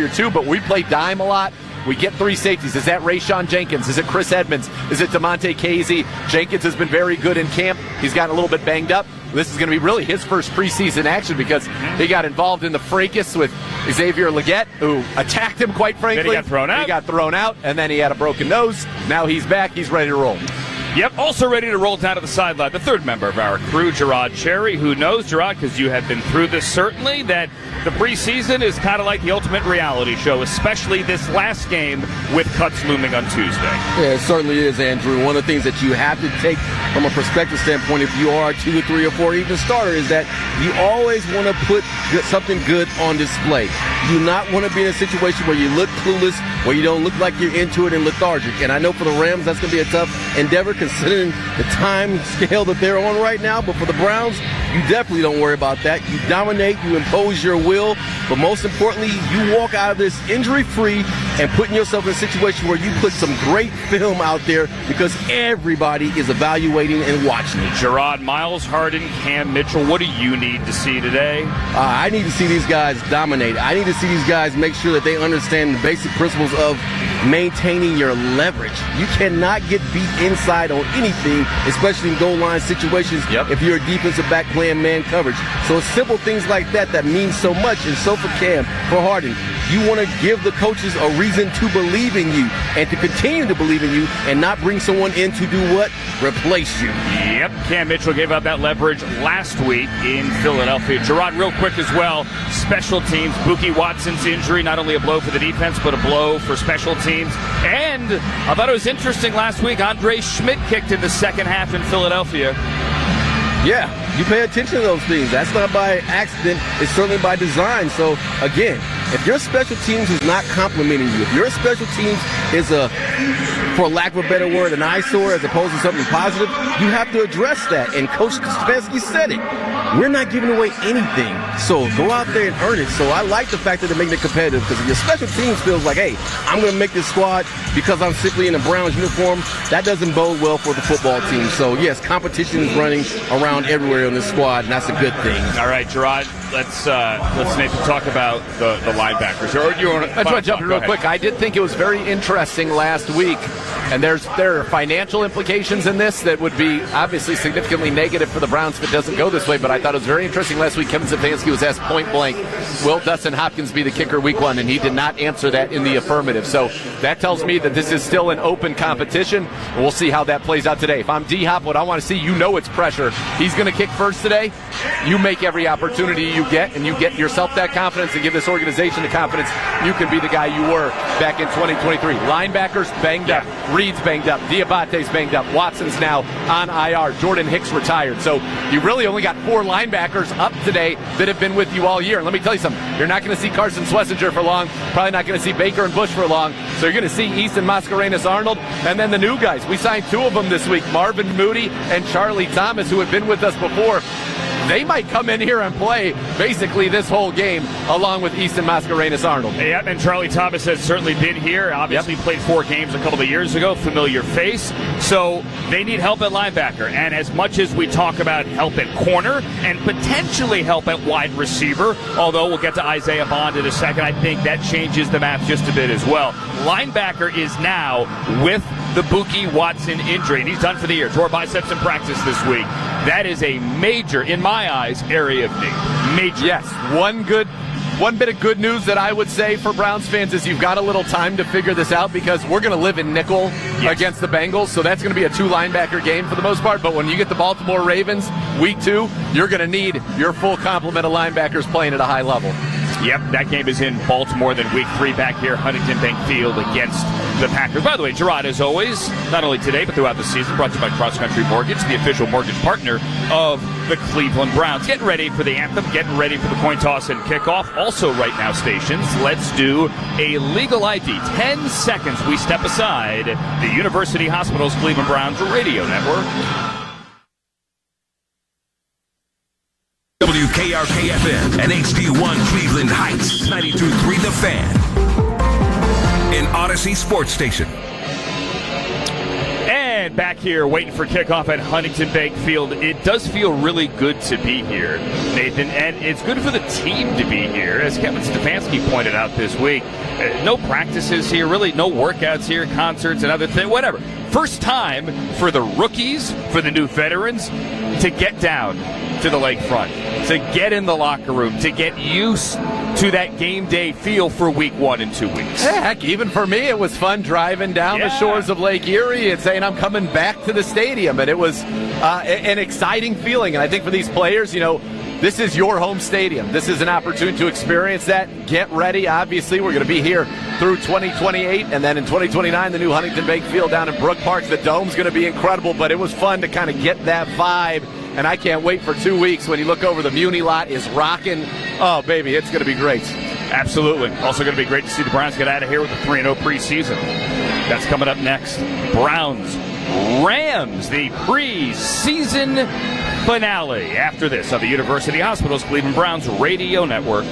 interior too, but we play dime a lot. We get three safeties. Is that Rayshawn Jenkins? Is it Chris Edmonds? Is it DeMonte Casey? Jenkins has been very good in camp. He's gotten a little bit banged up. This is going to be really his first preseason action because he got involved in the fracas with Xavier Legette, who attacked him, quite frankly. Then he got thrown out, and then he had a broken nose. Now he's back. He's ready to roll. Yep, also ready to roll down to the sideline. The third member of our crew, Gerard Cherry, who knows, Gerard, because you have been through this certainly, that the preseason is kind of like the ultimate reality show, especially this last game with cuts looming on Tuesday. Yeah, it certainly is, Andrew. One of the things that you have to take from a perspective standpoint, if you are a 2 or 3 or 4 even starter, is that you always want to put something good on display. You do not want to be in a situation where you look clueless, where you don't look like you're into it and lethargic. And I know for the Rams, that's going to be a tough endeavor considering the time scale that they're on right now. But for the Browns, you definitely don't worry about that. You dominate, you impose your will, but most importantly, you walk out of this injury-free and putting yourself in a situation where you put some great film out there because everybody is evaluating and watching it. Gerard, Miles Harden, Cam Mitchell, what do you need to see today? I need to see these guys dominate. I need to see these guys make sure that they understand the basic principles of maintaining your leverage. You cannot get beat inside on anything, especially in goal line situations if you're a defensive back playing man coverage. So it's simple things like that that mean so much. And so for Cam, for Harden, you want to give the coaches a reason to believe in you and to continue to believe in you and not bring someone in to do what? Replace you. Yep, Cam Mitchell gave out that leverage last week in Philadelphia. Gerard, real quick as well, special teams, Buki Watson's injury, not only a blow for the defense, but a blow for special teams. And I thought it was interesting last week, Andre Schmidt kicked in the second half in Philadelphia. Yeah, you pay attention to those things. That's not by accident. It's certainly by design. So, again, if your special teams is not complimenting you, if your special teams is for lack of a better word, an eyesore as opposed to something positive, you have to address that. And Coach Stefanski said it. We're not giving away anything. So go out there and earn it. So I like the fact that they're making it competitive because if your special teams feels like, hey, I'm going to make this squad because I'm simply in a Browns uniform, that doesn't bode well for the football team. So, yes, competition is running around everywhere on this squad, and that's a good thing. All right, Gerard, let's Nathan talk about the linebackers. I just want to jump in real quick. I did think it was very interesting last week, and there are financial implications in this that would be obviously significantly negative for the Browns if it doesn't go this way, but I thought it was very interesting last week. Kevin Stefanski was asked point blank, will Dustin Hopkins be the kicker week 1, and he did not answer that in the affirmative. So that tells me that this is still an open competition. We'll see how that plays out today. If I'm D-Hop, what I want to see, it's pressure. He's going to kick first today. You make every opportunity you get, and you get yourself that confidence and give this organization the confidence you can be the guy you were back in 2023. Linebackers banged up. Reed's banged up. Diabate's banged up. Watson's now on IR. Jordan Hicks retired. So you really only got 4 linebackers up today that have been with you all year. And let me tell you something. You're not going to see Carson Schlesinger for long. Probably not going to see Baker and Bush for long. So you're going to see Easton Mascarenas-Arnold. And then the new guys. We signed 2 of them this week. Marvin Moody and Charlie Thomas, who have been with us before. They might come in here and play basically this whole game along with Easton Mascarenas-Arnold. Yeah, and Charlie Thomas has certainly been here. Obviously played 4 games a couple of years ago. Familiar face. So they need help at linebacker. And as much as we talk about help at corner and potentially help at wide receiver, although we'll get to Isaiah Bond in a second, I think that changes the math just a bit as well. Linebacker is now with the Buki Watson injury, and he's done for the year. Tore biceps in practice this week. That is a major, in my eyes, area of need. Major. Yes, one bit of good news that I would say for Browns fans is you've got a little time to figure this out because we're going to live in nickel against the Bengals, so that's going to be a 2-linebacker game for the most part. But when you get the Baltimore Ravens week 2, you're going to need your full complement of linebackers playing at a high level. Yep, that game is in Baltimore, then week 3 back here, Huntington Bank Field against the Packers. By the way, Gerard, as always, not only today but throughout the season, brought to you by Cross Country Mortgage, the official mortgage partner of the Cleveland Browns. Getting ready for the anthem, getting ready for the coin toss and kickoff. Also right now, stations, let's do a legal ID. 10 seconds, we step aside. The University Hospitals Cleveland Browns Radio Network. WKRK-FM and HD1 Cleveland Heights, 92.3 The Fan. An Odyssey Sports Station. And back here, waiting for kickoff at Huntington Bank Field. It does feel really good to be here, Nathan, and it's good for the team to be here, as Kevin Stefanski pointed out this week. No practices here, really no workouts here, concerts and other things, whatever. First time for the rookies, for the new veterans, to get down to the lakefront, to get in the locker room, to get used to that game day feel for week 1 in 2 weeks. Heck, even for me, it was fun driving down the shores of Lake Erie and saying I'm coming back to the stadium. And it was an exciting feeling. And I think for these players, this is your home stadium. This is an opportunity to experience that. Get ready. Obviously, we're going to be here through 2028. And then in 2029, the new Huntington Bank Field down in Brook Park. The dome's going to be incredible. But it was fun to kind of get that vibe. And I can't wait for 2 weeks when you look over the Muni lot is rocking. Oh, baby, it's going to be great. Absolutely. Also going to be great to see the Browns get out of here with a 3-0 preseason. That's coming up next. Browns, Rams, the preseason finale. After this on the University Hospitals Cleveland Browns Radio Network.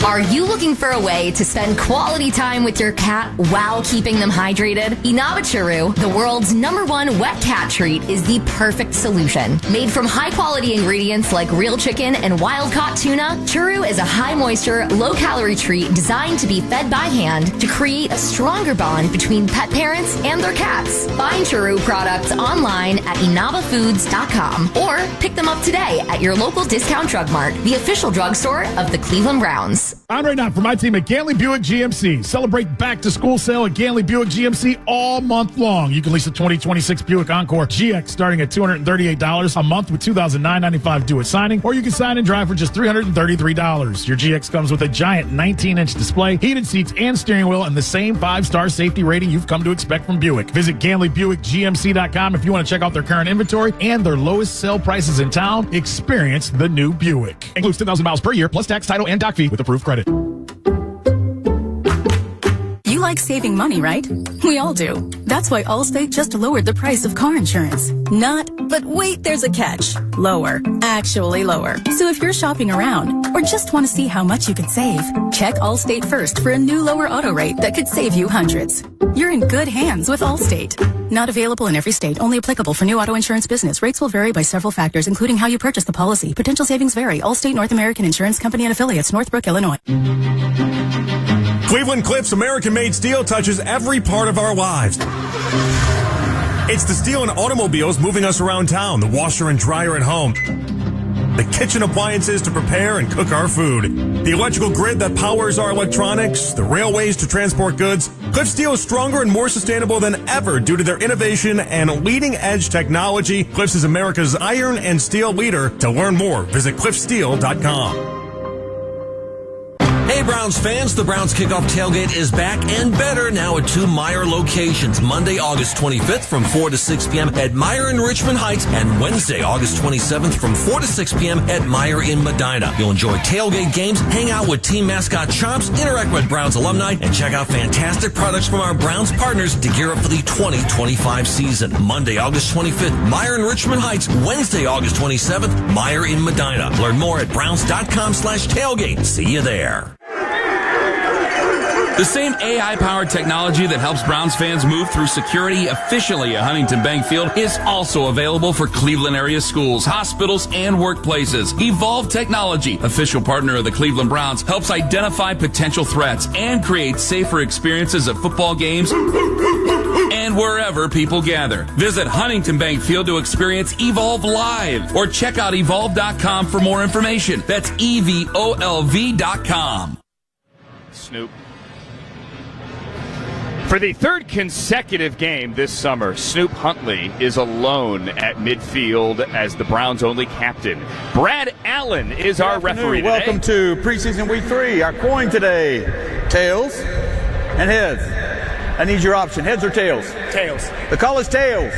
Are you looking for a way to spend quality time with your cat while keeping them hydrated? Inaba Churu, the world's #1 wet cat treat, is the perfect solution. Made from high-quality ingredients like real chicken and wild-caught tuna, Churu is a high-moisture, low-calorie treat designed to be fed by hand to create a stronger bond between pet parents and their cats. Find Churu products online at inabafoods.com or pick them up today at your local discount drug mart, the official drugstore of the Cleveland Browns. Andre Knott for my team at Ganley Buick GMC. Celebrate back-to-school sale at Ganley Buick GMC all month long. You can lease a 2026 Buick Encore GX starting at $238 a month with $2,995 due at signing, or you can sign and drive for just $333. Your GX comes with a giant 19-inch display, heated seats, and steering wheel, and the same 5-star safety rating you've come to expect from Buick. Visit GanleyBuickGMC.com if you want to check out their current inventory and their lowest sale prices in town. Experience the new Buick. Includes 10,000 miles per year, plus tax, title, and doc fee with approved credit. You like saving money, right? We all do. That's why Allstate just lowered the price of car insurance. Not, but wait, there's a catch. Lower. Actually lower. So if you're shopping around or just want to see how much you could save, check Allstate first for a new lower auto rate that could save you hundreds. You're in good hands with Allstate. Not available in every state. Only applicable for new auto insurance business. Rates will vary by several factors, including how you purchase the policy. Potential savings vary. Allstate North American Insurance Company and Affiliates, Northbrook, Illinois. Cleveland Cliffs American-made steel touches every part of our lives. It's the steel in automobiles moving us around town, the washer and dryer at home, the kitchen appliances to prepare and cook our food, the electrical grid that powers our electronics, the railways to transport goods. Cliff Steel is stronger and more sustainable than ever due to their innovation and leading-edge technology. Cliffs is America's iron and steel leader. To learn more, visit cliffsteel.com. Hey Browns fans, the Browns Kickoff Tailgate is back and better now at 2 Meijer locations. Monday, August 25th from 4 to 6 p.m. at Meijer in Richmond Heights, and Wednesday, August 27th from 4 to 6 p.m. at Meijer in Medina. You'll enjoy tailgate games, hang out with team mascot Chomps, interact with Browns alumni, and check out fantastic products from our Browns partners to gear up for the 2025 season. Monday, August 25th, Meijer in Richmond Heights. Wednesday, August 27th, Meijer in Medina. Learn more at browns.com/tailgate. See you there. The same AI-powered technology that helps Browns fans move through security efficiently at Huntington Bank Field is also available for Cleveland area schools, hospitals, and workplaces. Evolve Technology, official partner of the Cleveland Browns, helps identify potential threats and create safer experiences at football games and wherever people gather. Visit Huntington Bank Field to experience Evolve Live or check out evolve.com for more information. That's EVOLV.com. Snoop. For the third consecutive game this summer, Snoop Huntley is alone at midfield as the Browns' only captain. Brad Allen is our referee today. Welcome to preseason week 3. Our coin today, tails and heads. I need your option, heads or tails? Tails. The call is tails.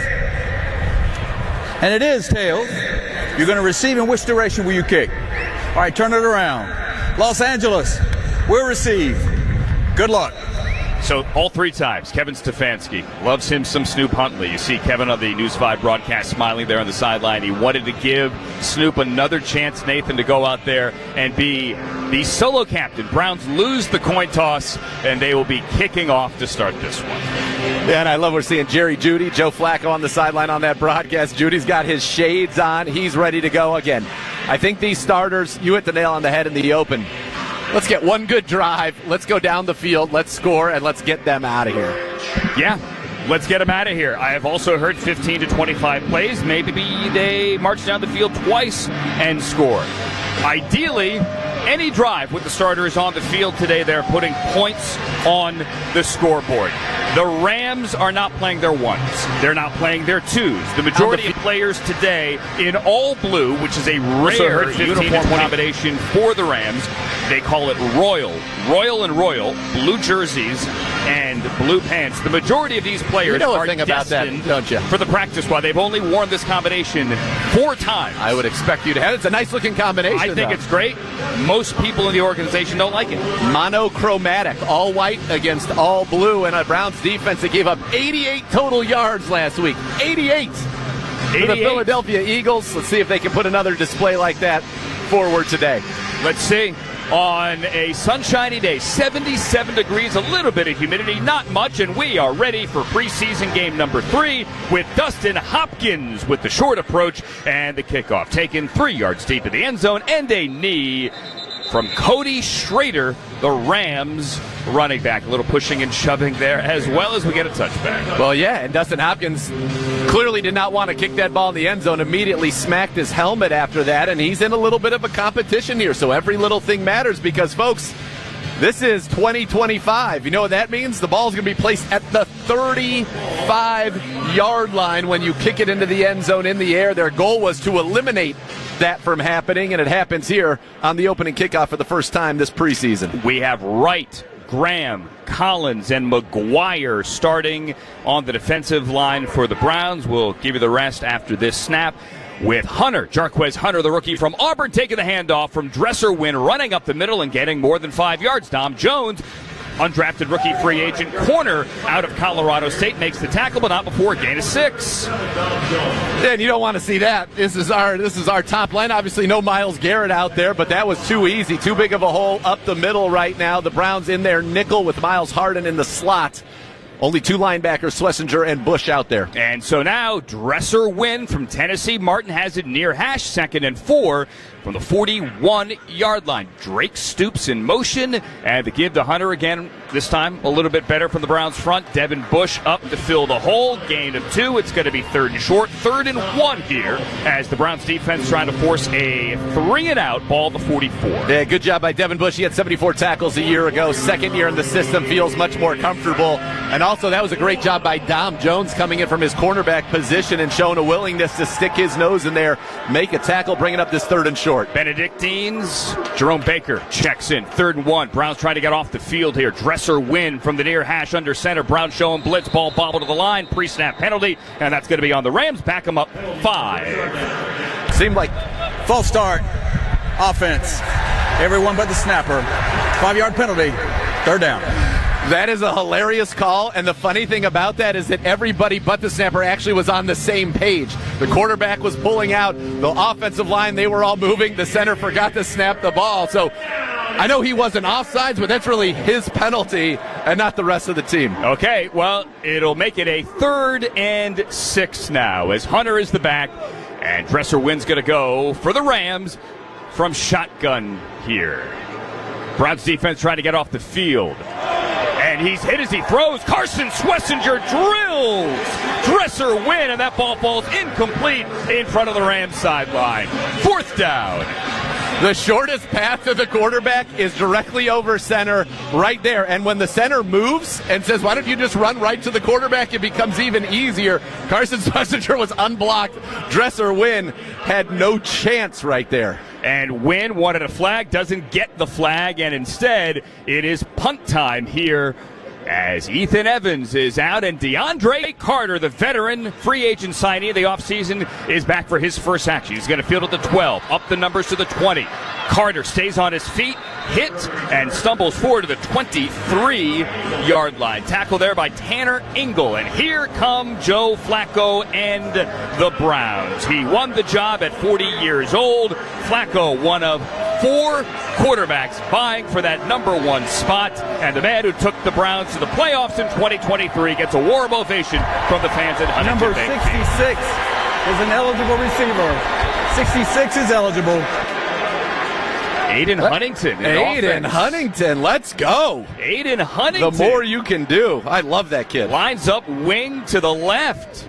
And it is tails. You're going to receive in which direction will you kick? All right, turn it around. Los Angeles will receive. Good luck. So all 3 times, Kevin Stefanski loves him some Snoop Huntley. You see Kevin on the News 5 broadcast smiling there on the sideline. He wanted to give Snoop another chance, Nathan, to go out there and be the solo captain. Browns lose the coin toss, and they will be kicking off to start this one. Yeah, and I love we're seeing Jerry Jeudy, Joe Flacco on the sideline on that broadcast. Judy's got his shades on. He's ready to go again. I think these starters, you hit the nail on the head in the open. Let's get one good drive. Let's go down the field. Let's score, and let's get them out of here. Yeah, let's get them out of here. I have also heard 15 to 25 plays. Maybe they march down the field twice and score. Ideally, any drive with the starters on the field today, they're putting points on the scoreboard. The Rams are not playing their ones. They're not playing their twos. The majority of players today in all blue, which is a rare uniform combination for the Rams. They call it royal. Royal and royal, blue jerseys and blue pants. The majority of these players are destined don't you? for the practice squad. They've only worn this combination 4 times. I would expect you to have it. It's a nice-looking combination. I think it's great. Most people in the organization don't like it. Monochromatic, all white against all blue, and a Browns defense that gave up 88 total yards last week. 88 for the Philadelphia Eagles. Let's see if they can put another display like that forward today. Let's see. On a sunshiny day, 77 degrees, a little bit of humidity, not much, and we are ready for preseason game number 3 with Dustin Hopkins with the short approach and the kickoff. Taken 3 yards deep in the end zone and a knee from Cody Schrader, the Rams running back. A little pushing and shoving there as well as we get a touchback. Well, yeah, and Dustin Hopkins clearly did not want to kick that ball in the end zone, immediately smacked his helmet after that, and he's in a little bit of a competition here, so every little thing matters because, folks, this is 2025. You know what that means? The ball's going to be placed at the 35-yard line when you kick it into the end zone in the air. Their goal was to eliminate that from happening, and it happens here on the opening kickoff for the first time this preseason. We have Wright, Graham, Collins, and McGuire starting on the defensive line for the Browns. We'll give you the rest after this snap with Hunter, Jarquez Hunter, the rookie from Auburn, taking the handoff from Dresser Wynn, running up the middle and getting more than 5 yards. Dom Jones, undrafted rookie free agent corner out of Colorado State, makes the tackle, but not before a gain of 6. And you don't want to see that. This is our top line. Obviously, no Myles Garrett out there, but that was too easy. Too big of a hole up the middle right now. The Browns in their nickel with Miles Harden in the slot. Only 2 linebackers, Schlesinger and Bush, out there. And so now, Dresser Wynn from Tennessee. Martin has it near hash, 2nd and 4 from the 41-yard line. Drake Stoops in motion, and the give to Hunter again, this time a little bit better from the Browns front. Devin Bush up to fill the hole. Gain of 2. It's going to be 3rd and short. 3rd and 1 here as the Browns defense trying to force a 3-and-out ball to 44. Yeah, good job by Devin Bush. He had 74 tackles a year ago. 2nd year in the system, feels much more comfortable. And also, that was a great job by Dom Jones coming in from his cornerback position and showing a willingness to stick his nose in there, make a tackle, bringing up this 3rd and short. Benedictines, Jerome Baker checks in. 3rd and 1. Browns trying to get off the field here. Dresser Wynn from the near hash under center. Browns showing blitz, ball bobbled to the line. Pre-snap penalty, and that's going to be on the Rams. Back them up 5. Seemed like false start. Offense. Everyone but the snapper. 5-yard penalty. 3rd down. That is a hilarious call, and the funny thing about that is that everybody but the snapper actually was on the same page. The quarterback was pulling out, the offensive line, they were all moving, the center forgot to snap the ball. So I know he wasn't offsides, but that's really his penalty and not the rest of the team. Okay, well, it'll make it a 3rd and 6 now as Hunter is the back, and Dresser Wynn's going to go for the Rams from shotgun here. Browns defense trying to get off the field. And he's hit as he throws. Carson Schlesinger drills Dresser Wynn, and that ball falls incomplete in front of the Rams sideline. 4th down. The shortest path to the quarterback is directly over center right there. And when the center moves and says, why don't you just run right to the quarterback, it becomes even easier. Carson Schlesinger was unblocked. Dresser Wynn had no chance right there. And Wynn wanted a flag, doesn't get the flag, and instead it is punt time here as Ethan Evans is out, and DeAndre Carter, the veteran free agent signee of the offseason, is back for his first action. He's going to field at the 12, up the numbers to the 20. Carter stays on his feet, hit and stumbles forward to the 23-yard line. Tackle there by Tanner Engel. And here come Joe Flacco and the Browns. He won the job at 40 years old. Flacco, one of 4 quarterbacks vying for that number 1 spot. And the man who took the Browns to the playoffs in 2023 gets a warm ovation from the fans at Huntington Number Bank. 66 is an eligible receiver. 66 is eligible. Aiden Huntington. Aiden Huntington, let's go. Aiden Huntington. The more you can do. I love that kid. Lines up wing to the left.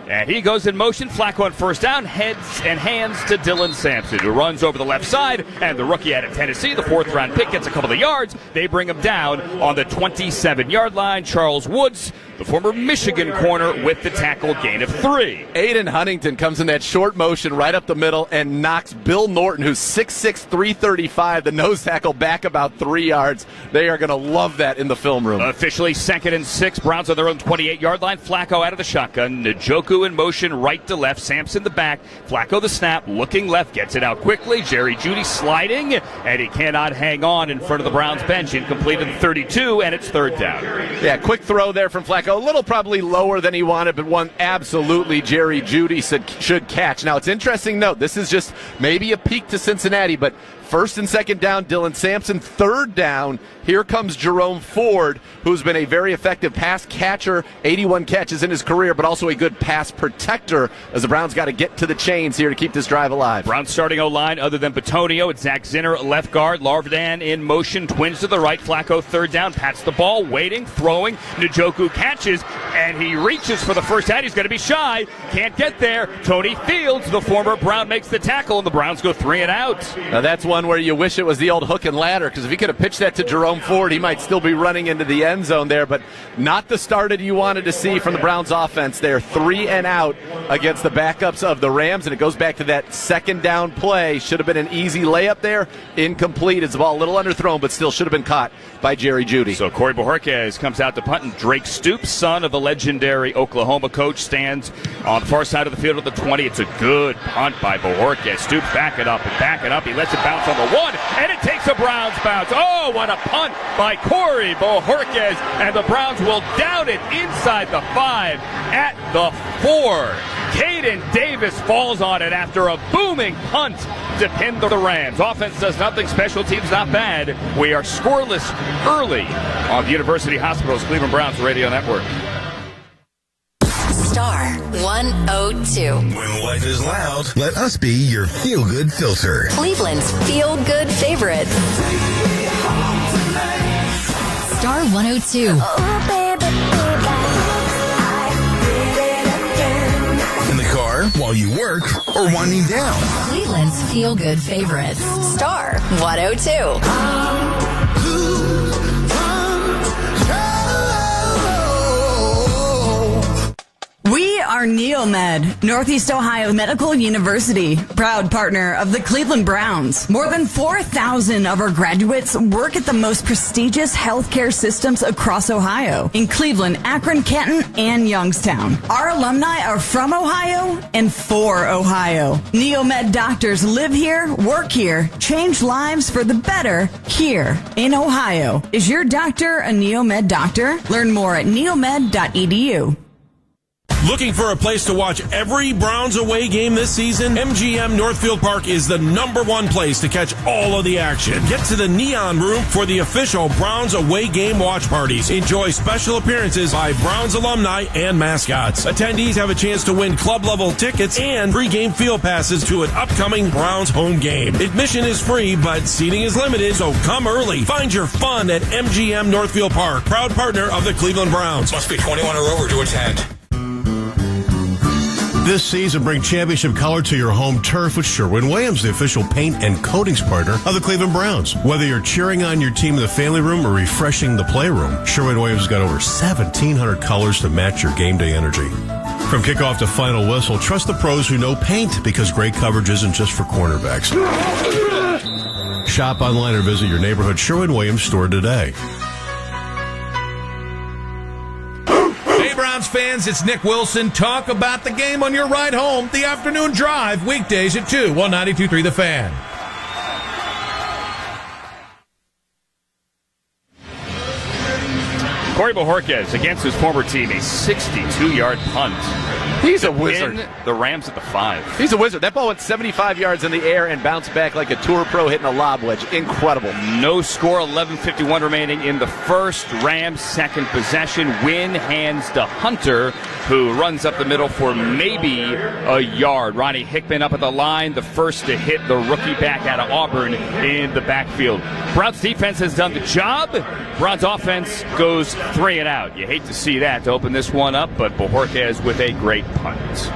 And he goes in motion. Flacco on first down, heads and hands to Dylan Sampson, who runs over the left side. And the rookie out of Tennessee, the 4th-round pick, gets a couple of yards. They bring him down on the 27-yard line. Charles Woods, the former Michigan corner, with the tackle, gain of 3. Aiden Huntington comes in that short motion right up the middle and knocks Bill Norton, who's 6'6", 335, the nose tackle, back about 3 yards. They are going to love that in the film room. Officially 2nd and 6. Browns on their own 28-yard line. Flacco out of the shotgun. Njoku in motion right to left. Sampson the back. Flacco the snap. Looking left. Gets it out quickly. Jerry Jeudy sliding. And he cannot hang on in front of the Browns bench. Incomplete at the 32, and it's 3rd down. Yeah, quick throw there from Flacco. A little probably lower than he wanted, but one absolutely Jerry Jeudy should catch. Now, it's interesting note. This is just maybe a peek to Cincinnati, but 1st and 2nd down, Dylan Sampson. 3rd down, here comes Jerome Ford, who's been a very effective pass catcher, 81 catches in his career, but also a good pass protector, as the Browns got to get to the chains here to keep this drive alive. Browns starting O-line, other than Petonio, it's Zach Zinner, left guard. Larvadan in motion, twins to the right. Flacco 3rd down, pats the ball, waiting, throwing. Njoku catches, and he reaches for the first down. He's going to be shy, can't get there. Tony Fields, the former Brown, makes the tackle, and the Browns go 3 and out. Now that's one where you wish it was the old hook and ladder, because if he could have pitched that to Jerome Ford, he might still be running into the end zone there, but not the start that you wanted to see from the Browns offense there. 3 and out against the backups of the Rams, and it goes back to that 2nd down play. Should have been an easy layup there. Incomplete. It's the ball a little underthrown, but still should have been caught by Jerry Jeudy. So Corey Bojorquez comes out to punt, and Drake Stoops, son of the legendary Oklahoma coach, stands on the far side of the field at the 20. It's a good punt by Bojorquez. Stoops back it up and back it up. He lets it bounce on the 1, and it takes a Browns bounce. Oh, what a punt by Corey Bojorquez, and the Browns will down it inside the 5 at the 4. Caden Davis falls on it after a booming punt to pin the Rams. Offense does nothing, special teams not bad. We are scoreless early on the University Hospital's Cleveland Browns Radio Network. Star 102. When life is loud, let us be your feel-good filter. Cleveland's feel-good favorite. Star 102. Oh, baby, In the car, while you work, or winding down. Cleveland's feel-good favorite. Star 102. We are Neomed, Northeast Ohio Medical University, proud partner of the Cleveland Browns. More than 4,000 of our graduates work at the most prestigious healthcare systems across Ohio, in Cleveland, Akron, Canton, and Youngstown. Our alumni are from Ohio and for Ohio. Neomed doctors live here, work here, change lives for the better here in Ohio. Is your doctor a Neomed doctor? Learn more at neomed.edu. Looking for a place to watch every Browns away game this season? MGM Northfield Park is the #1 place to catch all of the action. Get to the Neon Room for the official Browns away game watch parties. Enjoy special appearances by Browns alumni and mascots. Attendees have a chance to win club-level tickets and pre-game field passes to an upcoming Browns home game. Admission is free, but seating is limited, so come early. Find your fun at MGM Northfield Park, proud partner of the Cleveland Browns. Must be 21 or over to attend. This season, bring championship color to your home turf with Sherwin-Williams, the official paint and coatings partner of the Cleveland Browns. Whether you're cheering on your team in the family room or refreshing the playroom, Sherwin-Williams has got over 1,700 colors to match your game day energy. From kickoff to final whistle, trust the pros who know paint, because great coverage isn't just for cornerbacks. Shop online or visit your neighborhood Sherwin-Williams store today. Browns fans, it's Nick Wilson. Talk about the game on your ride home. The Afternoon Drive, weekdays at 2, 192.3 The Fan. Corey Bojorquez against his former team, a 62-yard punt. He's a wizard. Win the Rams at the 5. He's a wizard. That ball went 75 yards in the air and bounced back like a tour pro hitting a lob wedge. Incredible. No score, 11:51 remaining in the first. Rams' second possession. Win hands to Hunter, who runs up the middle for maybe a yard. Ronnie Hickman up at the line, the first to hit the rookie back out of Auburn in the backfield. Browns defense has done the job. Browns offense goes 3 and out. You hate to see that to open this one up, but Bojorquez with a great punt.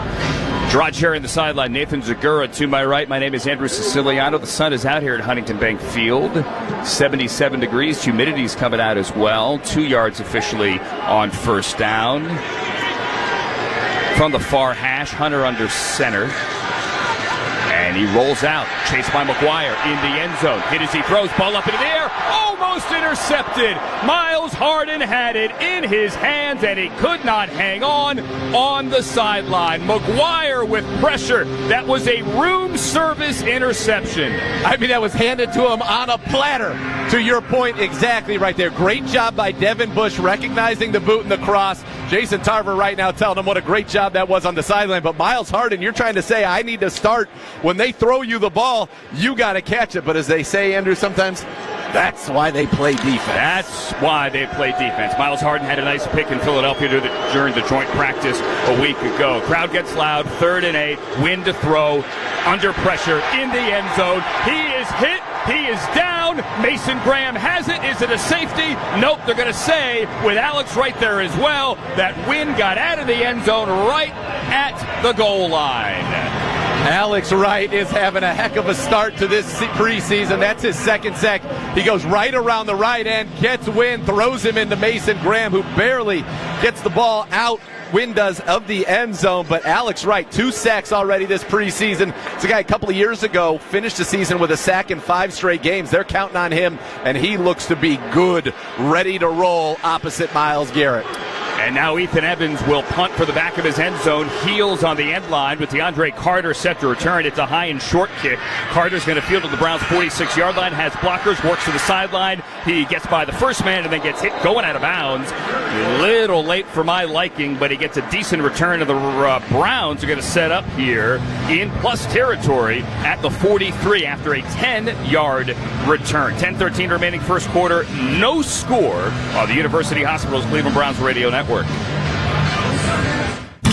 Gerard Cherry in the sideline, Nathan Zagura to my right. My name is Andrew Siciliano. The sun is out here at Huntington Bank Field. 77 degrees. Humidity's coming out as well. 2 yards officially on first down. From the far hash, Hunter under center. And he rolls out, chased by McGuire in the end zone. Hit as he throws, ball up into the air, almost intercepted. Miles Harden had it in his hands, and he could not hang on the sideline. McGuire with pressure. That was a room service interception. I mean, that was handed to him on a platter. To your point, exactly right there. Great job by Devin Bush recognizing the boot and the cross. Jason Tarver right now telling him what a great job that was on the sideline. But Miles Harden, you're trying to say, I need to start. When they throw you the ball, you got to catch it. But as they say, Andrew, sometimes that's why they play defense. That's why they play defense. Miles Harden had a nice pick in Philadelphia during the joint practice a week ago. Crowd gets loud, 3rd and 8, win to throw, under pressure in the end zone. He is hit. He is down. Mason Graham has it. Is it a safety? Nope. They're going to say, with Alex right there as well, that Wynn got out of the end zone right at the goal line. Alex Wright is having a heck of a start to this preseason. That's his second sack. He goes right around the right end, gets Wynn, throws him into Mason Graham, who barely gets the ball out. Wynn does of the end zone, but Alex Wright, 2 sacks already this preseason. It's a guy a couple of years ago finished the season with a sack in 5 straight games. They're counting on him, and he looks to be good, ready to roll opposite Myles Garrett. And now Ethan Evans will punt for the back of his end zone. Heels on the end line with DeAndre Carter set to return. It's a high and short kick. Carter's going to field at the Browns' 46-yard line, has blockers, works to the sideline. He gets by the first man and then gets hit going out of bounds. A little late for my liking, but he gets a decent return. And the Browns are going to set up here in plus territory at the 43 after a 10-yard return. 10:13 remaining first quarter. No score on the University Hospital's Cleveland Browns radio network.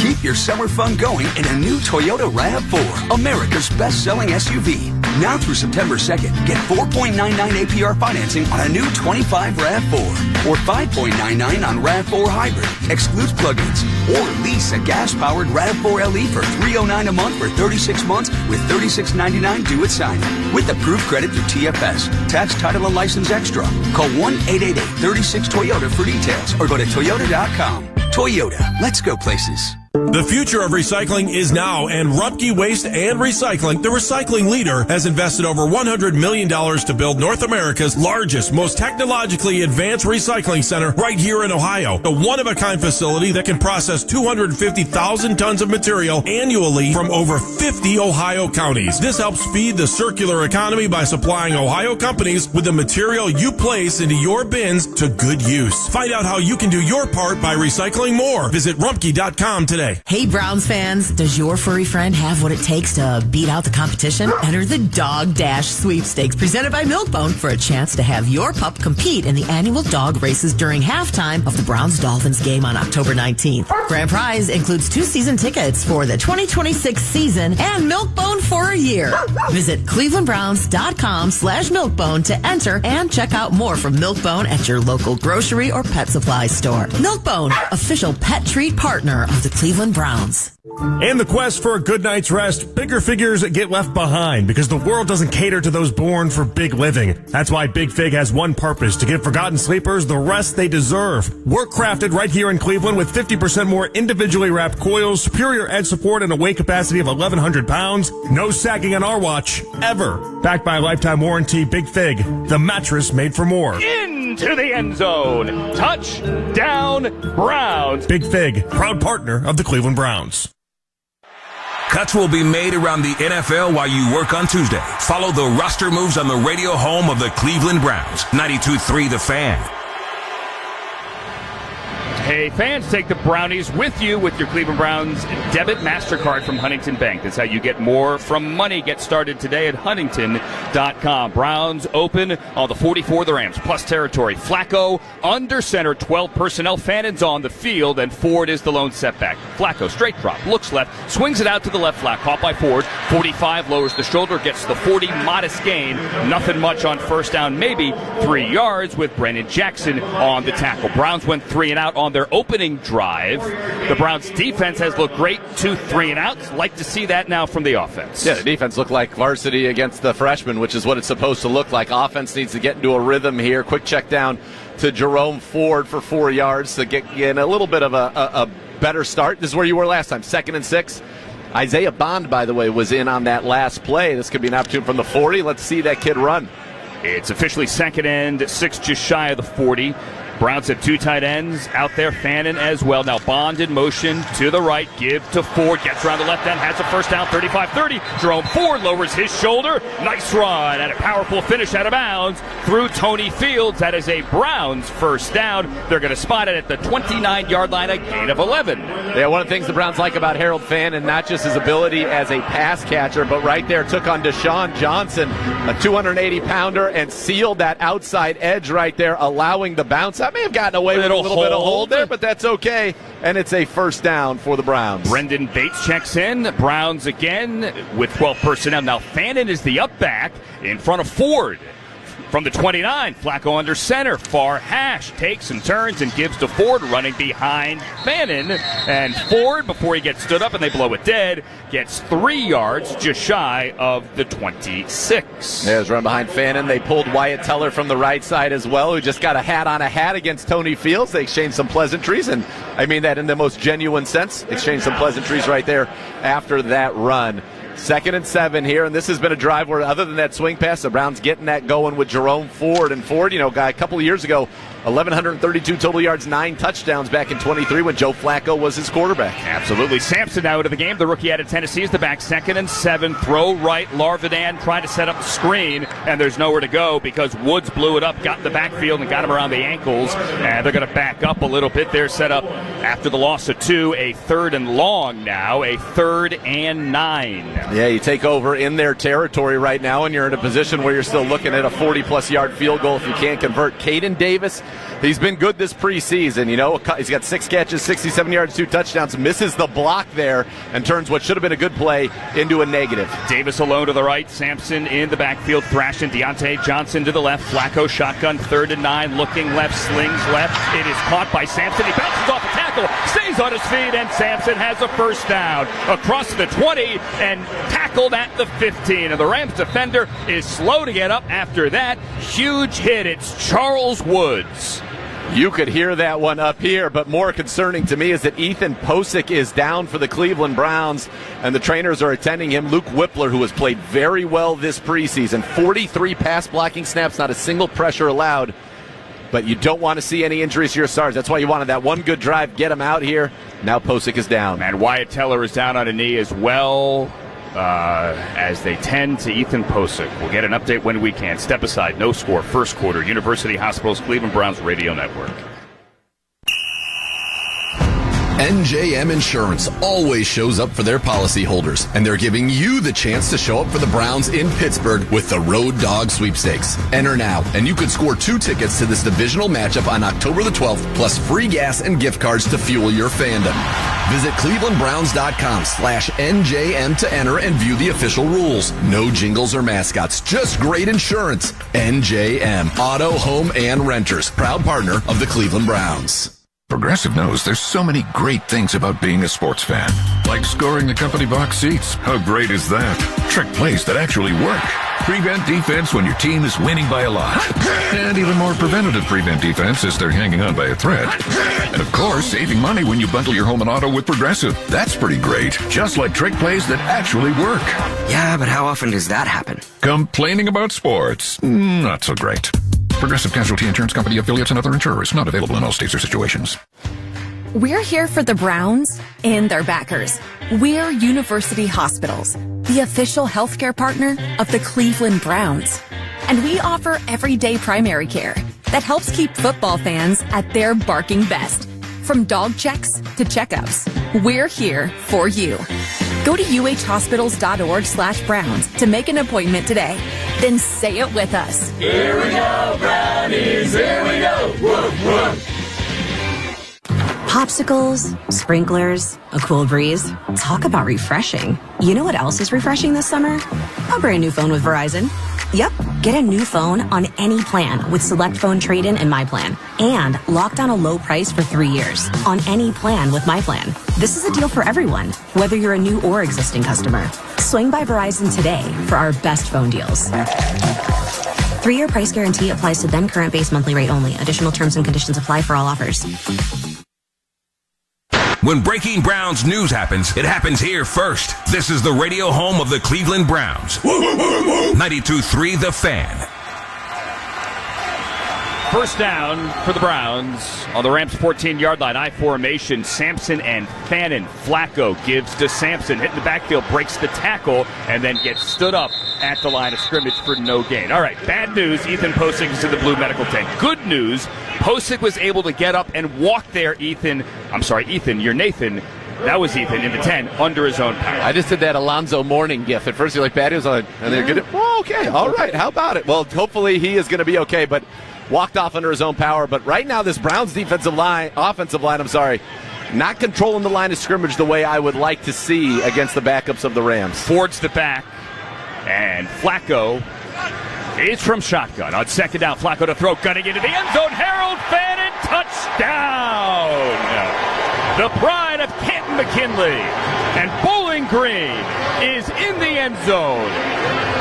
Keep your summer fun going in a new Toyota RAV4, America's best-selling SUV. Now through September 2nd, get 4.99 APR financing on a new 25 RAV4 or 5.99 on RAV4 Hybrid. Excludes plug-ins. Or lease a gas-powered RAV4 LE for $309 a month for 36 months with $36.99 due at signing. With approved credit through TFS. Tax, title, and license extra. Call 1-888-36-TOYOTA for details or go to toyota.com. Toyota, let's go places. The future of recycling is now, and Rumpke Waste and Recycling, the recycling leader, has invested over $100 million to build North America's largest, most technologically advanced recycling center right here in Ohio. A one-of-a-kind facility that can process 250,000 tons of material annually from over 50 Ohio counties. This helps feed the circular economy by supplying Ohio companies with the material you place into your bins to good use. Find out how you can do your part by recycling more. Visit Rumpke.com today. Hey, Browns fans, does your furry friend have what it takes to beat out the competition? Enter the Dog Dash Sweepstakes presented by Milkbone for a chance to have your pup compete in the annual dog races during halftime of the Browns-Dolphins game on October 19th. Grand prize includes 2 season tickets for the 2026 season and Milkbone for a year. Visit clevelandbrowns.com/Milkbone to enter and check out more from Milkbone at your local grocery or pet supply store. Milkbone, official pet treat partner of the Cleveland Browns. In the quest for a good night's rest, bigger figures get left behind because the world doesn't cater to those born for big living. That's why Big Fig has one purpose: to give forgotten sleepers the rest they deserve. Work crafted right here in Cleveland with 50% more individually wrapped coils, superior edge support, and a weight capacity of 1,100 pounds. No sagging on our watch, ever. Backed by a lifetime warranty, Big Fig, the mattress made for more. Into the end zone. Touchdown, Browns. Big Fig, proud partner of the Cleveland Browns. Cuts will be made around the NFL while you work on Tuesday. Follow the roster moves on the radio home of the Cleveland Browns. 92.3 The Fan. Hey, fans, take the Brownies with you with your Cleveland Browns debit MasterCard from Huntington Bank. That's how you get more from money. Get started today at Huntington.com. Browns open on the 44 of the Rams, plus territory. Flacco under center, 12 personnel. Fannon's on the field, and Ford is the lone setback. Flacco, straight drop, looks left, swings it out to the left flat, caught by Ford. 45, lowers the shoulder, gets the 40, modest gain. Nothing much on first down, maybe 3 yards with Brandon Jackson on the tackle. Browns went 3 and out on their opening drive. The Browns defense has looked great, 2 3 and outs. Like to see that now from the offense. Yeah, the defense looked like varsity against the freshmen, which is what it's supposed to look like. Offense needs to get into a rhythm here. Quick check down to Jerome Ford for 4 yards to get in a little bit of a better start. This is where you were last time, 2nd and 6. Isaiah Bond, by the way, was in on that last play. This could be an opportunity from the 40. Let's see that kid run. It's officially 2nd and 6, just shy of the 40. Browns have 2 tight ends out there, Fannin as well. Now Bond in motion to the right, give to Ford, gets around the left end, has a first down, 35-30. Jerome Ford lowers his shoulder. Nice run and a powerful finish out of bounds through Tony Fields. That is a Browns first down. They're going to spot it at the 29-yard line, a gain of 11. Yeah, one of the things the Browns like about Harold Fannin, not just his ability as a pass catcher, but right there took on Deshaun Johnson, a 280-pounder, and sealed that outside edge right there, allowing the bounce. I may have gotten away with a little bit of hold there, but that's okay. And it's a first down for the Browns. Brendan Bates checks in. Browns again with 12 personnel. Now Fannin is the up back in front of Ford. From the 29, Flacco under center, far hash, takes and turns and gives to Ford, running behind Fannin. And Ford, before he gets stood up and they blow it dead, gets 3 yards, just shy of the 26. There's run behind Fannin. They pulled Wyatt Teller from the right side as well, who just got a hat on a hat against Tony Fields. They exchanged some pleasantries, and I mean that in the most genuine sense. Exchanged some pleasantries right there after that run. 2nd and 7 here, and this has been a drive where, other than that swing pass, the Browns getting that going with Jerome Ford. And Ford, guy a couple of years ago, 1,132 total yards, 9 touchdowns back in 23 when Joe Flacco was his quarterback. Absolutely. Sampson out of the game. The rookie out of Tennessee is the back. 2nd and 7. Throw right. Larvidan trying to set up the screen, and there's nowhere to go because Woods blew it up, got in the backfield, and got him around the ankles. And they're going to back up a little bit. They're set up after the loss of 2. A 3rd and long now. A 3rd and 9. Yeah, you take over in their territory right now, and you're in a position where you're still looking at a 40-plus yard field goal if you can't convert. Caden Davis, he's been good this preseason. He's got 6 catches, 67 yards, 2 touchdowns, misses the block there, and turns what should have been a good play into a negative. Davis alone to the right, Sampson in the backfield, thrashing Deontay Johnson to the left. Flacco shotgun, 3rd and 9, looking left, slings left. It is caught by Sampson. He bounces off the tackle, stays on his feet, and Sampson has a first down across the 20 and tackled at the 15. And the Rams defender is slow to get up after that huge hit. It's Charles Woods. You could hear that one up here, but more concerning to me is that Ethan Posick is down for the Cleveland Browns, and the trainers are attending him. Luke Whippler, who has played very well this preseason, 43 pass blocking snaps, not a single pressure allowed. But you don't want to see any injuries to your stars. That's why you wanted that one good drive, get him out here. Now Posick is down. And Wyatt Teller is down on a knee as well. As they tend to Ethan Posick. We'll get an update when we can. Step aside, no score, first quarter. University Hospitals, Cleveland Browns Radio Network. NJM Insurance always shows up for their policyholders, and they're giving you the chance to show up for the Browns in Pittsburgh with the Road Dog Sweepstakes. Enter now, and you could score 2 tickets to this divisional matchup on October the 12th, plus free gas and gift cards to fuel your fandom. Visit clevelandbrowns.com/NJM to enter and view the official rules. No jingles or mascots, just great insurance. NJM, auto, home, and renters. Proud partner of the Cleveland Browns. Progressive knows there's so many great things about being a sports fan. Like scoring the company box seats. How great is that? Trick plays that actually work. Prevent defense when your team is winning by a lot. And even more preventative prevent defense as they're hanging on by a thread. And of course, saving money when you bundle your home and auto with Progressive. That's pretty great. Just like trick plays that actually work. Yeah, but how often does that happen? Complaining about sports? Not so great. Progressive Casualty Insurance Company, affiliates, and other insurers. Not available in all states or situations. We're here for the Browns and their backers. We're University Hospitals, the official healthcare partner of the Cleveland Browns. And we offer everyday primary care that helps keep football fans at their barking best. From dog checks to checkups, we're here for you. Go to uhhospitals.org/Browns to make an appointment today. Then say it with us. Here we go, Brownies, here we go. Woof, woof. Popsicles, sprinklers, a cool breeze. Talk about refreshing. You know what else is refreshing this summer? A brand new phone with Verizon. Yep, get a new phone on any plan with Select Phone Trade-in and My Plan. And lock down a low price for 3 years on any plan with My Plan. This is a deal for everyone, whether you're a new or existing customer. Swing by Verizon today for our best phone deals. 3-year price guarantee applies to then current base monthly rate only. Additional terms and conditions apply for all offers. When breaking Browns news happens, it happens here first. This is the radio home of the Cleveland Browns. 92.3 The Fan. First down for the Browns on the Rams' 14-yard line. I formation, Sampson and Fannin. Flacco gives to Sampson, hitting the backfield, breaks the tackle, and then gets stood up at the line of scrimmage for no gain. All right, bad news, Ethan Posick is in the blue medical tent. Good news, Posick was able to get up and walk there, Ethan, you're Nathan. That was Ethan in the 10 under his own power. I just did that Alonzo Mourning gif. At first you're like, bad news, and they're good. Oh, okay, all right, how about it? Well, hopefully he is going to be okay, but walked off under his own power. But right now, this Browns offensive line, not controlling the line of scrimmage the way I would like to see against the backups of the Rams. Forwards the back, and Flacco is from shotgun. On second down, Flacco to throw, gunning into the end zone. Harold Fannin, touchdown! The pride of Canton McKinley. And Bowling Green is in the end zone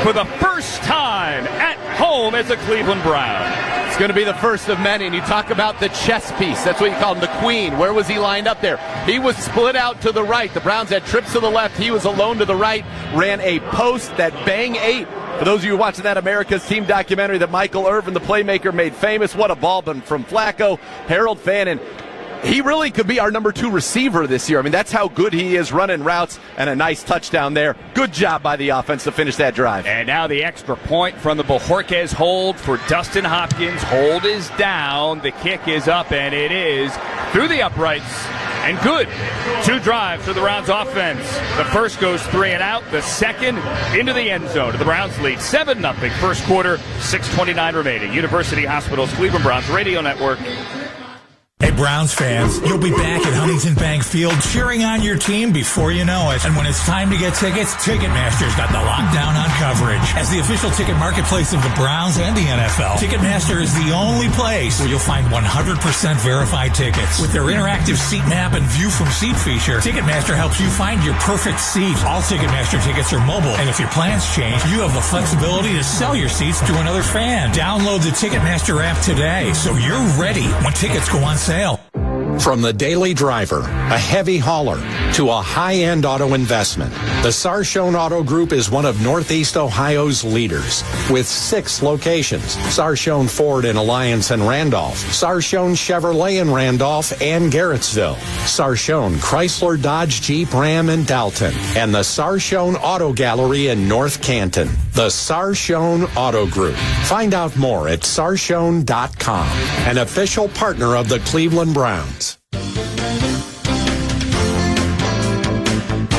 for the first time at home as a Cleveland Brown. It's going to be the first of many, and you talk about the chess piece. That's what you call him, the queen. Where was he lined up there? He was split out to the right. The Browns had trips to the left. He was alone to the right, ran a post that bang 8. For those of you watching that America's Team documentary that Michael Irvin, the playmaker, made famous, what a ball from Flacco. Harold Fannin, he really could be our number 2 receiver this year. I mean, that's how good he is running routes, and a nice touchdown there. Good job by the offense to finish that drive. And now the extra point from the Bojorquez hold for Dustin Hopkins. Hold is down. The kick is up, and it is through the uprights. And good. 2 drives for the Browns offense. The first goes 3 and out. The second into the end zone. The Browns lead 7-0. First quarter, 6:29 remaining. University Hospital's Cleveland Browns Radio Network. Hey, Browns fans, you'll be back at Huntington Bank Field cheering on your team before you know it. And when it's time to get tickets, Ticketmaster's got the lockdown on coverage. As the official ticket marketplace of the Browns and the NFL, Ticketmaster is the only place where you'll find 100% verified tickets. With their interactive seat map and view from seat feature, Ticketmaster helps you find your perfect seat. All Ticketmaster tickets are mobile, and if your plans change, you have the flexibility to sell your seats to another fan. Download the Ticketmaster app today so you're ready when tickets go on sale. From the daily driver, a heavy hauler, to a high-end auto investment, the Sarshone Auto Group is one of Northeast Ohio's leaders. With 6 locations, Sarshone Ford in Alliance and Randolph, Sarshone Chevrolet in Randolph and Garrettsville, Sarshone Chrysler Dodge Jeep Ram in Dalton, and the Sarshone Auto Gallery in North Canton. The Sarshone Auto Group. Find out more at sarshone.com, an official partner of the Cleveland Browns.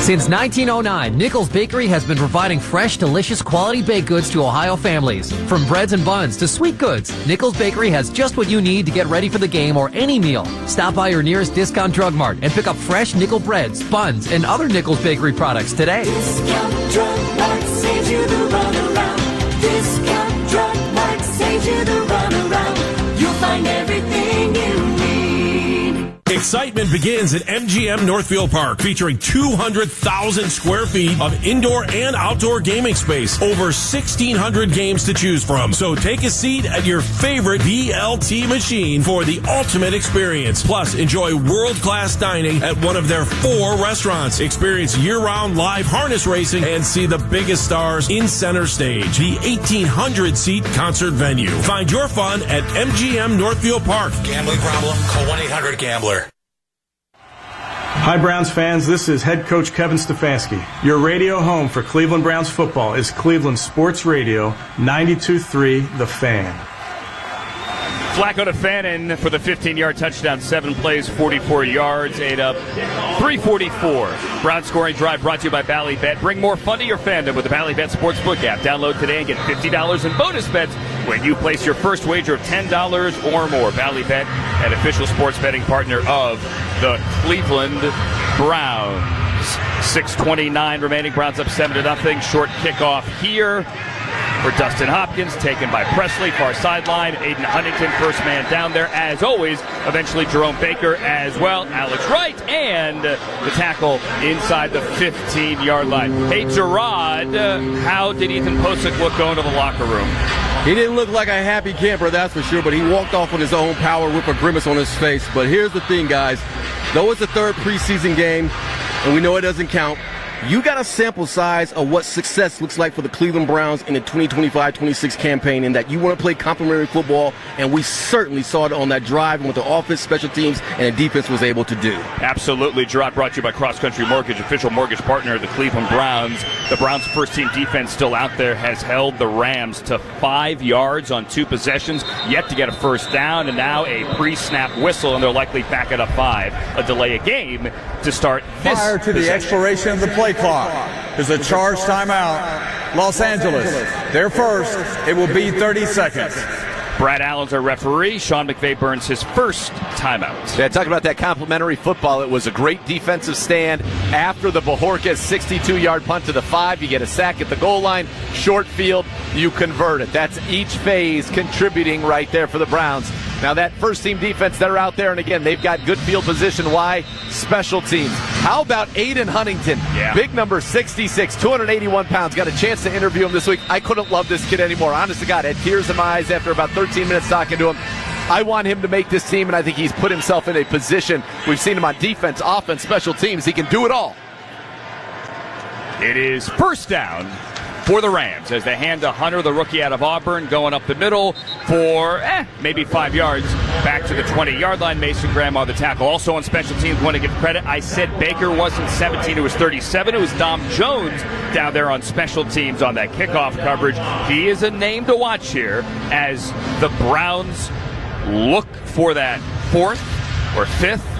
Since 1909, Nichols Bakery has been providing fresh, delicious, quality baked goods to Ohio families. From breads and buns to sweet goods, Nichols Bakery has just what you need to get ready for the game or any meal. Stop by your nearest Discount Drug Mart and pick up fresh Nickel breads, buns, and other Nichols Bakery products today. Discount Drug Mart saves you the runaround. Discount Drug Mart saves you the runaround. You'll find everything you need. Excitement begins at MGM Northfield Park, featuring 200,000 square feet of indoor and outdoor gaming space. Over 1,600 games to choose from. So take a seat at your favorite VLT machine for the ultimate experience. Plus, enjoy world-class dining at one of their 4 restaurants. Experience year-round live harness racing and see the biggest stars in center stage. The 1,800-seat concert venue. Find your fun at MGM Northfield Park. Gambling problem? Call 1-800-GAMBLER. Hi, Browns fans. This is head coach Kevin Stefanski. Your radio home for Cleveland Browns football is Cleveland Sports Radio 92.3 The Fan. Flacco to Fannin for the 15-yard touchdown. 7 plays, 44 yards, ate up 344. Browns scoring drive brought to you by Ballybet. Bring more fun to your fandom with the Ballybet Sportsbook app. Download today and get $50 in bonus bets when you place your first wager of $10 or more. Ballybet, an official sports betting partner of the Cleveland Browns. 6:29 remaining. Browns up 7-0. Short kickoff here for Dustin Hopkins, taken by Presley, far sideline. Aiden Huntington, first man down there, as always. Eventually Jerome Baker as well. Alex Wright, and the tackle inside the 15-yard line. Hey, Gerard, how did Ethan Posick look going to the locker room? He didn't look like a happy camper, that's for sure, but he walked off on his own power with a grimace on his face. But here's the thing, guys. Though it's the third preseason game, and we know it doesn't count, you got a sample size of what success looks like for the Cleveland Browns in the 2025-26 campaign, and that you want to play complementary football, and we certainly saw it on that drive and what the offense, special teams, and the defense was able to do. Absolutely. Gerard brought to you by Cross Country Mortgage, official mortgage partner of the Cleveland Browns. The Browns' first-team defense still out there has held the Rams to 5 yards on 2 possessions, yet to get a first down, and now a pre-snap whistle, and they're likely back it up 5, a delay of game to start this prior to the expiration of the play clock. There's a charge timeout. Los Angeles, they're first. It will be 30 seconds. Brad Allen's our referee. Sean McVay burns his first timeout. Yeah, talking about that complimentary football, it was a great defensive stand after the Bajorquez 62-yard punt to the 5. You get a sack at the goal line, short field, you convert it. That's each phase contributing right there for the Browns. Now that first-team defense, they're out there, and again, they've got good field position. Why? Special teams. How about Aiden Huntington? Yeah. Big number, 66, 281 pounds. Got a chance to interview him this week. I couldn't love this kid anymore. Honest to God, I had tears in my eyes after about 13 minutes talking to him. I want him to make this team, and I think he's put himself in a position. We've seen him on defense, offense, special teams. He can do it all. It is first down for the Rams as they hand to Hunter, the rookie out of Auburn, going up the middle for maybe 5 yards. Back to the 20-yard line. Mason Graham on the tackle. Also on special teams, want to give credit. I said Baker wasn't 17, it was 37. It was Dom Jones down there on special teams on that kickoff coverage. He is a name to watch here as the Browns look for that 4th or 5th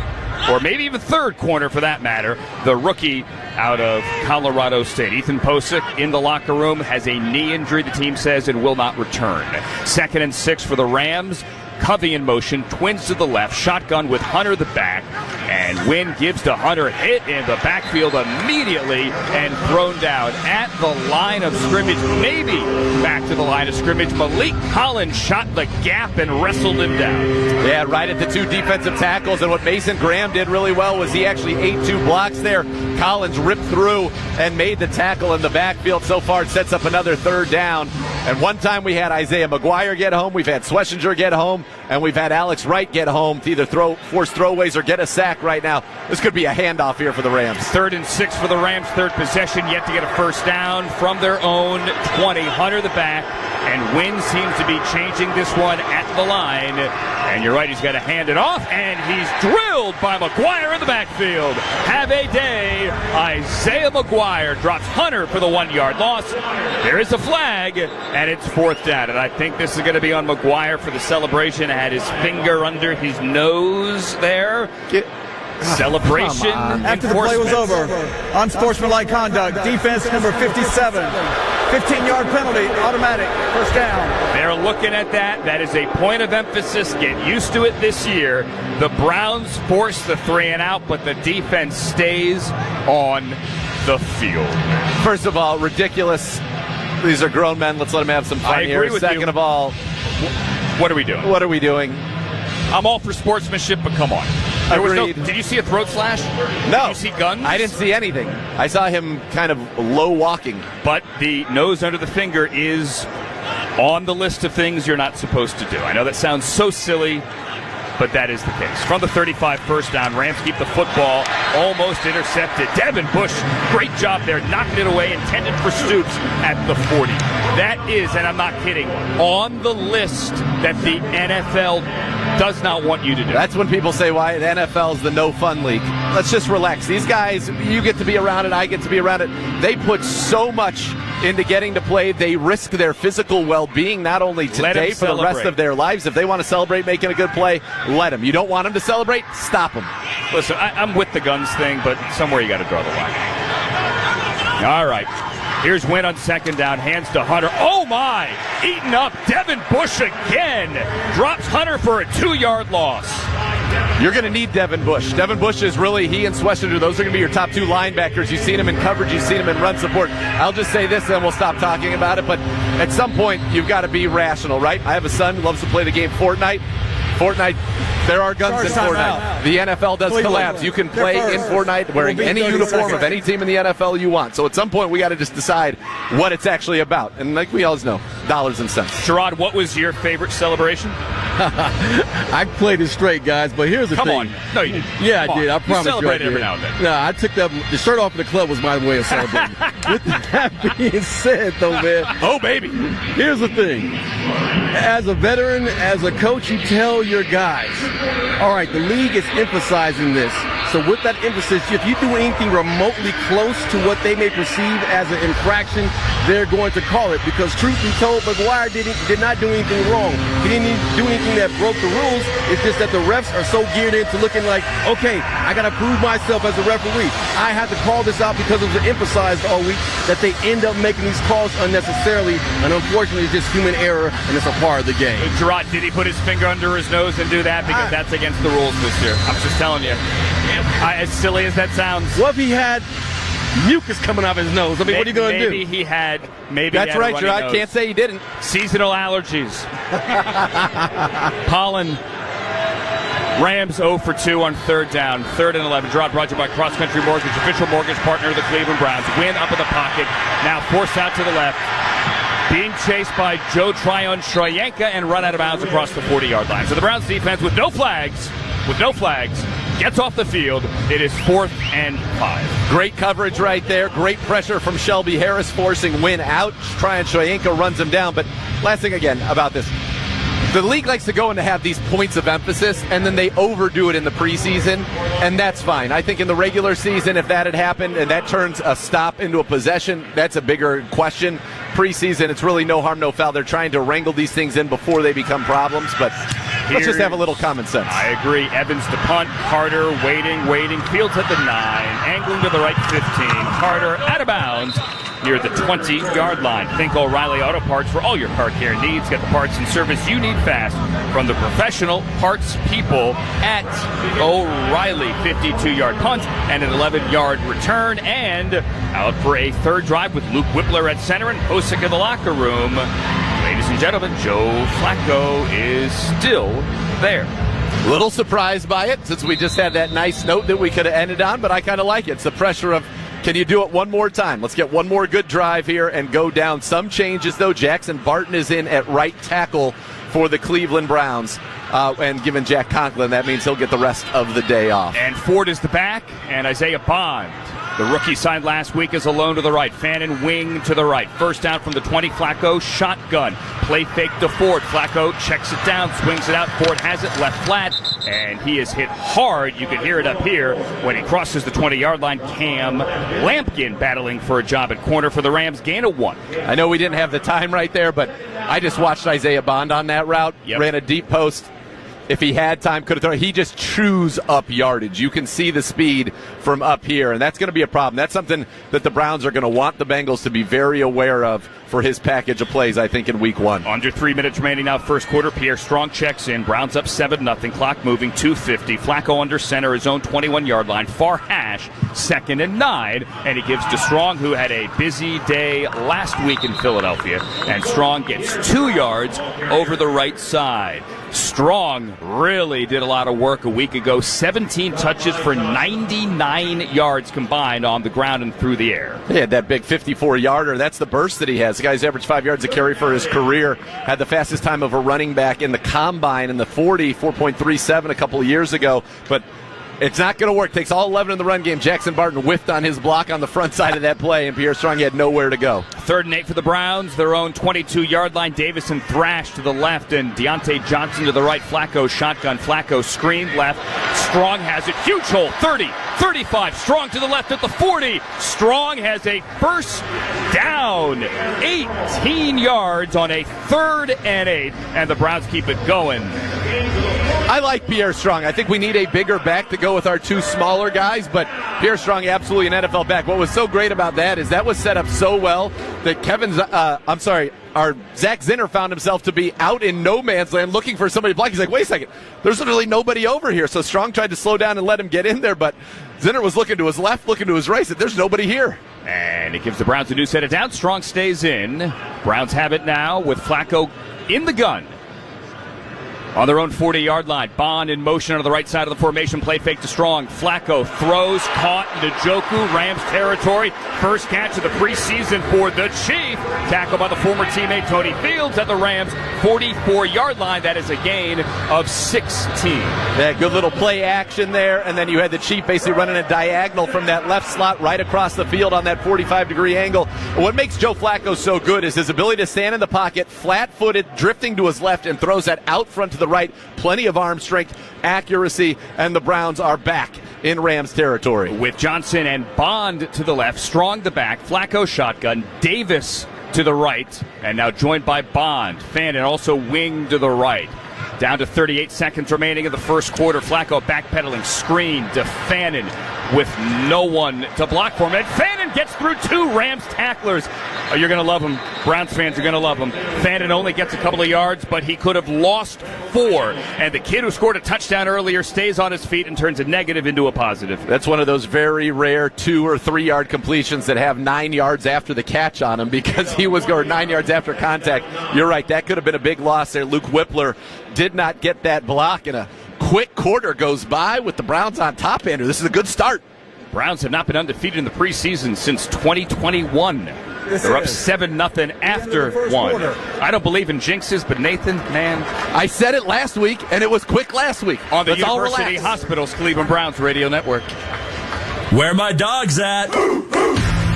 or maybe even 3rd corner for that matter, the rookie out of Colorado State. Ethan Posick in the locker room has a knee injury, the team says, and will not return. 2nd and 6 for the Rams. Covey in motion, twins to the left, shotgun with Hunter the back, and Wynn gives to Hunter, hit in the backfield immediately and thrown down at the line of scrimmage, maybe back to the line of scrimmage. Malik Collins shot the gap and wrestled him down. Yeah, right at the 2 defensive tackles, and what Mason Graham did really well was he actually ate 2 blocks there. Collins ripped through and made the tackle in the backfield. So far it sets up another 3rd down. And one time we had Isaiah McGuire get home, we've had Schlesinger get home, and we've had Alex Wright get home to either force throwaways or get a sack right now. This could be a handoff here for the Rams. 3rd and 6 for the Rams, 3rd possession, yet to get a first down from their own 20. Hunter the back, and Wynn seems to be changing this one at the line. And you're right, he's got to hand it off, and he's drilled by McGuire in the backfield. Have a day. Isaiah McGuire drops Hunter for the 1-yard loss. There is a flag, and it's 4th down. And I think this is going to be on McGuire for the celebration. Had his finger under his nose there. Celebration. After the play was over, unsportsmanlike conduct, defense number 57. 15-yard penalty, automatic, first down. They're looking at that. That is a point of emphasis. Get used to it this year. The Browns force the 3 and out, but the defense stays on the field. First of all, ridiculous. These are grown men. Let's let them have some fun here. I agree with you. Second of all, what are we doing? What are we doing? I'm all for sportsmanship, but come on. Did you see a throat slash? No. Did you see guns? I didn't see anything. I saw him kind of low walking. But the nose under the finger is on the list of things you're not supposed to do. I know that sounds so silly, but that is the case. From the 35, first down. Rams keep the football, almost intercepted. Devin Bush, great job there, knocking it away, intended for Stoops at the 40. That is, and I'm not kidding, on the list that the NFL does not want you to do. That's when people say why the NFL is the no fun league. Let's just relax. These guys, you get to be around it, I get to be around it. They put so much into getting to play. They risk their physical well-being not only today, for the rest of their lives. If they want to celebrate making a good play, let them. You don't want them to celebrate? Stop them. Listen, I'm with the guns thing, but somewhere you got to draw the line. All right. Here's Wynn on second down, hands to Hunter. Oh, my! Eaten up. Devin Bush again. Drops Hunter for a 2-yard loss. You're going to need Devin Bush. Devin Bush is really, he and Swessinger, those are going to be your top 2 linebackers. You've seen him in coverage. You've seen him in run support. I'll just say this, then we'll stop talking about it. But at some point, you've got to be rational, right? I have a son who loves to play the game Fortnite. There are guns in Fortnite. The NFL does collapse. You can play in Fortnite wearing any uniform of any team in the NFL you want. So at some point, we got to just decide what it's actually about. And like we always know, dollars and cents. Sherrod, what was your favorite celebration? I played it straight, guys, but here's the thing. Come on. No, you didn't. Yeah, I did. I promise you. Celebrate every now and then. No, I took the shirt off in the club was my way of celebrating. With that being said, though, man. Oh, baby. Here's the thing. As a veteran, as a coach, you tell your guys, all right, the league is emphasizing this. So with that emphasis, if you do anything remotely close to what they may perceive as an infraction, they're going to call it. Because truth be told, McGuire did not do anything wrong. He didn't do anything that broke the rules. It's just that the refs are so geared into looking like, okay, I got to prove myself as a referee. I have to call this out because it was emphasized all week that they end up making these calls unnecessarily. And unfortunately, it's just human error, and it's a part of the game. Gerard, did he put his finger under his nose and do that? Because that's against the rules this year. I'm just telling you. As silly as that sounds. What if he had mucus coming out of his nose? I mean, what are you going to do? Maybe he had. That's right, Gerard. Can't say he didn't. Seasonal allergies. Pollen. Rams 0 for 2 on third down. 3rd and 11. Gerard brought to you by Cross Country Mortgage, official mortgage partner of the Cleveland Browns. Win up in the pocket. Now forced out to the left. Being chased by Joe Tryon-Shoyinka and run out of bounds across the 40-yard line. So the Browns defense with no flags, gets off the field. It is 4th and 5. Great coverage right there. Great pressure from Shelby Harris, forcing Wynn out. Tryon-Shoyinka runs him down. But last thing again about this. The league likes to go and to have these points of emphasis, and then they overdo it in the preseason, and that's fine. I think in the regular season, if that had happened and that turns a stop into a possession, that's a bigger question. Preseason, it's really no harm, no foul. They're trying to wrangle these things in before they become problems, but let's just have a little common sense. I agree. Evans to punt. Carter waiting. Fields at the 9. Angling to the right 15. Carter out of bounds near the 20-yard line. Think O'Reilly Auto Parts for all your car care needs. Get the parts and service you need fast from the professional parts people at O'Reilly. 52-yard punt and an 11-yard return. And out for a third drive with Luke Whippler at center and Posick in the locker room. Ladies and gentlemen, Joe Flacco is still there. A little surprised by it since we just had that nice note that we could have ended on, but I kind of like it. It's the pressure of, can you do it one more time? Let's get one more good drive here and go down. Some changes, though. Jackson Barton is in at right tackle for the Cleveland Browns. And given Jack Conklin, that means he'll get the rest of the day off. And Ford is the back, and Isaiah Bond, the rookie signed last week, is alone to the right. Fannin wing to the right. First down from the 20. Flacco shotgun. Play fake to Ford. Flacco checks it down, swings it out. Ford has it left flat, and he is hit hard. You can hear it up here when he crosses the 20-yard line. Cam Lampkin battling for a job at corner for the Rams. Gain of 1. I know we didn't have the time right there, but I just watched Isaiah Bond on that route. Yep. Ran a deep post. If he had time, could have thrown. He just chews up yardage. You can see the speed from up here, and that's going to be a problem. That's something that the Browns are going to want the Bengals to be very aware of for his package of plays, I think, in week 1. Under 3 minutes remaining now, first quarter. Pierre Strong checks in. Browns up 7-0. Clock moving, 2:50. Flacco under center, his own 21-yard line. Far hash, 2nd and 9. And he gives to Strong, who had a busy day last week in Philadelphia. And Strong gets 2 yards over the right side. Strong really did a lot of work a week ago. 17 touches for 99 yards combined on the ground and through the air. He had that big 54-yarder. That's the burst that he has. The guy's averaged 5 yards a carry for his career. Had the fastest time of a running back in the combine in the 40, 4.37 a couple of years ago. But It's not going to work. Takes all 11 in the run game. Jackson Barton whiffed on his block on the front side of that play, and Pierre Strong had nowhere to go. 3rd and 8 for the Browns. Their own 22-yard line. Davison thrashed to the left, and Deontay Johnson to the right. Flacco shotgun. Flacco screened left. Strong has it. Huge hole. 30, 35. Strong to the left at the 40. Strong has a first down. 18 yards on a 3rd and 8, and the Browns keep it going. I like Pierre Strong. I think we need a bigger back to go with our 2 smaller guys, but Pierre Strong, absolutely an NFL back. What was so great about that is that was set up so well that our Zach Zinner found himself to be out in no man's land looking for somebody to block. He's like, wait a second, there's literally nobody over here. So Strong tried to slow down and let him get in there, but Zinner was looking to his left, looking to his right, said, there's nobody here. And it gives the Browns a new set of downs. Strong stays in. Browns have it now with Flacco in the gun. On their own 40-yard line, Bond in motion on the right side of the formation, play fake to Strong. Flacco throws, caught into Njoku, Rams territory. First catch of the preseason for the Chief. Tackled by the former teammate Tony Fields at the Rams 44-yard line. That is a gain of 16. Yeah, good little play action there, and then you had the Chief basically running a diagonal from that left slot right across the field on that 45-degree angle. What makes Joe Flacco so good is his ability to stand in the pocket, flat-footed, drifting to his left, and throws that out front to the right. Plenty of arm strength, accuracy, and the Browns are back in Rams territory. With Johnson and Bond to the left, Strong the back, Flacco shotgun, Davis to the right, and now joined by Bond. Fannin also wing to the right. Down to 38 seconds remaining in the first quarter. Flacco backpedaling, screen to Fannin with no one to block for him. And Fannin gets through 2 Rams tacklers. Oh, you're going to love him. Browns fans are going to love him. Fannin only gets a couple of yards, but he could have lost 4. And the kid who scored a touchdown earlier stays on his feet and turns a negative into a positive. That's one of those very rare 2 or 3 yard completions that have 9 yards after the catch on him because he was going 9 yards after contact. You're right. That could have been a big loss there. Luke Whippler did not get that block, and a quick quarter goes by with the Browns on top, Andrew. This is a good start. Browns have not been undefeated in the preseason since 2021. They're up 7-0 after one. I don't believe in jinxes, but Nathan, man. I said it last week, and it was quick last week. On the University Hospitals Cleveland Browns Radio Network. Where my dog's at?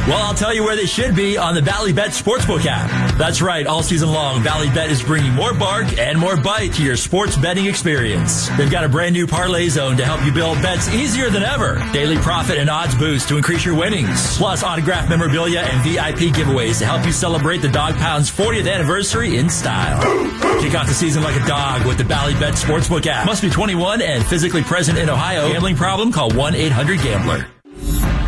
Well, I'll tell you where they should be, on the Bally Bet Sportsbook app. That's right, all season long, Bally Bet is bringing more bark and more bite to your sports betting experience. They've got a brand new parlay zone to help you build bets easier than ever. Daily profit and odds boost to increase your winnings. Plus autographed memorabilia and VIP giveaways to help you celebrate the Dog Pound's 40th anniversary in style. Kick off the season like a dog with the Bally Bet Sportsbook app. Must be 21 and physically present in Ohio. Gambling problem? Call 1-800-GAMBLER.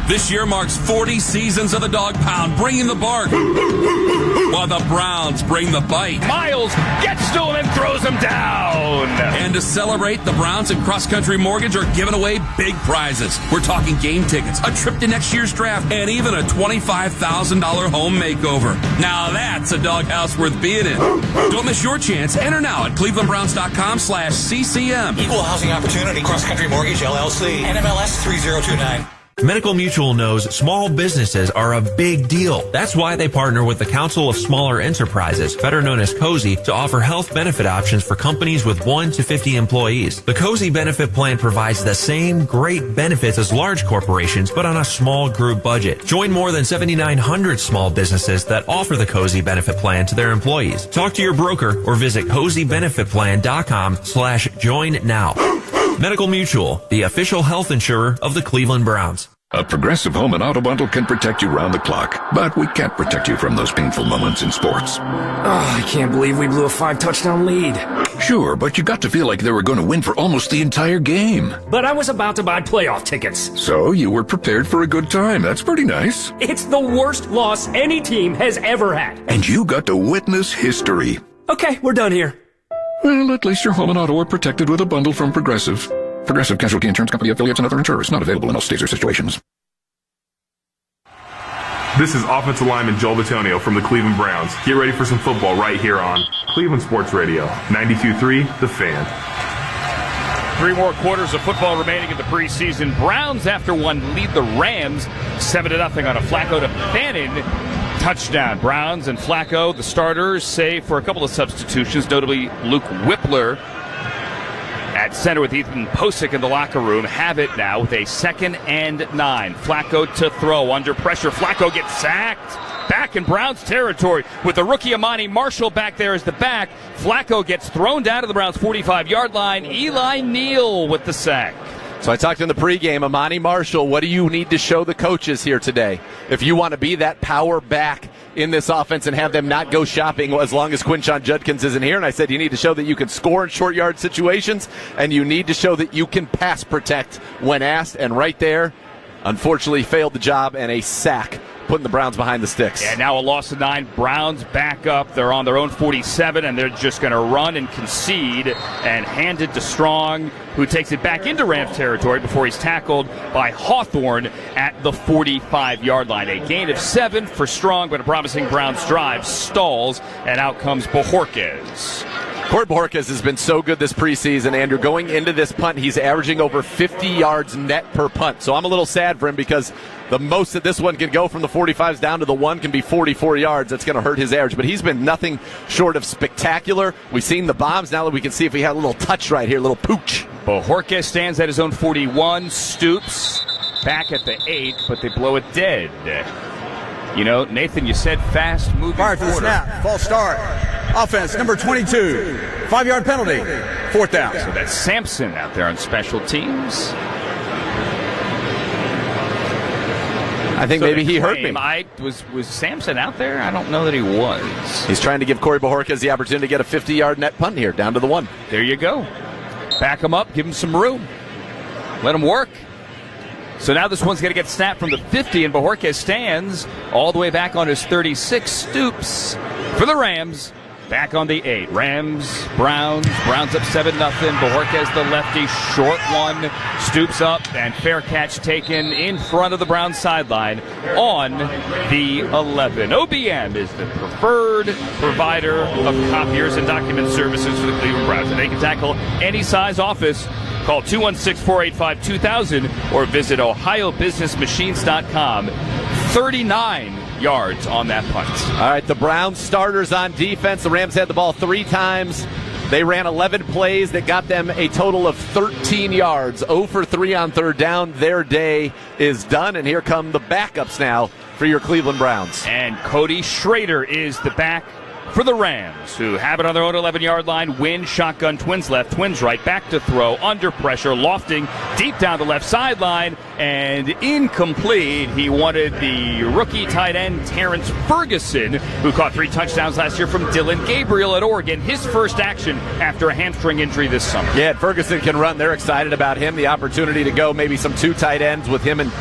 This year marks 40 seasons of the Dog Pound, bringing the bark, while the Browns bring the bite. Miles gets to him and throws him down. And to celebrate, the Browns and Cross Country Mortgage are giving away big prizes. We're talking game tickets, a trip to next year's draft, and even a $25,000 home makeover. Now that's a doghouse worth being in. Don't miss your chance. Enter now at clevelandbrowns.com/CCM. Equal housing opportunity, Cross Country Mortgage, LLC, NMLS 3029. Medical Mutual knows small businesses are a big deal. That's why they partner with the Council of Smaller Enterprises, better known as COSI, to offer health benefit options for companies with 1 to 50 employees. The COSI benefit plan provides the same great benefits as large corporations, but on a small group budget. Join more than 7,900 small businesses that offer the COSI benefit plan to their employees. Talk to your broker or visit COSIbenefitplan.com/join now. Medical Mutual, the official health insurer of the Cleveland Browns. A Progressive Home and Auto Bundle can protect you round the clock, but we can't protect you from those painful moments in sports. Oh, I can't believe we blew a 5-touchdown lead. Sure, but you got to feel like they were going to win for almost the entire game. But I was about to buy playoff tickets. So you were prepared for a good time. That's pretty nice. It's the worst loss any team has ever had. And you got to witness history. Okay, we're done here. Well, at least your home and auto are protected with a bundle from Progressive. Progressive Casualty Insurance Company affiliates and other insurers. Not available in all states or situations. This is offensive lineman Joel Bitonio from the Cleveland Browns. Get ready for some football right here on Cleveland Sports Radio, 92.3 The Fan. 3 more quarters of football remaining in the preseason. Browns, after one, lead the Rams 7-0 on a Flacco to Fannin touchdown. Browns and Flacco, the starters, save for a couple of substitutions, notably Luke Whippler at center with Ethan Posick in the locker room. Have it now with a 2nd and 9. Flacco to throw under pressure. Flacco gets sacked. Back in Browns territory with the rookie Amani Marshall back there as the back. Flacco gets thrown down to the Browns' 45-yard line. Eli Neal with the sack. So I talked in the pregame, Amani Marshall, what do you need to show the coaches here today? If you want to be that power back in this offense and have them not go shopping as long as Quinshon Judkins isn't here. And I said you need to show that you can score in short yard situations, and you need to show that you can pass protect when asked. And right there, unfortunately, failed the job, and a sack, putting the Browns behind the sticks. And now a loss of 9. Browns back up. They're on their own 47, and they're just going to run and concede and hand it to Strong, who takes it back into Rams territory before he's tackled by Hawthorne at the 45-yard line. A gain of 7 for Strong, but a promising Browns drive stalls, and out comes Bojorquez. Corey Bojorquez has been so good this preseason, Andrew. Going into this punt, he's averaging over 50 yards net per punt. So I'm a little sad for him because the most that this one can go from the 45s down to the 1 can be 44 yards. That's going to hurt his average. But he's been nothing short of spectacular. We've seen the bombs. Now that we can see if we had a little touch right here, a little pooch. Bojorquez stands at his own 41, stoops back at the 8, but they blow it dead. You know, Nathan, you said fast moving Fire to the snap. False start. Offense, number 22. 5-yard penalty. 4th down. So that's Sampson out there on special teams. I think maybe he hurt me. Was Sampson out there? I don't know that he was. He's trying to give Corey Bojorquez the opportunity to get a 50-yard net punt here, down to the 1. There you go. Back him up, give him some room. Let him work. So now this one's going to get snapped from the 50, and Bojorquez stands all the way back on his 36, stoops for the Rams. Back on the 8. Browns up 7-0. Bojorquez, the lefty, short one, stoops up, and fair catch taken in front of the Browns sideline on the 11. OBM is the preferred provider of copiers and document services for the Cleveland Browns. And they can tackle any size office. Call 216-485-2000 or visit ohiobusinessmachines.com. 39 yards on that punt. All right, the Browns starters on defense. The Rams had the ball 3 times. They ran 11 plays that got them a total of 13 yards. 0 for 3 on 3rd down. Their day is done, and here come the backups now for your Cleveland Browns. And Cody Schrader is the back for the Rams, who have it on their own 11-yard line. Win, shotgun, twins left, twins right, back to throw, under pressure, lofting deep down the left sideline, and incomplete. He wanted the rookie tight end Terrence Ferguson, who caught 3 touchdowns last year from Dillion Gabriel at Oregon. His first action after a hamstring injury this summer. Yeah, Ferguson can run. They're excited about him. The opportunity to go maybe some 2 tight ends with him and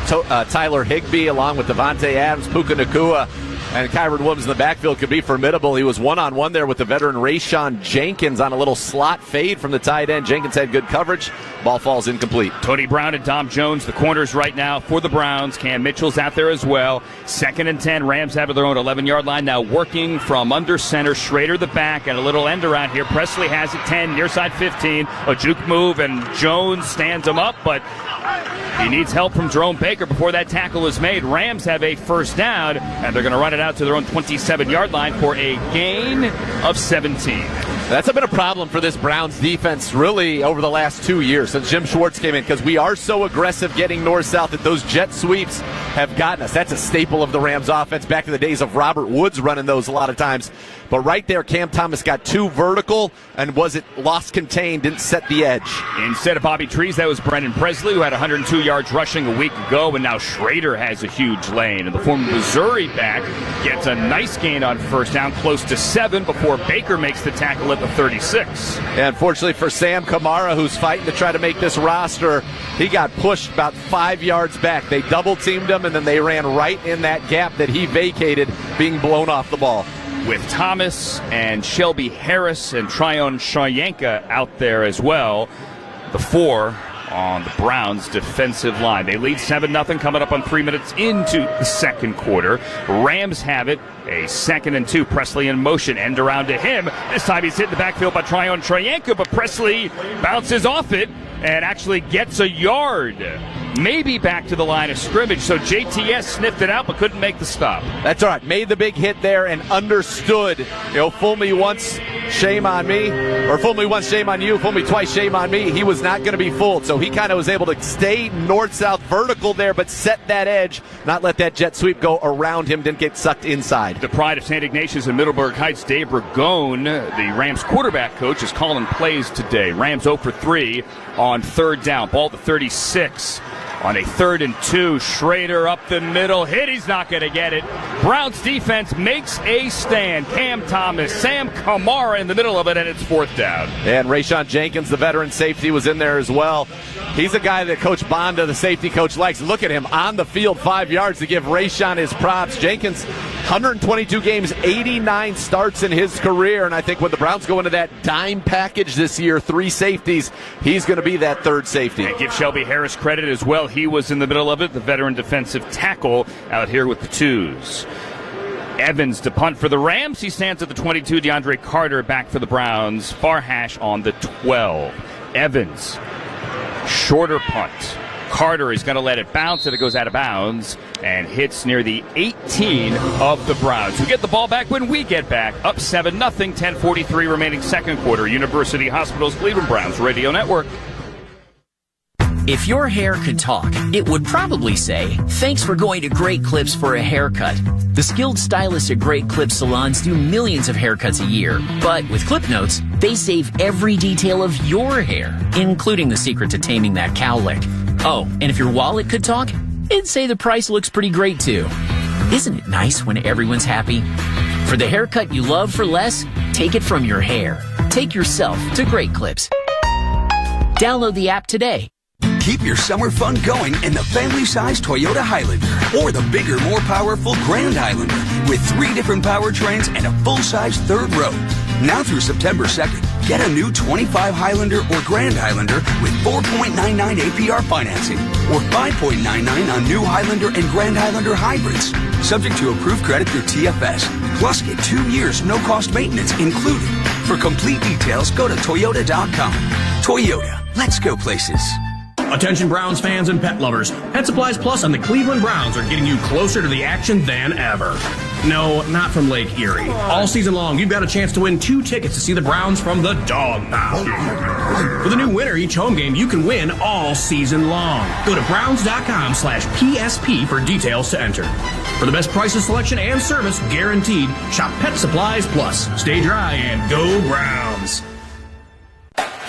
Tyler Higbee, along with Devontae Adams, Puka Nacua, and Kyron Williams in the backfield could be formidable. He was one-on-one there with the veteran Rayshawn Jenkins on a little slot fade from the tight end. Jenkins had good coverage. Ball falls incomplete. Tony Brown and Dom Jones, the corners right now for the Browns. Cam Mitchell's out there as well. 2nd and 10. Rams have their own 11-yard line now, working from under center. Schrader the back, and a little end around here. Presley has it 10, near side 15. A juke move, and Jones stands him up, but he needs help from Jerome Baker before that tackle is made. Rams have a 1st down, and they're going to run it out to their own 27-yard line for a gain of 17. That's been a problem for this Browns defense really over the last 2 years since Jim Schwartz came in, because we are so aggressive getting north-south that those jet sweeps have gotten us. That's a staple of the Rams offense back in the days of Robert Woods running those a lot of times. But right there, Cam Thomas got 2 vertical, and was it lost contained, didn't set the edge. Instead of Bobby Trees, that was Brendan Presley, who had 102 yards rushing a week ago, and now Schrader has a huge lane. And the former Missouri back gets a nice gain on 1st down, close to 7, before Baker makes the tackle at the 36. And unfortunately for Sam Kamara, who's fighting to try to make this roster, he got pushed about 5 yards back. They double-teamed him, and then they ran right in that gap that he vacated, being blown off the ball. With Thomas and Shelby Harris and Tryon Shoyinka out there as well. The 4 on the Browns' defensive line. They lead 7-0 coming up on 3 minutes into the 2nd quarter. Rams have it. A 2nd and 2. Presley in motion. End around to him. This time he's hit in the backfield by Tryon Shoyinka, but Presley bounces off it and actually gets a yard. maybe back to the line of scrimmage. So JTS sniffed it out but couldn't make the stop. That's all right. Made the big hit there and understood. Fool me once, shame on me. Or fool me once, shame on you. Fool me twice, shame on me. He was not going to be fooled. So he kind of was able to stay north-south vertical there, but set that edge, not let that jet sweep go around him, didn't get sucked inside. The pride of St. Ignatius and Middleburg Heights, Dave Ragone, the Rams quarterback coach, is calling plays today. Rams 0 for 3 on third down. Ball to 36. On a 3rd and 2, Schrader up the middle. Hit, he's not going to get it. Browns defense makes a stand. Cam Thomas, Sam Kamara in the middle of it, and it's 4th down. And Rayshon Jenkins, the veteran safety, was in there as well. He's a guy that Coach Bonda, the safety coach, likes. Look at him on the field, 5 yards to give Rayshon his props. Jenkins, 122 games, 89 starts in his career, and I think when the Browns go into that dime package this year, 3 safeties, he's going to be that 3rd safety. And give Shelby Harris credit as well. He was in the middle of it, the veteran defensive tackle out here with the 2s. Evans to punt for the Rams. He stands at the 22. DeAndre Carter back for the Browns. Far hash on the 12. Evans, shorter punt. Carter is going to let it bounce, and it goes out of bounds and hits near the 18 of the Browns, who get the ball back when we get back. Up 7-0, 10:43 remaining second quarter. University Hospitals Cleveland Browns Radio Network. If your hair could talk, it would probably say, "Thanks for going to Great Clips for a haircut." The skilled stylists at Great Clips salons do millions of haircuts a year. But with Clip Notes, they save every detail of your hair, including the secret to taming that cowlick. Oh, and if your wallet could talk, it'd say the price looks pretty great too. Isn't it nice when everyone's happy? For the haircut you love for less, take it from your hair. Take yourself to Great Clips. Download the app today. Keep your summer fun going in the family-sized Toyota Highlander or the bigger, more powerful Grand Highlander with 3 different powertrains and a full-size 3rd row. Now through September 2nd, get a new 25 Highlander or Grand Highlander with 4.99 APR financing or 5.99 on new Highlander and Grand Highlander hybrids. Subject to approved credit through TFS. Plus get 2 years no-cost maintenance included. For complete details, go to Toyota.com. Toyota, let's go places. Attention Browns fans and pet lovers. Pet Supplies Plus and the Cleveland Browns are getting you closer to the action than ever. No, not from Lake Erie. All season long, you've got a chance to win 2 tickets to see the Browns from the Dog Pound. For the new winner each home game, you can win all season long. Go to browns.com/PSP for details to enter. For the best prices, selection, and service guaranteed, shop Pet Supplies Plus. Stay dry and go Browns.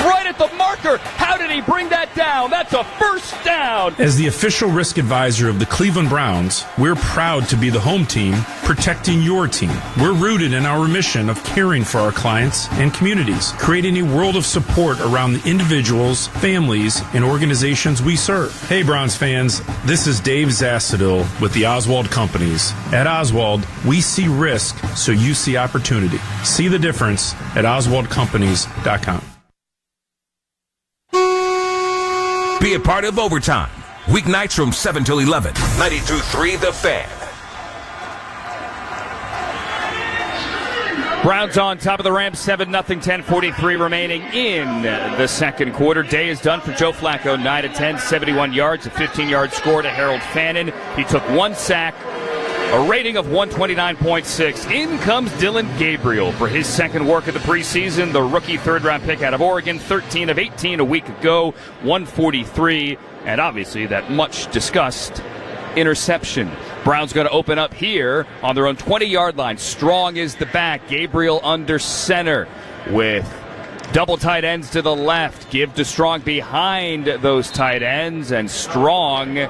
Right at the marker. How did he bring that down? That's a 1st down. As the official risk advisor of the Cleveland Browns, we're proud to be the home team protecting your team. We're rooted in our mission of caring for our clients and communities, creating a world of support around the individuals, families, and organizations we serve. Hey, Browns fans, this is Dave Zassadil with the Oswald Companies. At Oswald, we see risk so you see opportunity. See the difference at oswaldcompanies.com. Be a part of Overtime. Weeknights from 7 till 11. 92.3 The Fan. Browns on top of the Rams, 7-0, 10:43 remaining in the second quarter. Day is done for Joe Flacco, 9 of 10, 71 yards, a 15-yard score to Harold Fannin. He took 1 sack, a rating of 129.6. In comes Dillion Gabriel for his second work of the preseason. The rookie 3rd-round pick out of Oregon, 13 of 18 a week ago, 143, and obviously that much-discussed interception. Browns going to open up here on their own 20-yard line. Strong is the back. Gabriel under center with double tight ends to the left. Give to Strong behind those tight ends, and Strong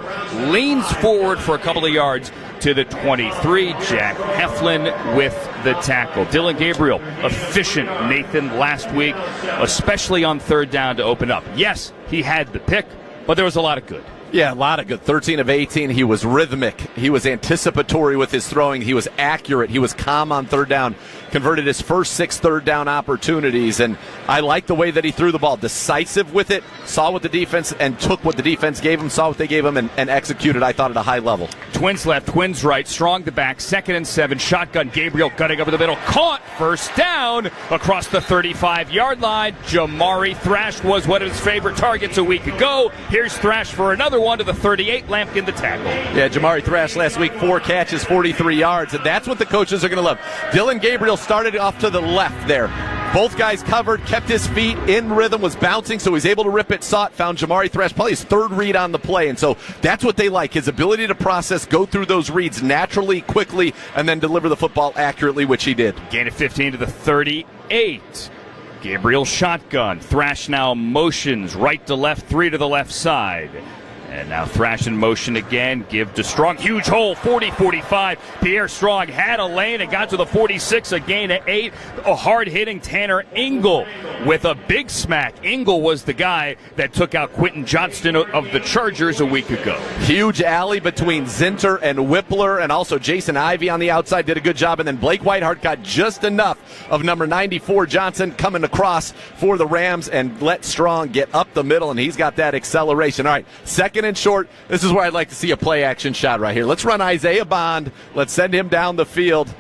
leans forward for a couple of yards to the 23. Jack Heflin with the tackle. Dillion Gabriel, efficient, Nathan, last week, especially on 3rd down to open up. Yes, he had the pick, but there was a lot of good. Yeah, a lot of good. 13 of 18. He was rhythmic. He was anticipatory with his throwing. He was accurate. He was calm on 3rd down. Converted his first 6 3rd down opportunities. And I like the way that he threw the ball. Decisive with it. Saw what the defense and took what the defense gave him. Saw what they gave him and executed, I thought, at a high level. Twins left, twins right. Strong to back. 2nd and 7. Shotgun. Gabriel gutting over the middle. Caught. 1st down across the 35-yard line. Jamari Thrash was one of his favorite targets a week ago. Here's Thrash for another one to the 38. Lampkin the tackle. Yeah, Jamari Thrash last week, 4 catches, 43 yards, and that's what the coaches are going to love. Dillion Gabriel started off to the left there. Both guys covered, kept his feet in rhythm, was bouncing, so he's able to rip it, saw it, found Jamari Thrash, probably his third read on the play. And so that's what they like, his ability to process, go through those reads naturally, quickly, and then deliver the football accurately, which he did. Gain of 15 to the 38. Gabriel shotgun. Thrash now motions right to left, 3 to the left side. And now Thrash in motion again. Give to Strong. Huge hole. 40-45. Pierre Strong had a lane and got to the 46. A gain of 8. A hard-hitting Tanner Engel with a big smack. Engel was the guy that took out Quentin Johnston of the Chargers a week ago. Huge alley between Zinter and Whippler, and also Jason Ivey on the outside did a good job. And then Blake Whiteheart got just enough of number 94 Johnson coming across for the Rams and let Strong get up the middle, and he's got that acceleration. All right, second and short. This is where I'd like to see a play-action shot right here. Let's run Isaiah Bond. Let's send him down the field.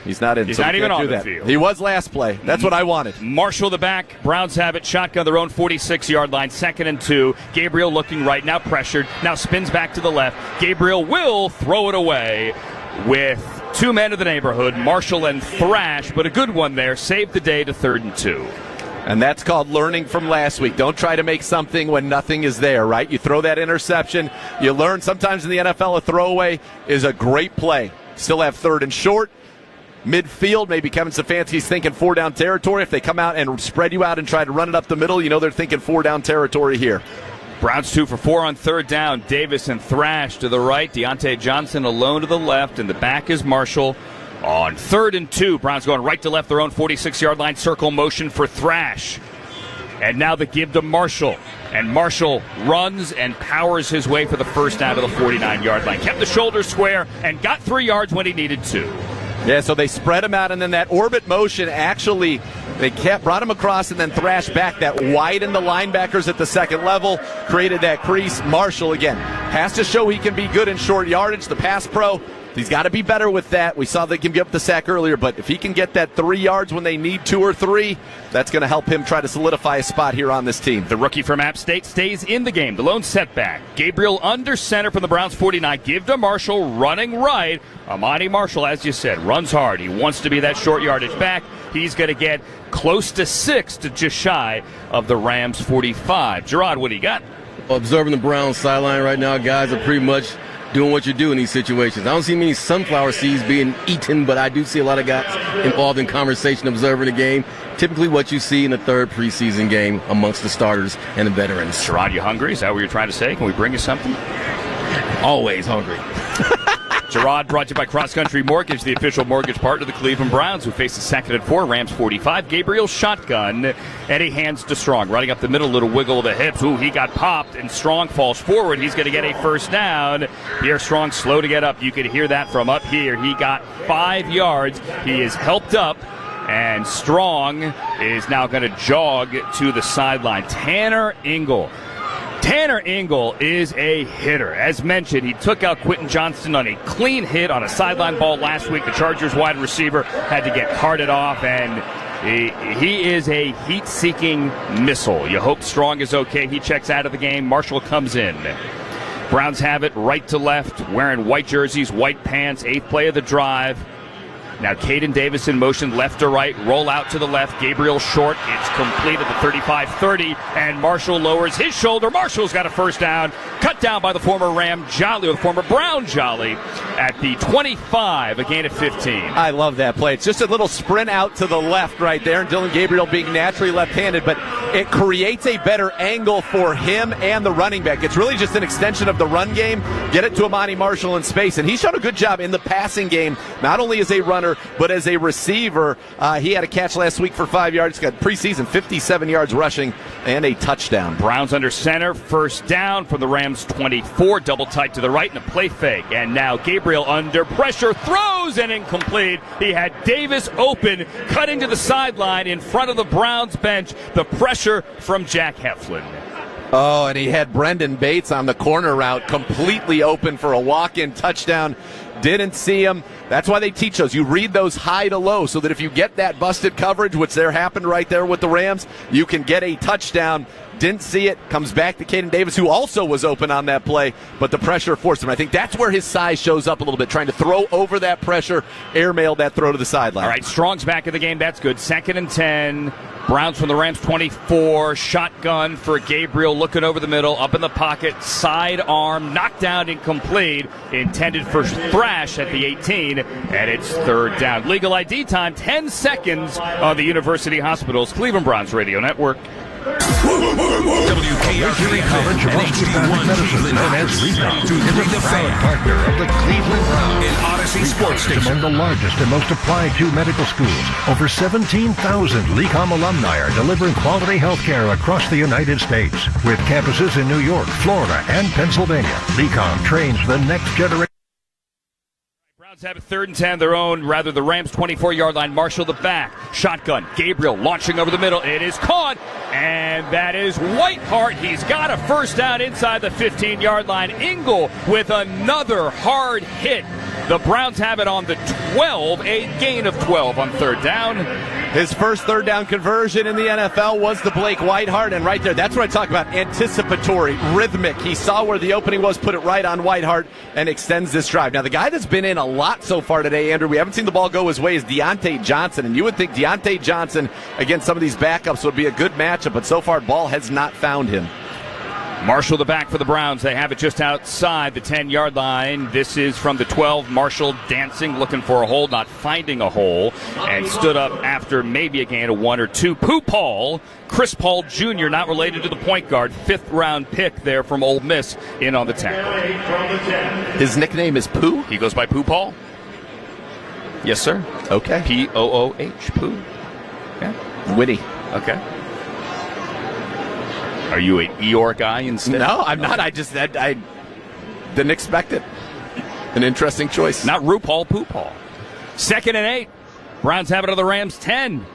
He's not in. He's so not even on the field. He was last play. That's what I wanted. Marshall the back. Browns have it. Shotgun their own 46-yard line. 2nd and 2. Gabriel looking right. Now pressured. Now spins back to the left. Gabriel will throw it away with 2 men of the neighborhood, Marshall and Thrash, but a good one there. Saved the day to 3rd and 2. And that's called learning from last week. Don't try to make something when nothing is there, right? You throw that interception. You learn sometimes in the NFL a throwaway is a great play. Still have 3rd and short. Midfield, maybe Kevin Stefanski's thinking 4-down territory. If they come out and spread you out and try to run it up the middle, you know they're thinking 4-down territory here. Browns 2 for 4 on 3rd down. Davis and Thrash to the right. Deontay Johnson alone to the left. And the back is Marshall. On 3rd and 2, Browns going right to left, their own 46-yard line, circle motion for Thrash. And now the give to Marshall. And Marshall runs and powers his way for the first down to the 49-yard line. Kept the shoulders square and got 3 yards when he needed to. Yeah, so they spread him out, and then that orbit motion actually, brought him across and then Thrash back. That widened the linebackers at the second level, created that crease. Marshall, again, has to show he can be good in short yardage. The pass pro, he's got to be better with that. We saw they can give up the sack earlier, but if he can get that 3 yards when they need 2 or 3, that's going to help him try to solidify a spot here on this team. The rookie from App State stays in the game. The lone setback. Gabriel under center from the Browns 49. Give to Marshall, running right. Amani Marshall, as you said, runs hard. He wants to be that short yardage back. He's going to get close to 6 to just shy of the Rams 45. Gerard, what do you got? Observing the Browns sideline right now, guys are pretty much doing what you do in these situations. I don't see many sunflower seeds being eaten, but I do see a lot of guys involved in conversation, observing the game. Typically what you see in the 3rd preseason game amongst the starters and the veterans. Gerard, you hungry? Is that what you're trying to say? Can we bring you something? Always hungry. Gerard brought to you by Cross Country Mortgage, the official mortgage partner of the Cleveland Browns, who faces 2nd and 4, Rams 45. Gabriel shotgun. Eddie hands to Strong. Running up the middle, little wiggle of the hips. Ooh, he got popped, and Strong falls forward. He's going to get a first down. Pierre Strong slow to get up. You could hear that from up here. He got 5 yards. He is helped up, and Strong is now going to jog to the sideline. Tanner Engel is a hitter. As mentioned, he took out Quentin Johnston on a clean hit on a sideline ball last week. The Chargers wide receiver had to get carted off, and he is a heat-seeking missile. You hope Strong is okay. He checks out of the game. Marshall comes in. Browns have it right to left, wearing white jerseys, white pants, 8th play of the drive. Now Caden Davis in motion, left to right, roll out to the left. Gabriel short. It's complete at the 35-30, and Marshall lowers his shoulder. Marshall's got a first down. Cut down by the former Ram Jolly, or the former Brown Jolly, at the 25, a gain of 15. I love that play. It's just a little sprint out to the left right there, and Dillion Gabriel being naturally left-handed, but it creates a better angle for him and the running back. It's really just an extension of the run game. Get it to Amani Marshall in space, and he's shown a good job in the passing game, not only as a runner, but as a receiver. He had a catch last week for 5 yards. Got preseason 57 yards rushing and a touchdown. Browns under center, first down from the Rams 24. Double tight to the right and a play fake. And now Gabriel under pressure, throws and incomplete. He had Davis open, cutting to the sideline in front of the Browns bench. The pressure from Jack Heflin. Oh, and he had Brendan Bates on the corner route, completely open for a walk-in touchdown. Didn't see him. That's why they teach those. You read those high to low so that if you get that busted coverage, which there happened right there with the Rams, you can get a touchdown. didn't see it, comes back to Caden Davis, who also was open on that play, but the pressure forced him. I think that's where his size shows up a little bit, trying to throw over that pressure, airmail that throw to the sideline. All right, Strong's back in the game. That's good. 2nd and 10. Browns from the Rams 24. Shotgun for Gabriel, looking over the middle, up in the pocket, sidearm, knocked down, incomplete, intended for Thrash at the 18, and it's 3rd down. Legal ID time, 10 seconds on the University Hospitals Cleveland Browns Radio Network. WKRP College of HD1 Cleveland as Recon is a proud partner of the Cleveland Browns in Odyssey Sports Station. Among the largest and most applied to medical schools, over 17,000 LECOM alumni are delivering quality health care across the United States. With campuses in New York, Florida, and Pennsylvania, LECOM trains the next generation. Have it 3rd and 10, the Rams 24-yard line. Marshall the back. Shotgun. Gabriel launching over the middle. It is caught, and that is Whiteheart. He's got a first down inside the 15-yard line. Ingle with another hard hit. The Browns have it on the 12, a gain of 12 on 3rd down. His first 3rd down conversion in the NFL was to Blake Whiteheart, and right there, that's what I talk about, anticipatory, rhythmic. He saw where the opening was, put it right on Whiteheart, and extends this drive. Now, the guy that's been in a lot so far today, Andrew, we haven't seen the ball go his way, is Deontay Johnson, and you would think Deontay Johnson against some of these backups would be a good matchup, but so far, ball has not found him. Marshall the back for the Browns. They have it just outside the 10-yard line. This is from the 12. Marshall dancing, looking for a hole, not finding a hole, and stood up after maybe a gain of 1 or 2. Pooh Paul, Chris Paul Jr., not related to the point guard, 5th-round pick there from Ole Miss, in on the 10. His nickname is Pooh? He goes by Pooh Paul. Yes, sir. Okay. P-O-O-H, Pooh. Yeah. Witty. Okay. Are you an Eeyore guy instead? No, I'm not. I didn't expect it. An interesting choice. Not RuPaul, Pooh Paul. 2nd and 8. Browns have it on the Rams 10.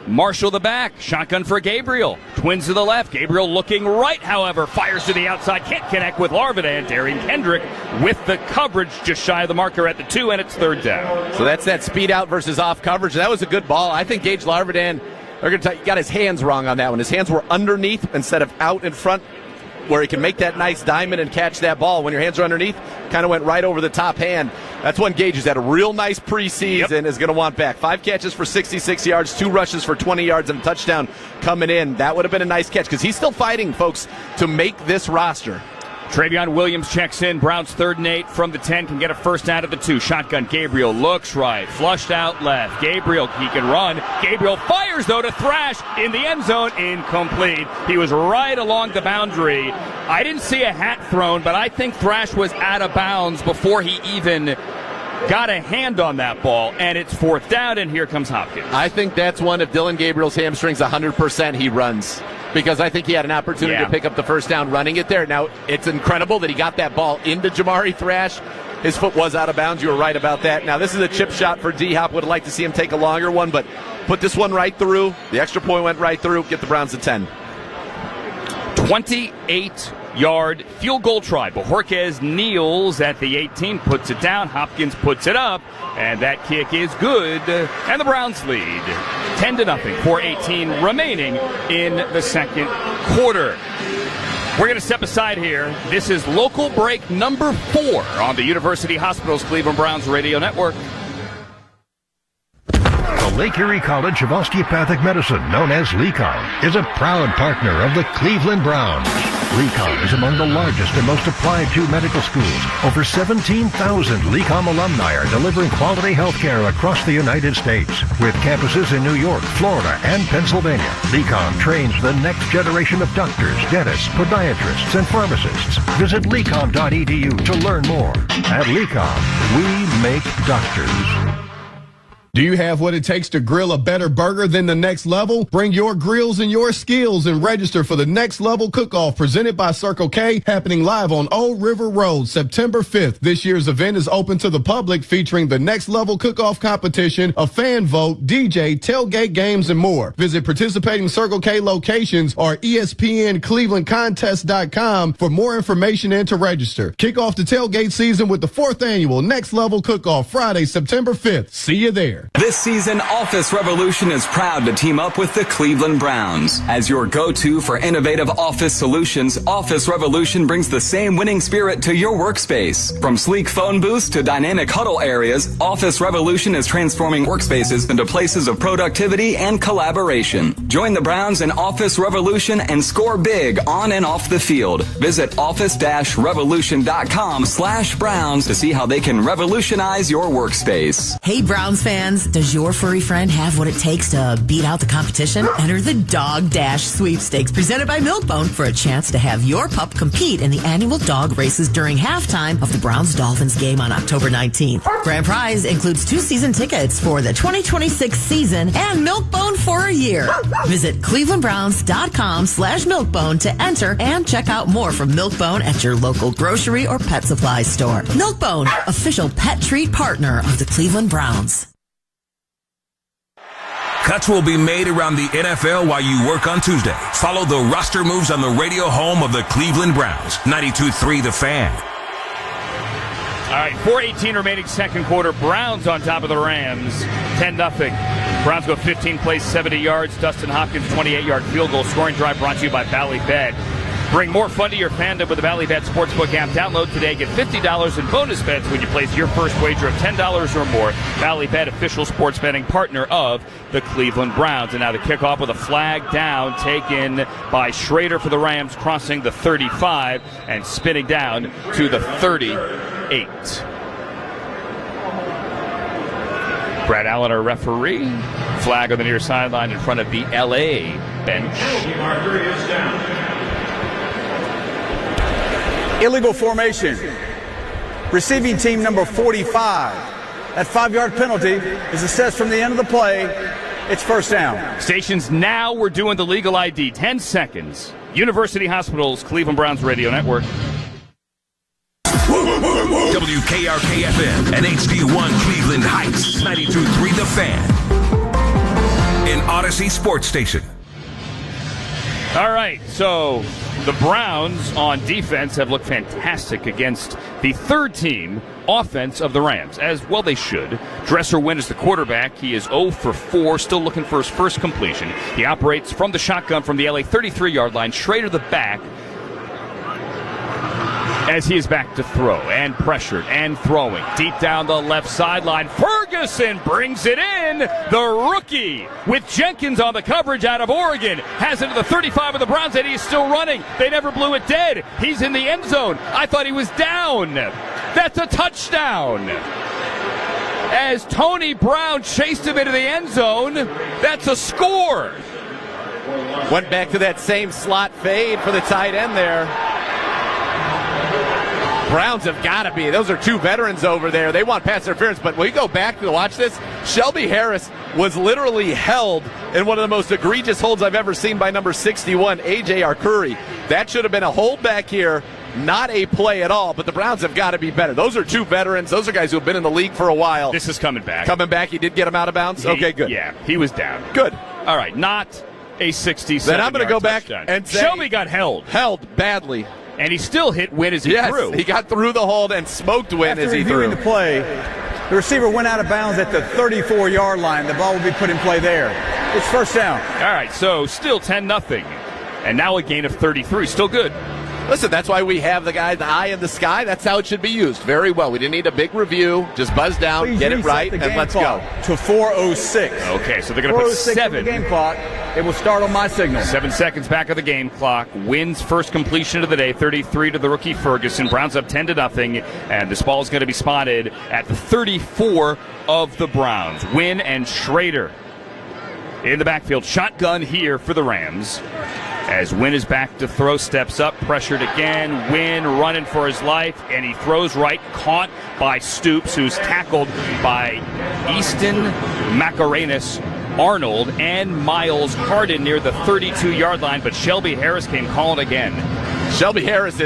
Marshall the back. Shotgun for Gabriel. Twins to the left. Gabriel looking right, however. Fires to the outside. Can't connect with Larvidan. Darian Kendrick with the coverage just shy of the marker at the 2, and it's 3rd down. So that's that speed out versus off coverage. That was a good ball. I think Gage Larvidan, he got his hands wrong on that one. His hands were underneath instead of out in front, where he can make that nice diamond and catch that ball. When your hands are underneath, kind of went right over the top hand. That's when Gage has had a real nice preseason, is going to want back. 5 catches for 66 yards, 2 rushes for 20 yards, and a touchdown coming in. That would have been a nice catch, because he's still fighting, folks, to make this roster. Travion Williams checks in. Browns 3rd and 8 from the 10. Can get a first out of the 2. Shotgun. Gabriel looks right. Flushed out left. Gabriel, he can run. Gabriel fires, though, to Thrash in the end zone. Incomplete. He was right along the boundary. I didn't see a hat thrown, but I think Thrash was out of bounds before he even got a hand on that ball, and it's 4th down, and here comes Hopkins. I think that's one of Dillion Gabriel's hamstrings 100% he runs, because I think he had an opportunity to pick up the first down running it there. Now, it's incredible that he got that ball into Jamari Thrash. His foot was out of bounds. You were right about that. Now, this is a chip shot for D-Hop. Would have liked to see him take a longer one, but put this one right through. The extra point went right through. Get the Browns to 10. 28-yard field goal try. Bojorquez kneels at the 18, puts it down. Hopkins puts it up, and that kick is good. And the Browns lead 10-0. 4:18 remaining in the second quarter. We're going to step aside here. This is local break number 4 on the University Hospitals Cleveland Browns Radio Network. The Lake Erie College of Osteopathic Medicine, known as LECOM, is a proud partner of the Cleveland Browns. LECOM is among the largest and most applied to medical schools. Over 17,000 LECOM alumni are delivering quality health care across the United States. With campuses in New York, Florida, and Pennsylvania, LECOM trains the next generation of doctors, dentists, podiatrists, and pharmacists. Visit lecom.edu to learn more. At LECOM, we make doctors. Do you have what it takes to grill a better burger than the Next Level? Bring your grills and your skills and register for the Next Level Cook-Off presented by Circle K, happening live on Old River Road, September 5th. This year's event is open to the public, featuring the Next Level Cook-Off competition, a fan vote, DJ, tailgate games, and more. Visit participating Circle K locations or ESPNClevelandContest.com for more information and to register. Kick off the tailgate season with the 4th annual Next Level Cook-Off, Friday, September 5th. See you there. care. This season, Office Revolution is proud to team up with the Cleveland Browns. As your go-to for innovative office solutions, Office Revolution brings the same winning spirit to your workspace. From sleek phone booths to dynamic huddle areas, Office Revolution is transforming workspaces into places of productivity and collaboration. Join the Browns in Office Revolution and score big on and off the field. Visit office-revolution.com/Browns to see how they can revolutionize your workspace. Hey, Browns fans, does your furry friend have what it takes to beat out the competition? Enter the Dog Dash Sweepstakes presented by Milkbone for a chance to have your pup compete in the annual dog races during halftime of the Browns-Dolphins game on October 19th. Grand prize includes 2 season tickets for the 2026 season and Milkbone for a year. Visit clevelandbrowns.com/Milkbone to enter and check out more from Milkbone at your local grocery or pet supply store. Milkbone, official pet treat partner of the Cleveland Browns. Cuts will be made around the NFL while you work on Tuesday. Follow the roster moves on the radio home of the Cleveland Browns. 92.3 The Fan. All right, 4:18 remaining second quarter. Browns on top of the Rams, 10-0. Browns go 15 plays, 70 yards. Dustin Hopkins, 28-yard field goal. Scoring drive brought to you by Bally Bet. Bring more fun to your fandom with the Bally Bet Sportsbook app. Download today. Get $50 in bonus bets when you place your first wager of $10 or more. Bally Bet, official sports betting partner of the Cleveland Browns. And now the kickoff with a flag down taken by Schrader for the Rams, crossing the 35 and spinning down to the 38. Brad Allen, our referee. Flag on the near sideline in front of the L.A. bench. Illegal formation. Receiving team number 45. That 5-yard penalty is assessed from the end of the play. It's first down. Stations now, we're doing the legal ID. 10 seconds. University Hospitals, Cleveland Browns Radio Network. WKRK-FM and HD1 Cleveland Heights. 92.3 The Fan. An Odyssey Sports Station. All right, so the Browns on defense have looked fantastic against the third team offense of the Rams, as well they should. Dresser Wynn is the quarterback. He is 0 for 4, still looking for his first completion. He operates from the shotgun from the LA 33-yard line. Schrader the back, as he is back to throw and pressured and throwing deep down the left sideline. Ferguson brings it in. The rookie with Jenkins on the coverage out of Oregon has it to the 35 of the Browns, and he's still running. They never blew it dead. He's in the end zone. I thought he was down. That's a touchdown. As Tony Brown chased him into the end zone, that's a score. Went back to that same slot fade for the tight end there. Browns have got to be. Those are two veterans over there. They want pass interference, but when we go back to watch this, Shelby Harris was literally held in one of the most egregious holds I've ever seen by number 61, A.J. Arcuri. That should have been a hold back here, not a play at all, but the Browns have got to be better. Those are two veterans. Those are guys who have been in the league for a while. This is coming back. Coming back. He did get him out of bounds? Okay, good. Yeah, he was down. Good. All right, not a 67-yard Then I'm going to go back touchdown. and say Shelby got held. Held badly. And he still hit Wynn as he threw. He got through the hold and smoked Wynn as he threw. After reviewing the play, the receiver went out of bounds at the 34-yard line. The ball will be put in play there. It's first down. All right, so still 10-0. And now a gain of 33. Still good. Listen, that's why we have the guy, the eye in the sky. That's how it should be used. Very well. We didn't need a big review. Just buzz down, Please get it right, the and game let's clock go. To 4:06. Okay, so they're going to put 7. The game clock. It will start on my signal. 7 seconds back of the game clock. Wins first completion of the day, 33 to the rookie Ferguson. Browns up 10-0, and this ball is going to be spotted at the 34 of the Browns. Wynn and Schrader in the backfield. Shotgun here for the Rams. As Wynn is back to throw, steps up, pressured again. Wynn running for his life, and he throws right, caught by Stoops, who's tackled by Easton Macarenas, Arnold, and Miles Harden near the 32-yard line, but Shelby Harris came calling again. Shelby Harris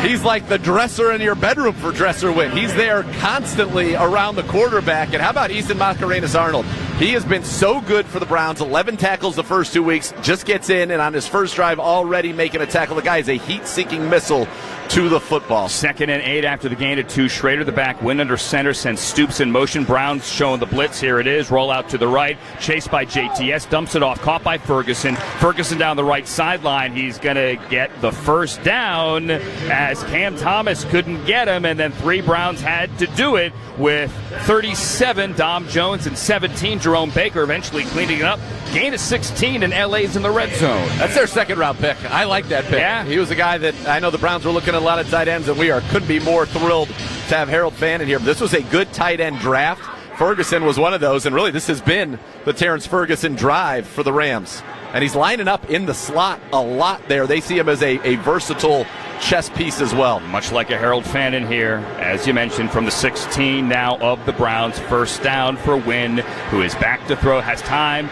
he's like the dresser in your bedroom for Dresser Wynn. He's there constantly around the quarterback. And how about Easton Macarenas Arnold? He has been so good for the Browns. 11 tackles the first 2 weeks. Just gets in, and on his first drive already making a tackle. The guy is a heat-seeking missile to the football. 2nd and 8 after the gain of 2. Schrader, the back, wind under center, sends Stoops in motion. Brown's showing the blitz. Here it is. Roll out to the right. Chased by JTS. Dumps it off. Caught by Ferguson. Ferguson down the right sideline. He's going to get the first down as Cam Thomas couldn't get him. And then 3 Browns had to do it with 37, Dom Jones, and 17, Jerome Baker, eventually cleaning it up. Gain of 16, and LA's in the red zone. That's their 2nd-round pick. I like that pick. Yeah. He was a guy that I know the Browns were looking at a lot of tight ends, and we couldn't be more thrilled to have Harold Fannin here. But this was a good tight end draft. Ferguson was one of those, and really this has been the Terrence Ferguson drive for the Rams. And he's lining up in the slot a lot there. They see him as a versatile chess piece as well. Much like a Harold Fannin here, as you mentioned, from the 16 now of the Browns. First down for Wynn, who is back to throw, has time.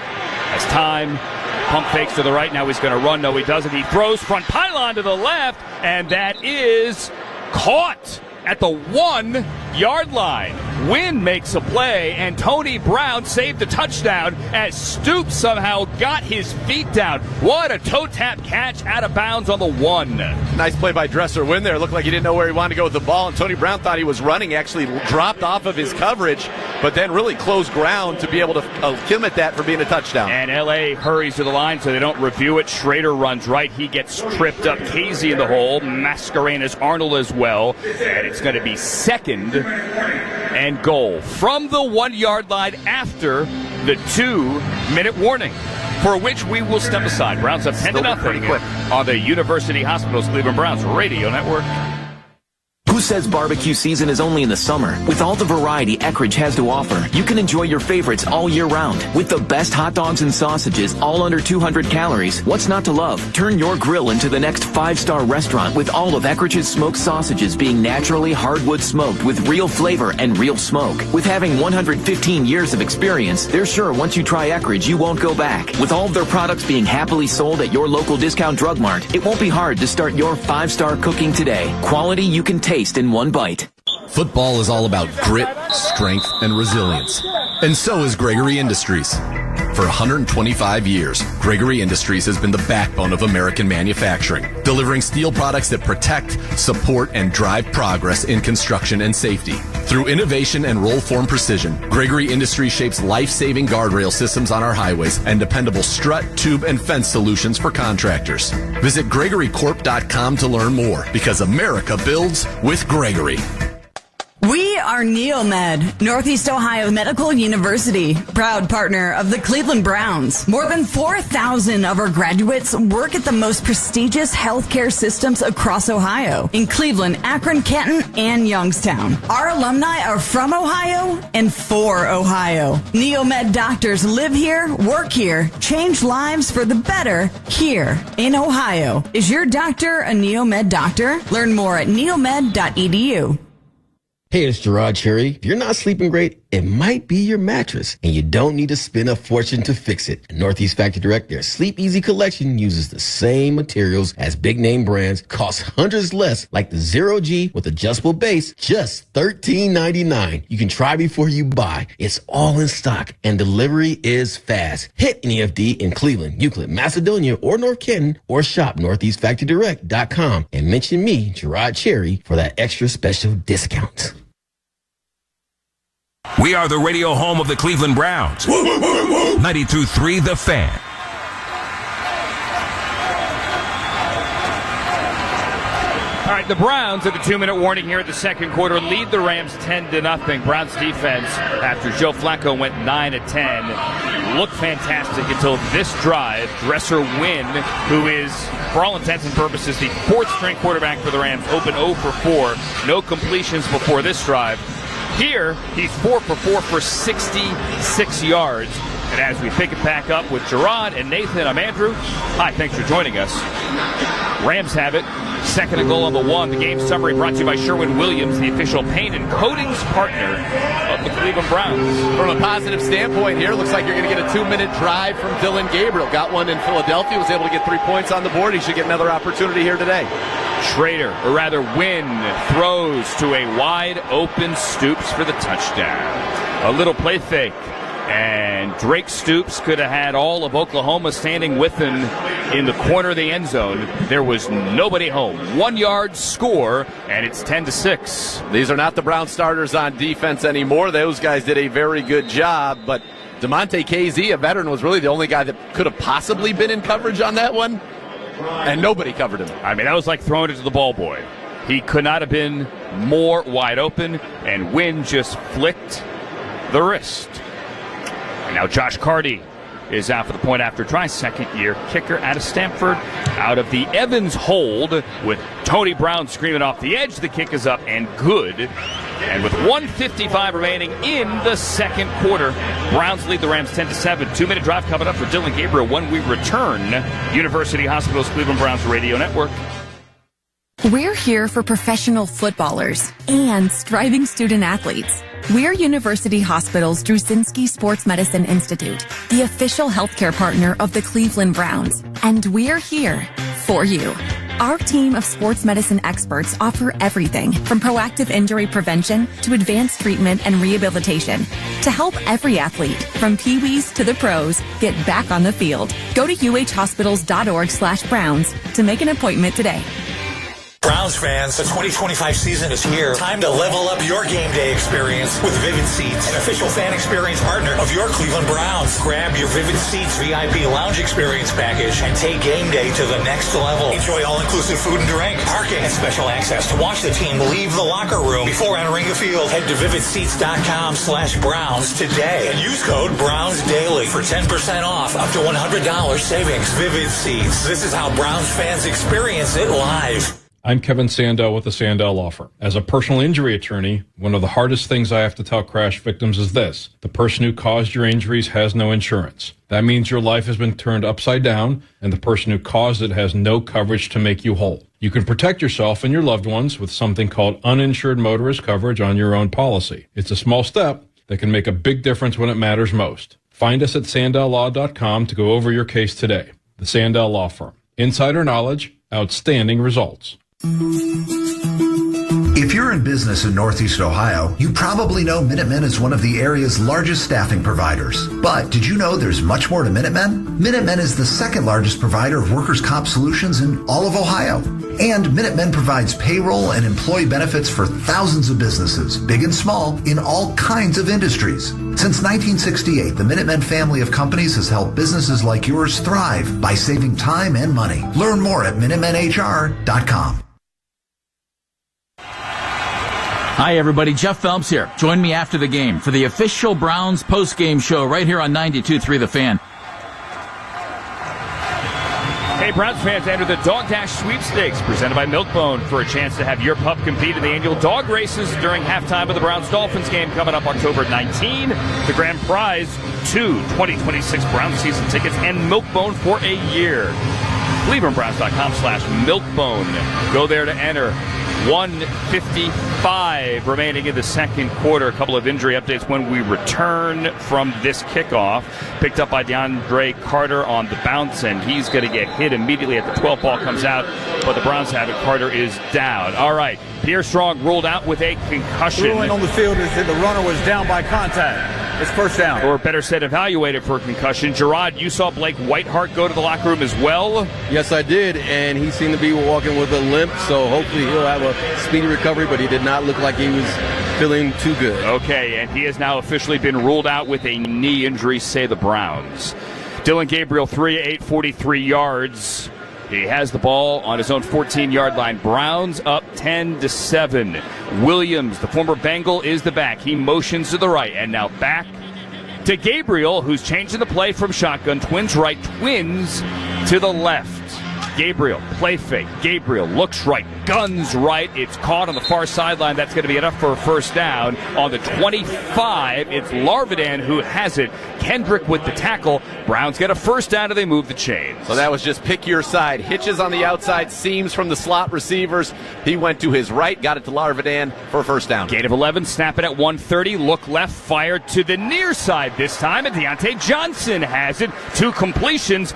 Pump fakes to the right, now he's going to run. No, he doesn't. He throws front pylon to the left, and that is caught at the 1-yard line. Wynn makes a play, and Tony Brown saved a touchdown as Stoops somehow got his feet down. What a toe-tap catch out of bounds on the 1. Nice play by Dresser Wynn there. Looked like he didn't know where he wanted to go with the ball, and Tony Brown thought he was running, actually dropped off of his coverage, but then really closed ground to be able to limit that for being a touchdown. And L.A. hurries to the line so they don't review it. Schrader runs right. He gets tripped up. Casey in the hole. Mascarenas Arnold as well. And it's going to be 2nd and goal from the 1-yard line after the 2-minute warning, for which we will step aside. Browns up 10-0 on the University Hospitals Cleveland Browns Radio Network. Who says barbecue season is only in the summer? With all the variety Eckrich has to offer, you can enjoy your favorites all year round. With the best hot dogs and sausages, all under 200 calories, what's not to love? Turn your grill into the next 5-star restaurant with all of Eckhrich's smoked sausages being naturally hardwood smoked with real flavor and real smoke. With having 115 years of experience, they're sure once you try Eckrich, you won't go back. With all of their products being happily sold at your local discount drug mart, it won't be hard to start your 5-star cooking today. Quality you can taste in one bite. Football is all about grit, strength, and resilience. And so is Gregory Industries. For 125 years, Gregory Industries has been the backbone of American manufacturing, delivering steel products that protect, support, and drive progress in construction and safety. Through innovation and roll-form precision, Gregory Industries shapes life-saving guardrail systems on our highways and dependable strut, tube, and fence solutions for contractors. Visit GregoryCorp.com to learn more, because America builds with Gregory. We are Neomed, Northeast Ohio Medical University, proud partner of the Cleveland Browns. More than 4,000 of our graduates work at the most prestigious healthcare systems across Ohio, in Cleveland, Akron, Canton, and Youngstown. Our alumni are from Ohio and for Ohio. Neomed doctors live here, work here, change lives for the better here in Ohio. Is your doctor a Neomed doctor? Learn more at neomed.edu. Hey, it's Gerard Cherry. If you're not sleeping great, it might be your mattress, and you don't need to spend a fortune to fix it. At Northeast Factory Direct, their Sleep Easy collection uses the same materials as big-name brands, costs hundreds less, like the Zero G with adjustable base, just $13.99. You can try before you buy. It's all in stock, and delivery is fast. Hit NEFD in Cleveland, Euclid, Macedonia, or North Canton, or shop NortheastFactoryDirect.com and mention me, Gerard Cherry, for that extra special discount. We are the radio home of the Cleveland Browns. 92.3 The Fan. All right, the Browns at the 2-minute warning here at the second quarter lead the Rams 10-0. Browns defense, after Joe Flacco went 9 of 10, looked fantastic until this drive. Dresser Wynn, who is, for all intents and purposes, the fourth-string quarterback for the Rams, open 0 for 4. No completions before this drive. Here, he's 4 for 4 for 66 yards. And as we pick it back up with Gerard and Nathan, I'm Andrew. Hi, thanks for joining us. Rams have it. 2nd and goal on the 1. The game summary brought to you by Sherwin-Williams, the official paint and coatings partner of the Cleveland Browns. From a positive standpoint here, looks like you're going to get a 2-minute drive from Dillion Gabriel. Got one in Philadelphia, was able to get 3 points on the board. He should get another opportunity here today. Schrader, or rather Wynn, throws to a wide open Stoops for the touchdown. A little play fake. And Drake Stoops could have had all of Oklahoma standing with him in the corner of the end zone. There was nobody home. 1 yard score, and it's 10-6. These are not the Brown starters on defense anymore. Those guys did a very good job, but DeMonte KZ, a veteran, was really the only guy that could have possibly been in coverage on that one, and nobody covered him. I mean, that was like throwing it to the ball boy. He could not have been more wide open, and Wynn just flicked the wrist. And now Josh Carty is out for the point after try. Second-year kicker out of Stanford. Out of the Evans hold with Tony Brown screaming off the edge. The kick is up and good. And with 1:55 remaining in the second quarter, Browns lead the Rams 10-7. 2-minute drive coming up for Dillion Gabriel when we return. University Hospital's Cleveland Browns Radio Network. We're here for professional footballers and striving student athletes. We're University Hospital's Drusinski Sports Medicine Institute, the official healthcare partner of the Cleveland Browns, and we're here for you. Our team of sports medicine experts offer everything from proactive injury prevention to advanced treatment and rehabilitation to help every athlete, from peewees to the pros, get back on the field. Go to uhhospitals.org/Browns to make an appointment today. Browns fans, the 2025 season is here. Time to level up your game day experience with Vivid Seats, an official fan experience partner of your Cleveland Browns. Grab your Vivid Seats VIP lounge experience package and take game day to the next level. Enjoy all-inclusive food and drink, parking, and special access to watch the team leave the locker room before entering the field. Head to vividseats.com/Browns today and use code BrownsDaily for 10% off, up to $100 savings. Vivid Seats. This is how Browns fans experience it live. I'm Kevin Sandell with the Sandell Law Firm. As a personal injury attorney, one of the hardest things I have to tell crash victims is this: the person who caused your injuries has no insurance. That means your life has been turned upside down, and the person who caused it has no coverage to make you whole. You can protect yourself and your loved ones with something called uninsured motorist coverage on your own policy. It's a small step that can make a big difference when it matters most. Find us at sandelllaw.com to go over your case today. The Sandell Law Firm. Insider knowledge, outstanding results. If you're in business in Northeast Ohio, you probably know Minutemen is one of the area's largest staffing providers. But did you know there's much more to Minutemen? Minutemen is the second largest provider of workers' comp solutions in all of Ohio. And Minutemen provides payroll and employee benefits for thousands of businesses, big and small, in all kinds of industries. Since 1968, the Minutemen family of companies has helped businesses like yours thrive by saving time and money. Learn more at MinutemenHR.com. Hi, everybody. Jeff Phelps here. Join me after the game for the official Browns post-game show right here on 92.3 The Fan. Hey, Browns fans, enter the Dog Dash Sweepstakes presented by Milk-Bone for a chance to have your pup compete in the annual dog races during halftime of the Browns-Dolphins game coming up October 19. The grand prize, 2 2026 Browns season tickets and Milk-Bone for a year. ClevelandBrowns.com/Milk-Bone. Go there to enter. 1:55 remaining in the second quarter. A couple of injury updates when we return from this kickoff. Picked up by DeAndre Carter on the bounce, and he's going to get hit immediately at the 12th ball comes out, but the Browns have it. Carter is down. All right, Pierre Strong ruled out with a concussion. Ruling on the field is that the runner was down by contact. It's first down. Or better said, evaluated for a concussion. Gerard, you saw Blake Whiteheart go to the locker room as well. Yes, I did, and he seemed to be walking with a limp, so hopefully he'll have a speedy recovery, but he did not look like he was feeling too good. Okay, and he has now officially been ruled out with a knee injury, say the Browns. Dillion Gabriel, 3-8, 43 yards. He has the ball on his own 14-yard line. Browns up 10-7. Williams, the former Bengal, is the back. He motions to the right, and now back to Gabriel, who's changing the play from shotgun. Twins right, twins to the left. Gabriel, play fake. Gabriel looks right, guns right. It's caught on the far sideline. That's going to be enough for a first down. On the 25, it's Larvidan who has it. Kendrick with the tackle. Browns get a first down and they move the chains. So that was just pick your side. Hitches on the outside, seams from the slot receivers. He went to his right, got it to Larvidan for a first down. Gain of 11, snap it at 130. Look left, fired to the near side this time. And Deontay Johnson has it. 2 completions.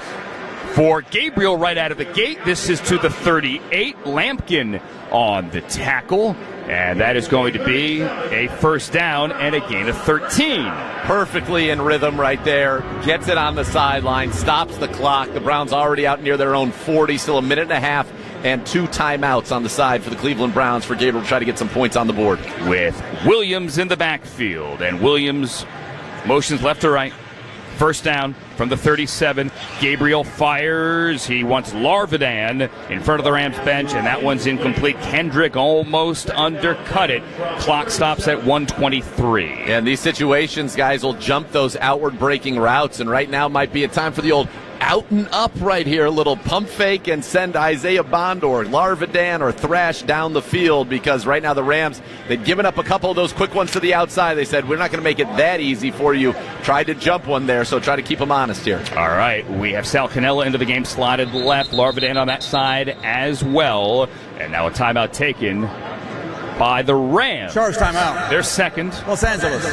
for Gabriel right out of the gate. This is to the 38. Lampkin on the tackle. And that is going to be a first down and a gain of 13. Perfectly in rhythm right there. Gets it on the sideline, stops the clock. The Browns already out near their own 40, still a minute and a half, and 2 timeouts on the side for the Cleveland Browns for Gabriel to try to get some points on the board. With Williams in the backfield, and Williams motions left to right. First down from the 37. Gabriel fires. He wants Larvidan in front of the Rams bench, and that one's incomplete. Kendrick almost undercut it. Clock stops at 1:23. And these situations, guys, will jump those outward breaking routes, and right now might be a time for the old out and up right here. A little pump fake and send Isaiah Bond or Larvidan or Thrash down the field, because right now the Rams, they'd given up a couple of those quick ones to the outside. They said, we're not going to make it that easy for you. Tried to jump one there, so try to keep them honest here. All right, we have Sal Cannella into the game, slotted left. Larvidan on that side as well. And now a timeout taken by the Rams. Charge timeout. They're second. Los Angeles.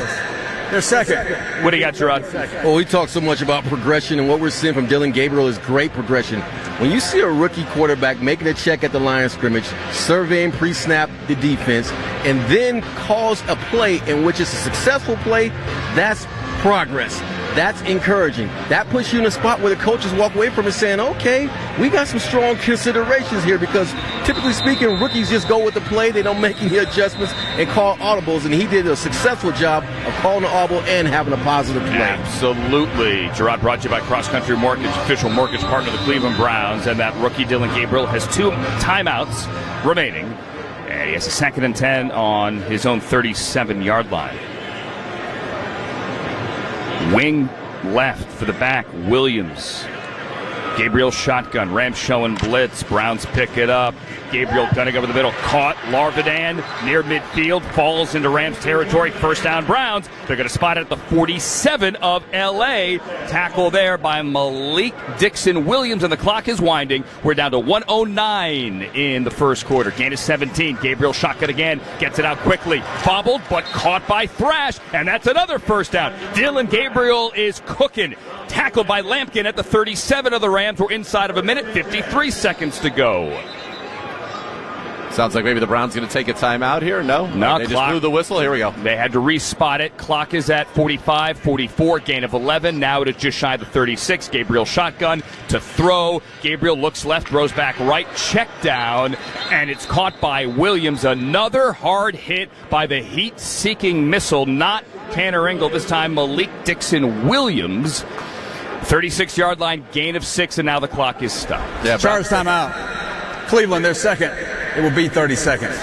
They're second. What do you got, Gerard? Well, we talk so much about progression, and what we're seeing from Dillion Gabriel is great progression. When you see a rookie quarterback making a check at the line of scrimmage, surveying pre-snap the defense, and then calls a play in which it's a successful play, that's progress. That's encouraging. That puts you in a spot where the coaches walk away from it saying, okay, we got some strong considerations here, because typically speaking, rookies just go with the play. They don't make any adjustments and call audibles, and he did a successful job of calling the audible and having a positive play. Absolutely. Gerard brought to you by Cross Country Mortgage, official mortgage partner of the Cleveland Browns, and that rookie Dillion Gabriel has 2 timeouts remaining, and he has a 2nd and 10 on his own 37-yard line. Wing left for the back, Williams. Gabriel shotgun. Rams showing blitz. Browns pick it up. Gabriel gunning over the middle. Caught. Larvidan near midfield. Falls into Rams territory. First down, Browns. They're going to spot it at the 47 of L.A. Tackle there by Malik Dixon Williams, and the clock is winding. We're down to 1:09 in the first quarter. Gain is 17. Gabriel shotgun again. Gets it out quickly. Bobbled, but caught by Thrash, and that's another first down. Dillion Gabriel is cooking. Tackled by Lampkin at the 37 of the Rams. We're inside of a minute, 53 seconds to go. Sounds like maybe the Browns going to take a timeout here. No, they just blew the whistle. Here we go. They had to respot it. Clock is at 45, 44, gain of 11. Now it is just shy of the 36. Gabriel shotgun to throw. Gabriel looks left, throws back right, check down, and it's caught by Williams. Another hard hit by the heat-seeking missile. Not Tanner Engel, this time Malik Dixon Williams. 36-yard line, gain of 6, and now the clock is stopped. Yeah, charge timeout. Cleveland, they're second. It will be 30 seconds.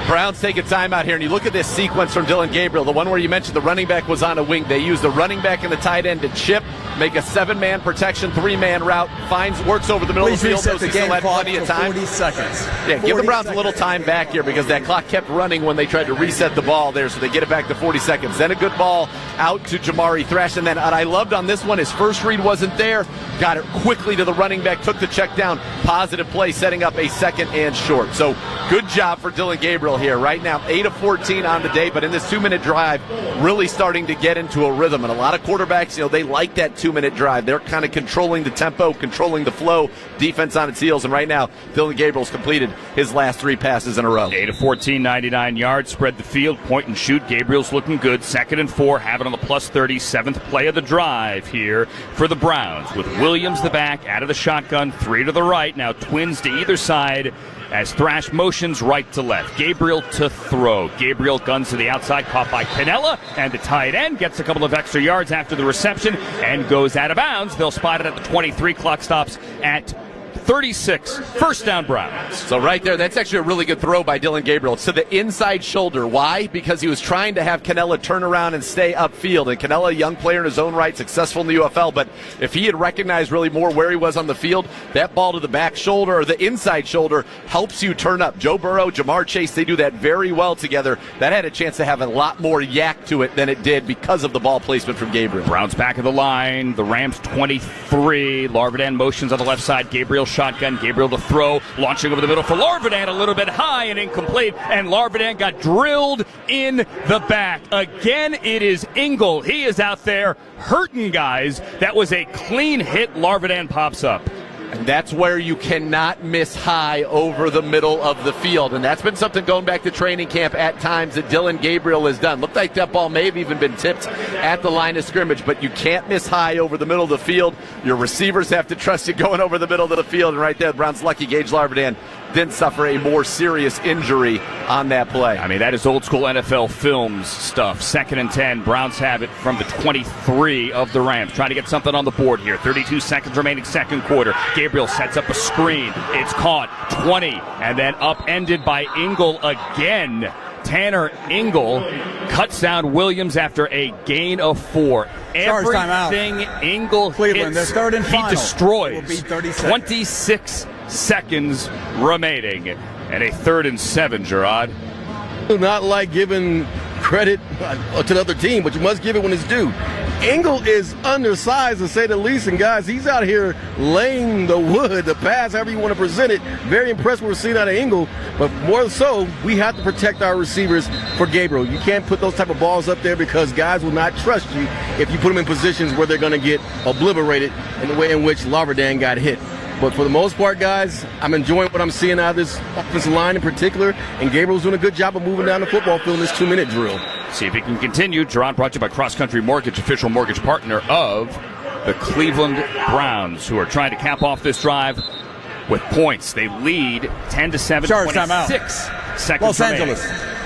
Browns take a timeout here, and you look at this sequence from Dillion Gabriel, the one where you mentioned the running back was on a wing. They use the running back and the tight end to chip, make a 7-man protection, 3-man route, works over the middle of the field, knows he still had plenty of time. 40 seconds. Yeah, give the Browns a little time back here, because that clock kept running when they tried to reset the ball there, so they get it back to 40 seconds. Then a good ball out to Jamari Thrash, and then what I loved on this one, his first read wasn't there, got it quickly to the running back, took the check down, positive play, setting up a 2nd and short. So good job for Dillion Gabriel here. Right now, 8 of 14 on the day, but in this 2-minute drive, really starting to get into a rhythm. And a lot of quarterbacks, they like that 2-minute drive. They're kind of controlling the tempo, controlling the flow, defense on its heels. And right now, Dillion Gabriel's completed his last 3 passes in a row. 8 of 14, 99 yards, spread the field, point and shoot. Gabriel's looking good. 2nd and 4, have it on the plus 30, 7th play of the drive here for the Browns. With Williams the back, out of the shotgun, 3 to the right. Now twins to either side as Thrash motions right to left. Gabriel to throw. Gabriel guns to the outside, caught by Cannella, and the tight end gets a couple of extra yards after the reception and goes out of bounds. They'll spot it at the 23. Clock stops at 36. First down, Browns. So right there, that's actually a really good throw by Dillion Gabriel. It's to the inside shoulder. Why? Because he was trying to have Cannella turn around and stay upfield. And Cannella, a young player in his own right, successful in the UFL. But if he had recognized really more where he was on the field, that ball to the back shoulder or the inside shoulder helps you turn up. Joe Burrow, Jamar Chase, they do that very well together. That had a chance to have a lot more yak to it than it did because of the ball placement from Gabriel. Browns back of the line. The Rams 23. Larvidan motions on the left side. Gabriel shotgun. Gabriel to throw. Launching over the middle for Larvidan. A little bit high and incomplete. And Larvidan got drilled in the back. Again, it is Engel. He is out there hurting guys. That was a clean hit. Larvidan pops up. And that's where you cannot miss high over the middle of the field. And that's been something going back to training camp at times that Dillion Gabriel has done. Looked like that ball may have even been tipped at the line of scrimmage, but you can't miss high over the middle of the field. Your receivers have to trust you going over the middle of the field. And right there, the Browns lucky Gage Larvadan didn't suffer a more serious injury on that play. I mean, that is old school NFL Films stuff. 2nd and 10. Browns have it from the 23 of the Rams. Trying to get something on the board here. 32 seconds remaining, second quarter. Gabriel sets up a screen. It's caught. 20. And then upended by Ingle again. Tanner Ingle cuts down Williams after a gain of 4. Everything Ingle Cleveland, hits, they're 3rd and final. he destroys. It will be 30 seconds. 26 seconds remaining. And a 3rd and 7, Gerard. Do not like giving credit to the other team, but you must give it when it's due. Ingle is undersized, to say the least, and guys, he's out here laying the wood, the pass, however you want to present it. Very impressed with what we're seeing out of Ingle, but more so, we have to protect our receivers for Gabriel. You can't put those type of balls up there because guys will not trust you if you put them in positions where they're going to get obliterated in the way in which Larvadan got hit. But for the most part, guys, I'm enjoying what I'm seeing out of this offensive line in particular, and Gabriel's doing a good job of moving down the football field in this 2-minute drill. See if he can continue. Gerard brought to you by Cross Country Mortgage, official mortgage partner of the Cleveland Browns, who are trying to cap off this drive with points. They lead 10-7, Charge 26 seconds Los remaining. Angeles,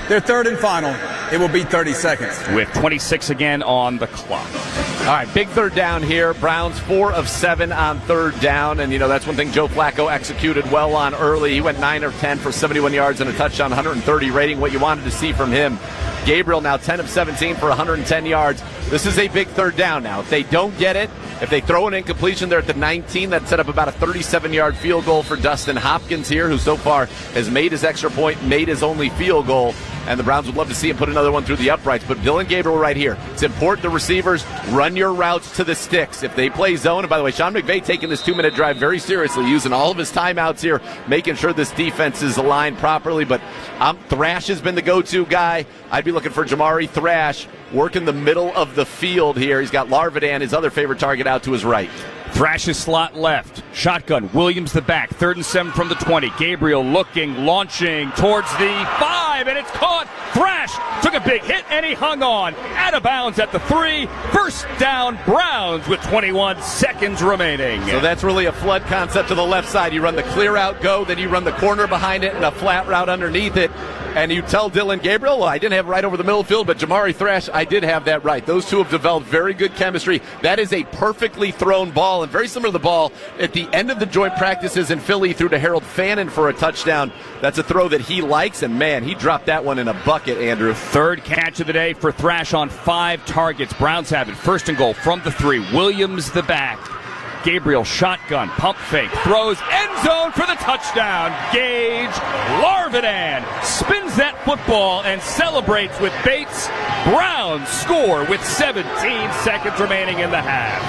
they're 3rd and final. It will be 30 seconds. With 26 again on the clock. All right, big 3rd down here. Browns 4 of 7 on 3rd down. And, that's one thing Joe Flacco executed well on early. He went 9 of 10 for 71 yards and a touchdown, 130 rating, what you wanted to see from him. Gabriel now 10 of 17 for 110 yards. This is a big 3rd down now. If they don't get it, if they throw an incompletion, they're at the 19. That set up about a 37-yard field goal for Dustin Hopkins here, who so far has made his extra point, made his only field goal. And the Browns would love to see him put another one through the uprights. But Dillion Gabriel right here. It's important the receivers run your routes to the sticks. If they play zone, and by the way, Sean McVay taking this 2-minute drive very seriously, using all of his timeouts here, making sure this defense is aligned properly. But Thrash has been the go-to guy. I'd be looking for Jamari Thrash working the middle of the field here. He's got Larvadan, his other favorite target, out to his right. Thrash's slot left. Shotgun. Williams the back. 3rd and 7 from the 20. Gabriel looking, launching towards the 5, and it's caught. Thrash took a big hit, and he hung on. Out of bounds at the 3. First down, Browns with 21 seconds remaining. So that's really a flood concept to the left side. You run the clear out, go, then you run the corner behind it and a flat route underneath it. And you tell Dillion Gabriel, well, I didn't have it right over the middle of the field, but Jamari Thrash, I did have that right. Those two have developed very good chemistry. That is a perfectly thrown ball, and very similar to the ball at the end of the joint practices in Philly threw to Harold Fannin for a touchdown. That's a throw that he likes, and man, he dropped that one in a bucket, Andrew. 3rd catch of the day for Thrash on 5 targets. Browns have it. 1st and goal from the 3. Williams the back. Gabriel shotgun, pump fake, throws, end zone for the touchdown. Gage Larvadan spins that football and celebrates with Bates. Browns score with 17 seconds remaining in the half.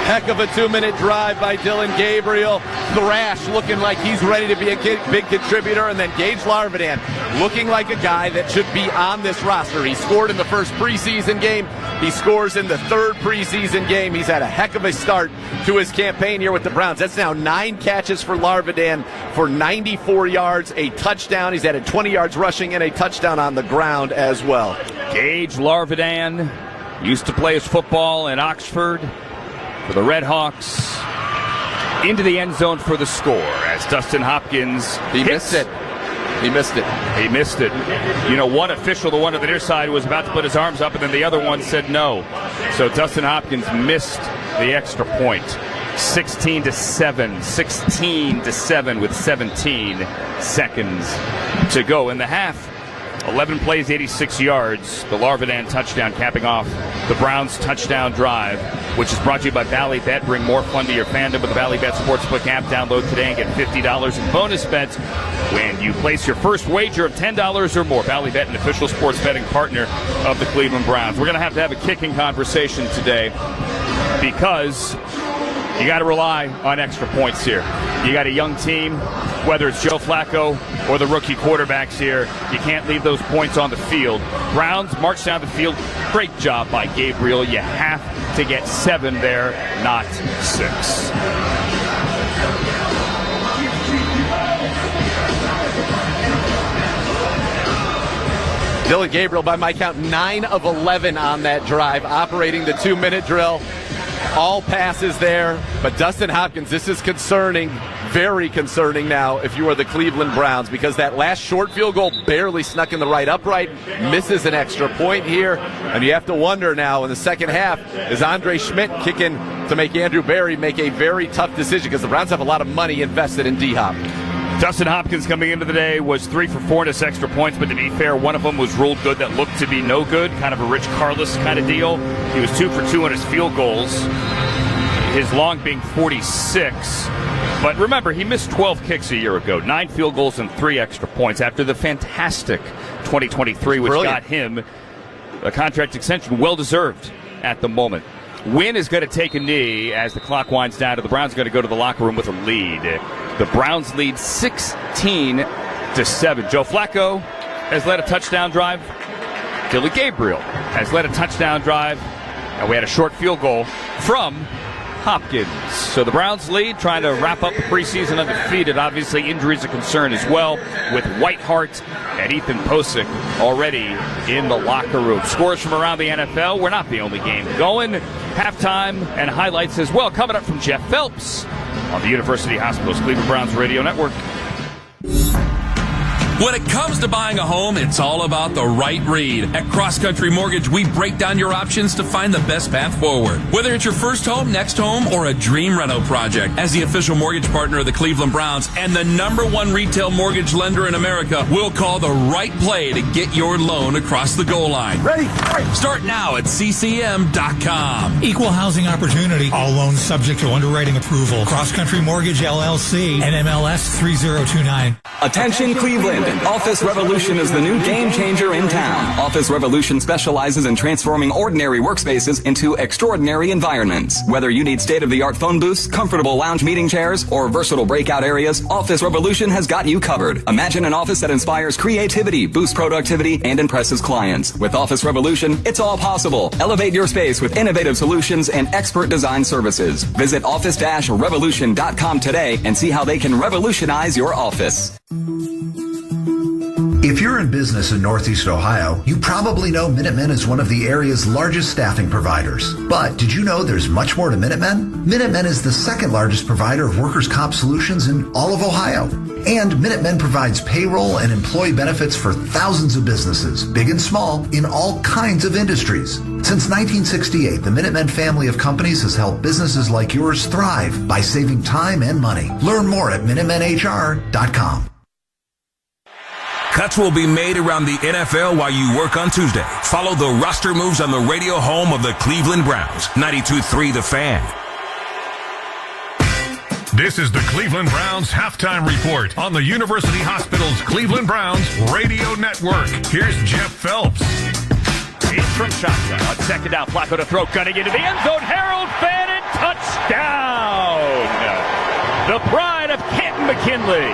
Heck of a 2-minute drive by Dillion Gabriel. Thrash looking like he's ready to be a big contributor, and then Gage Larvadan looking like a guy that should be on this roster. He scored in the first preseason game. He scores in the 3rd preseason game. He's had a heck of a start to his campaign here with the Browns. That's now 9 catches for Larvadan for 94 yards, a touchdown. He's added 20 yards rushing and a touchdown on the ground as well. Gage Larvadan used to play his football in Oxford for the Red Hawks. Into the end zone for the score as Dustin Hopkins missed it. He missed it. He missed it. One official, the one on the near side, was about to put his arms up, and then the other one said no. So Dustin Hopkins missed the extra point. 16-7. 16-7 with 17 seconds to go in the half. 11 plays, 86 yards. The Larvadan touchdown capping off the Browns' touchdown drive, which is brought to you by Bally Bet. Bring more fun to your fandom with the Bally Bet Sportsbook app. Download today and get $50 in bonus bets when you place your first wager of $10 or more. Bally Bet, an official sports betting partner of the Cleveland Browns. We're going to have a kicking conversation today because you got to rely on extra points here. You got a young team, whether it's Joe Flacco or the rookie quarterbacks here. You can't leave those points on the field. Browns march down the field. Great job by Gabriel. You have to get 7 there, not 6. Dillion Gabriel, by my count, 9 of 11 on that drive, operating the 2-minute drill. All passes there, but Dustin Hopkins, this is concerning, very concerning now if you are the Cleveland Browns, because that last short field goal barely snuck in the right upright, misses an extra point here, and you have to wonder now in the second half, is Andre Schmidt kicking to make Andrew Berry make a very tough decision, because the Browns have a lot of money invested in D-Hop. Dustin Hopkins coming into the day was 3 for 4 in his extra points, but to be fair, one of them was ruled good that looked to be no good, kind of a Rich Carlos kind of deal. He was 2 for 2 on his field goals, his long being 46. But remember, he missed 12 kicks a year ago, 9 field goals and 3 extra points after the fantastic 2023, which got him a contract extension, well-deserved at the moment. Wynn is going to take a knee as the clock winds down, and the Browns are going to go to the locker room with a lead. The Browns lead 16-7. Joe Flacco has led a touchdown drive. Dillion Gabriel has led a touchdown drive. And we had a short field goal from Hopkins. So the Browns lead, trying to wrap up the preseason undefeated. Obviously, injuries a concern as well, with Whitehart and Ethan Posick already in the locker room. Scores from around the NFL. We're not the only game going. Halftime and highlights as well coming up from Jeff Phelps on the University Hospital's Cleveland Browns Radio Network. When it comes to buying a home, it's all about the right read. At Cross Country Mortgage, we break down your options to find the best path forward. Whether it's your first home, next home, or a dream reno project, as the official mortgage partner of the Cleveland Browns and the #1 retail mortgage lender in America, we'll call the right play to get your loan across the goal line. Ready? Start now at ccm.com. Equal housing opportunity. All loans subject to underwriting approval. Cross Country Mortgage LLC. NMLS 3029. Attention Cleveland. Office Revolution is the new game changer in town. Office Revolution specializes in transforming ordinary workspaces into extraordinary environments. Whether you need state-of-the-art phone booths, comfortable lounge meeting chairs, or versatile breakout areas, Office Revolution has got you covered. Imagine an office that inspires creativity, boosts productivity, and impresses clients. With Office Revolution, it's all possible. Elevate your space with innovative solutions and expert design services. Visit office-revolution.com today and see how they can revolutionize your office. If you're in business in Northeast Ohio, you probably know Minutemen is one of the area's largest staffing providers. But did you know there's much more to Minutemen? Minutemen is the second largest provider of workers' comp solutions in all of Ohio. And Minutemen provides payroll and employee benefits for thousands of businesses, big and small, in all kinds of industries. Since 1968, the Minutemen family of companies has helped businesses like yours thrive by saving time and money. Learn more at MinutemenHR.com. Cuts will be made around the NFL while you work on Tuesday. Follow the roster moves on the radio home of the Cleveland Browns. 92.3 The Fan. This is the Cleveland Browns halftime report on the University Hospital's Cleveland Browns Radio Network. Here's Jeff Phelps. He's from shotgun. On second down, Flacco to throw, gunning into the end zone. Harold Bennett, touchdown! The pride of Canton McKinley.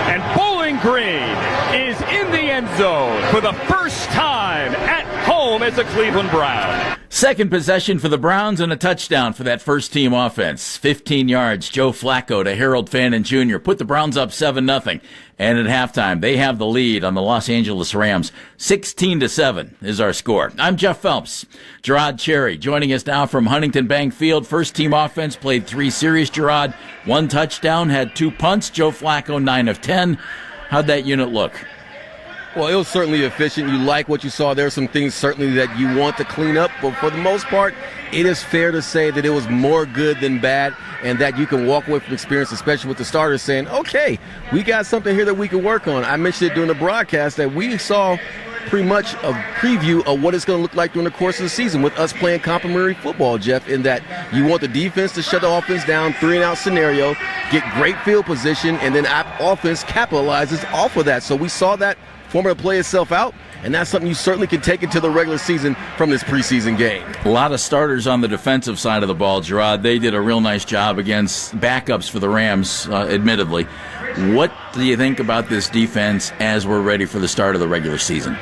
And Bowling Green is in the end zone for the first time at home as a Cleveland Brown. Second possession for the Browns and a touchdown for that first-team offense. 15 yards, Joe Flacco to Harold Fannin Jr. Put the Browns up 7-0. And at halftime, they have the lead on the Los Angeles Rams. 16-7 is our score. I'm Jeff Phelps. Gerard Cherry joining us now from Huntington Bank Field. First-team offense, played 3 series, Gerard. 1 touchdown, had 2 punts. Joe Flacco, 9 of 10. How'd that unit look? Well, it was certainly efficient. You like what you saw. There are some things certainly that you want to clean up, but for the most part, it is fair to say that it was more good than bad, and that you can walk away from experience, especially with the starters saying, okay, we got something here that we can work on. I mentioned it during the broadcast that we saw pretty much a preview of what it's going to look like during the course of the season with us playing complementary football, Jeff, in that you want the defense to shut the offense down, 3-and-out scenario, get great field position, and then offense capitalizes off of that. So we saw that formula play itself out, and that's something you certainly can take into the regular season from this preseason game. A lot of starters on the defensive side of the ball, Gerard. They did a real nice job against backups for the Rams, admittedly. What do you think about this defense as we're ready for the start of the regular season?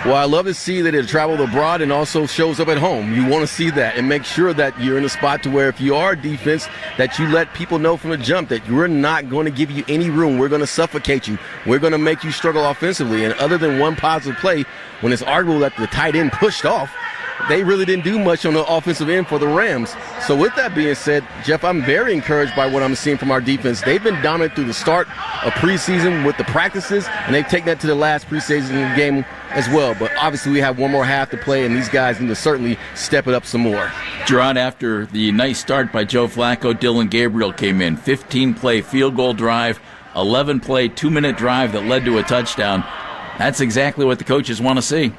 Well, I love to see that it traveled abroad and also shows up at home. You want to see that and make sure that you're in a spot to where if you are defense, that you let people know from the jump that we're not going to give you any room. We're going to suffocate you. We're going to make you struggle offensively. And other than one positive play, when it's arguable that the tight end pushed off, they really didn't do much on the offensive end for the Rams. So with that being said, Jeff, I'm very encouraged by what I'm seeing from our defense. They've been dominant through the start of preseason with the practices, and they've taken that to the last preseason game as well. But obviously we have one more half to play, and these guys need to certainly step it up some more. Gerard, after the nice start by Joe Flacco, Dillion Gabriel came in. 15-play field goal drive, 11-play 2-minute drive that led to a touchdown. That's exactly what the coaches want to see.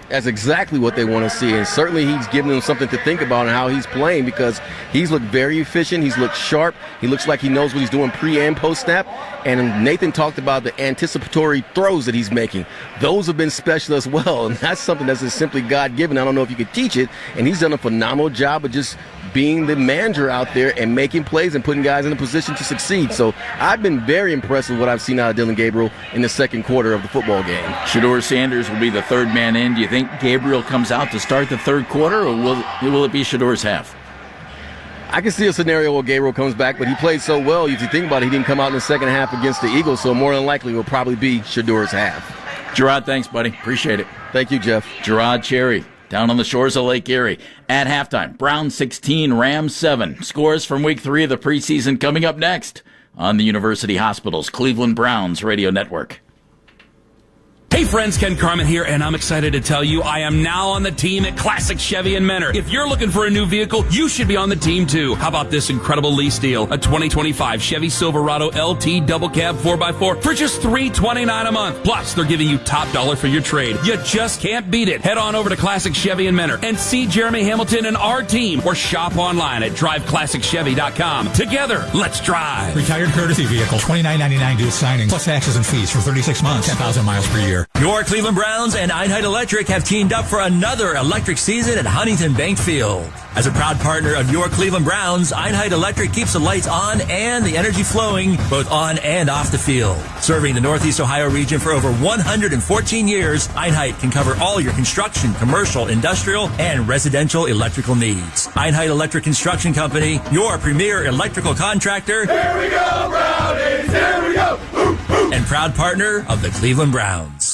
That's exactly what they want to see, and certainly he's giving them something to think about and how he's playing, because he's looked very efficient. He's looked sharp. He looks like he knows what he's doing pre and post snap. And Nathan talked about the anticipatory throws that he's making. Those have been special as well, and that's something that's just simply God-given. I don't know if you could teach it, and he's done a phenomenal job of just being the manager out there and making plays and putting guys in a position to succeed. So I've been very impressed with what I've seen out of Dillion Gabriel in the second quarter of the football game. Shedeur Sanders will be the third man in. Do you think Gabriel comes out to start the third quarter, or will it be Shedeur's half? I can see a scenario where Gabriel comes back, but he played so well, if you think about it, he didn't come out in the second half against the Eagles, so more than likely it will probably be Shedeur's half. Gerard, thanks, buddy. Appreciate it. Thank you, Jeff. Gerard Cherry, down on the shores of Lake Erie. At halftime, Browns 16, Rams 7. Scores from week 3 of the preseason coming up next on the University Hospital's Cleveland Browns radio network. Hey friends, Ken Carmen here, and I'm excited to tell you I am now on the team at Classic Chevy in Mentor. If you're looking for a new vehicle, you should be on the team too. How about this incredible lease deal? A 2025 Chevy Silverado LT double cab 4x4 for just $329 a month. Plus, they're giving you top dollar for your trade. You just can't beat it. Head on over to Classic Chevy in Mentor and see Jeremy Hamilton and our team, or shop online at driveclassicchevy.com. Together, let's drive. Retired courtesy vehicle, $29.99 due signing, plus taxes and fees for 36 months, 10,000 miles per year. Your Cleveland Browns and Einheit Electric have teamed up for another electric season at Huntington Bank Field. As a proud partner of your Cleveland Browns, Einheit Electric keeps the lights on and the energy flowing both on and off the field. Serving the Northeast Ohio region for over 114 years, Einheit can cover all your construction, commercial, industrial, and residential electrical needs. Einheit Electric Construction Company, your premier electrical contractor. Here we go, Brownies! Here we go! And proud partner of the Cleveland Browns.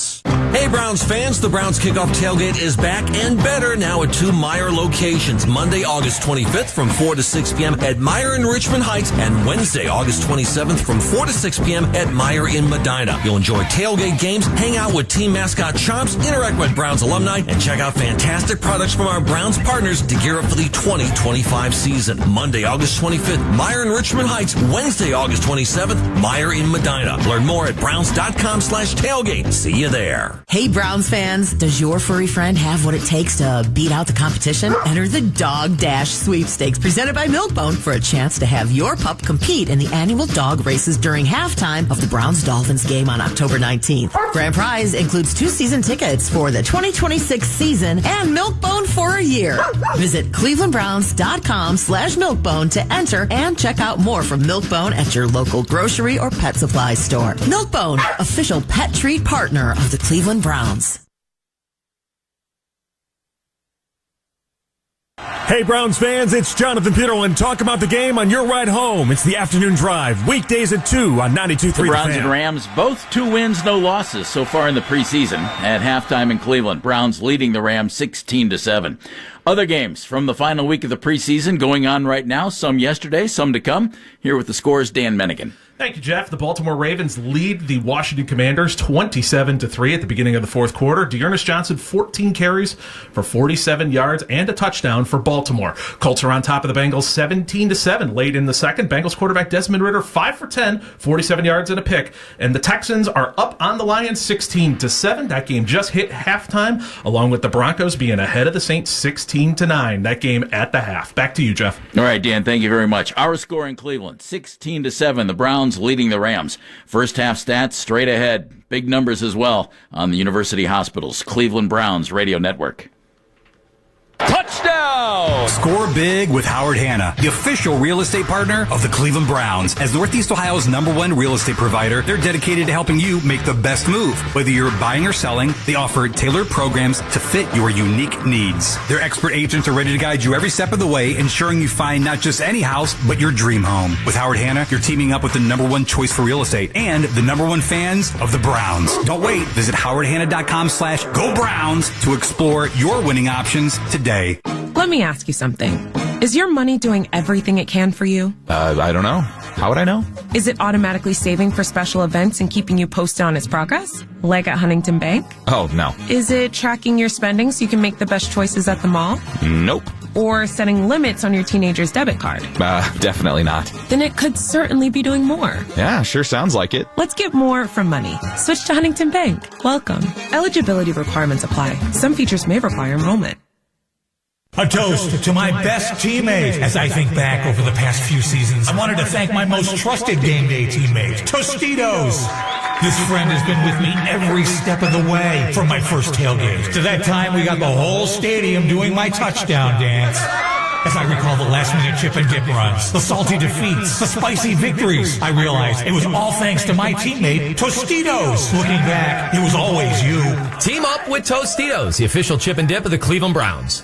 Hey Browns fans, the Browns Kickoff Tailgate is back and better now at 2 Meyer locations. Monday, August 25th from 4 to 6 p.m. at Meyer in Richmond Heights, and Wednesday, August 27th from 4 to 6 p.m. at Meyer in Medina. You'll enjoy tailgate games, hang out with team mascot Chomps, interact with Browns alumni, and check out fantastic products from our Browns partners to gear up for the 2025 season. Monday, August 25th, Meyer in Richmond Heights. Wednesday, August 27th, Meyer in Medina. Learn more at browns.com/tailgate. See you there. Hey, Browns fans, does your furry friend have what it takes to beat out the competition? Enter the Dog Dash Sweepstakes presented by Milkbone for a chance to have your pup compete in the annual dog races during halftime of the Browns-Dolphins game on October 19th. Grand prize includes 2 season tickets for the 2026 season and Milkbone for a year. Visit clevelandbrowns.com/Milkbone to enter and check out more from Milkbone at your local grocery or pet supply store. Milkbone, official pet treat partner of the Cleveland Browns. Hey Browns fans, it's Jonathan Peterlin. Talk about the game on your ride home. It's the afternoon drive, weekdays at 2 on 92.3 The Browns and Rams, both 2 wins, no losses so far in the preseason. At halftime in Cleveland, Browns leading the Rams 16-7. Other games from the final week of the preseason going on right now, some yesterday, some to come. Here with the scores, Dan Mennigan. Thank you, Jeff. The Baltimore Ravens lead the Washington Commanders 27-3 at the beginning of the fourth quarter. Dearness Johnson, 14 carries for 47 yards and a touchdown for Baltimore. Colts are on top of the Bengals 17-7 late in the second. Bengals quarterback Desmond Ridder 5 for 10, 47 yards and a pick. And the Texans are up on the Lions 16-7. That game just hit halftime, along with the Broncos being ahead of the Saints 16-9. That game at the half. Back to you, Jeff. All right, Dan, thank you very much. Our score in Cleveland, 16-7. The Browns leading the Rams. First half stats straight ahead. Big numbers as well on the University Hospital's Cleveland Browns radio network. Touchdown! Brown. Score big with Howard Hanna, the official real estate partner of the Cleveland Browns. As Northeast Ohio's #1 real estate provider, they're dedicated to helping you make the best move. Whether you're buying or selling, they offer tailored programs to fit your unique needs. Their expert agents are ready to guide you every step of the way, ensuring you find not just any house, but your dream home. With Howard Hanna, you're teaming up with the #1 choice for real estate and the #1 fans of the Browns. Don't wait. Visit howardhanna.com/Go Browns to explore your winning options today. Let me ask you something. Is your money doing everything it can for you? I don't know. How would I know? Is it automatically saving for special events and keeping you posted on its progress? Like at Huntington Bank? Oh, no. Is it tracking your spending so you can make the best choices at the mall? Nope. Or setting limits on your teenager's debit card? Definitely not. Then it could certainly be doing more. Yeah, sure sounds like it. Let's get more from money. Switch to Huntington Bank. Welcome. Eligibility requirements apply. Some features may require enrollment. A toast to my best teammate. As I think back over the past few seasons, I wanted to thank my most trusted game day teammate, Tostitos. This friend has been with me every step of the way, from my first tailgate to that time we got the whole stadium doing my touchdown dance. As I recall the last-minute chip and dip runs, the salty defeats, the spicy victories, I realized it was all thanks to my teammate, Tostitos. Looking back, it was always you. Team up with Tostitos, the official chip and dip of the Cleveland Browns.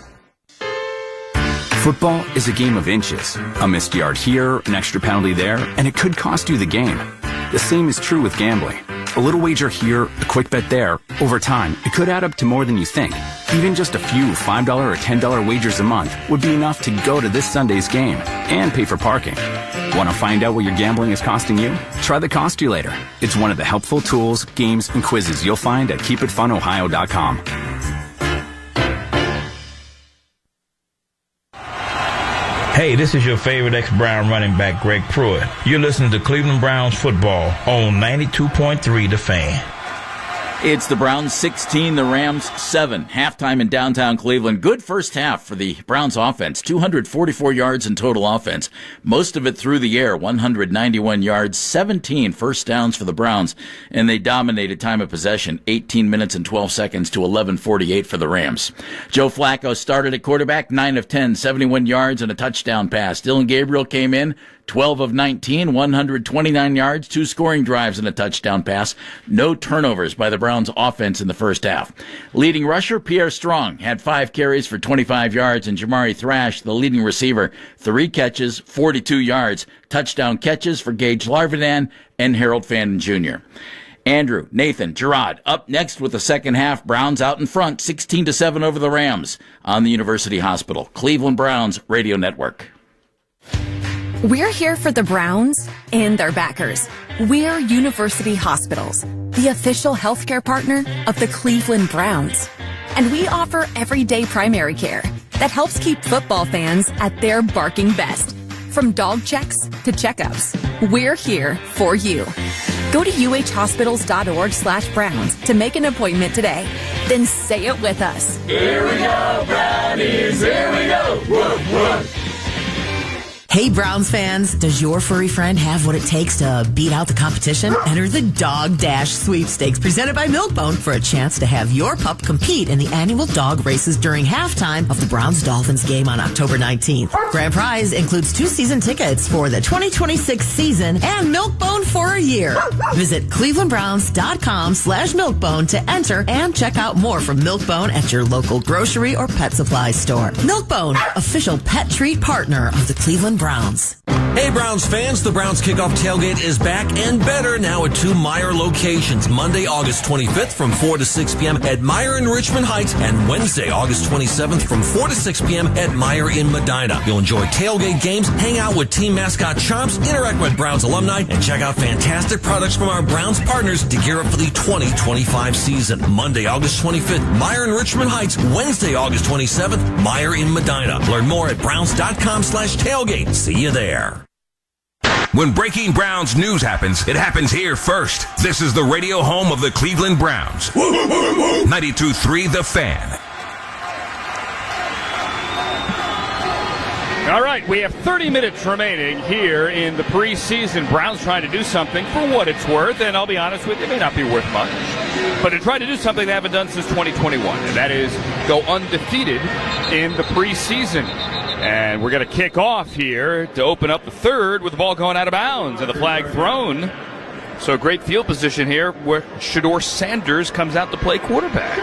Football is a game of inches. A missed yard here, an extra penalty there, and it could cost you the game. The same is true with gambling. A little wager here, a quick bet there, over time, it could add up to more than you think. Even just a few $5 or $10 wagers a month would be enough to go to this Sunday's game and pay for parking. Want to find out what your gambling is costing you? Try the Cost You Later. It's one of the helpful tools, games, and quizzes you'll find at KeepItFunOhio.com. Hey, this is your favorite ex-Brown running back, Greg Pruitt. You're listening to Cleveland Browns football on 92.3 The Fan. It's the Browns 16, the Rams 7. Halftime in downtown Cleveland. Good first half for the Browns offense. 244 yards in total offense. Most of it through the air. 191 yards, 17 first downs for the Browns. And they dominated time of possession. 18 minutes and 12 seconds to 11:48 for the Rams. Joe Flacco started at quarterback. 9 of 10, 71 yards and a touchdown pass. Dillion Gabriel came in. 12 of 19, 129 yards, 2 scoring drives and a touchdown pass. No turnovers by the Browns offense in the first half. Leading rusher, Pierre Strong, had 5 carries for 25 yards, and Jamari Thrash, the leading receiver, 3 catches, 42 yards, touchdown catches for Gage Larvidan and Harold Fandon Jr. Andrew, Nathan, Gerard, up next with the second half. Browns out in front, 16-7 over the Rams on the University Hospital. Cleveland Browns Radio Network. We're here for the Browns and their backers. We're University Hospitals, the official healthcare partner of the Cleveland Browns. And we offer everyday primary care that helps keep football fans at their barking best. From dog checks to checkups, we're here for you. Go to uhhospitals.org/Browns to make an appointment today. Then say it with us. Here we go, Brownies, here we go. Woof, woof. Hey, Browns fans, does your furry friend have what it takes to beat out the competition? Enter the Dog Dash Sweepstakes presented by Milkbone for a chance to have your pup compete in the annual dog races during halftime of the Browns-Dolphins game on October 19th. Grand prize includes 2 season tickets for the 2026 season and Milkbone for a year. Visit clevelandbrowns.com/Milkbone to enter and check out more from Milkbone at your local grocery or pet supply store. Milkbone, official pet treat partner of the Cleveland Browns. Hey, Browns fans, the Browns Kickoff Tailgate is back and better now at 2 Meyer locations. Monday, August 25th from 4 to 6 p.m. at Meyer in Richmond Heights and Wednesday, August 27th from 4 to 6 p.m. at Meyer in Medina. You'll enjoy tailgate games, hang out with team mascot Chomps, interact with Browns alumni, and check out fantastic products from our Browns partners to gear up for the 2025 season. Monday, August 25th, Meyer in Richmond Heights. Wednesday, August 27th, Meyer in Medina. Learn more at browns.com/tailgate. See you there. When breaking Browns news happens, it happens here first. This is the radio home of the Cleveland Browns. 92.3 The Fan. All right, we have 30 minutes remaining here in the preseason. Browns trying to do something for what it's worth, and I'll be honest with you, it may not be worth much. but to try to do something they haven't done since 2021, and that is go undefeated in the preseason. And we're going to kick off here to open up the third with the ball going out of bounds and the flag thrown. So great field position here where Shedeur Sanders comes out to play quarterback.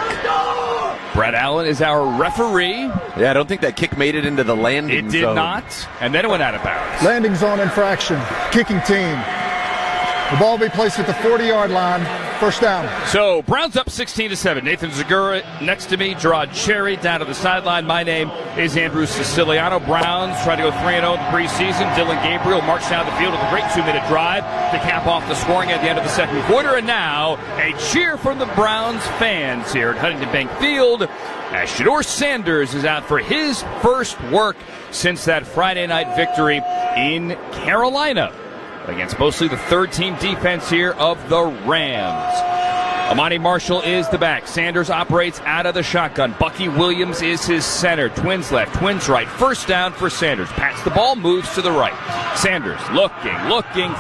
Brett Allen is our referee. Yeah, I don't think that kick made it into the landing zone. It did not, and then it went out of bounds. Landing zone infraction, kicking team. The ball will be placed at the 40-yard line. First down. So Browns up 16-7. Nathan Zagura next to me. Gerard Cherry down to the sideline. My name is Andrew Siciliano. Browns trying to go 3-0 in the preseason. Dillion Gabriel marched down the field with a great 2-minute drive to cap off the scoring at the end of the second quarter. And now a cheer from the Browns fans here at Huntington Bank Field as Shedeur Sanders is out for his first work since that Friday night victory in Carolina against mostly the third-team defense here of the Rams. Amani Marshall is the back. Sanders operates out of the shotgun. Bucky Williams is his center. Twins left, twins right. First down for Sanders. Pats the ball, moves to the right. Sanders looking,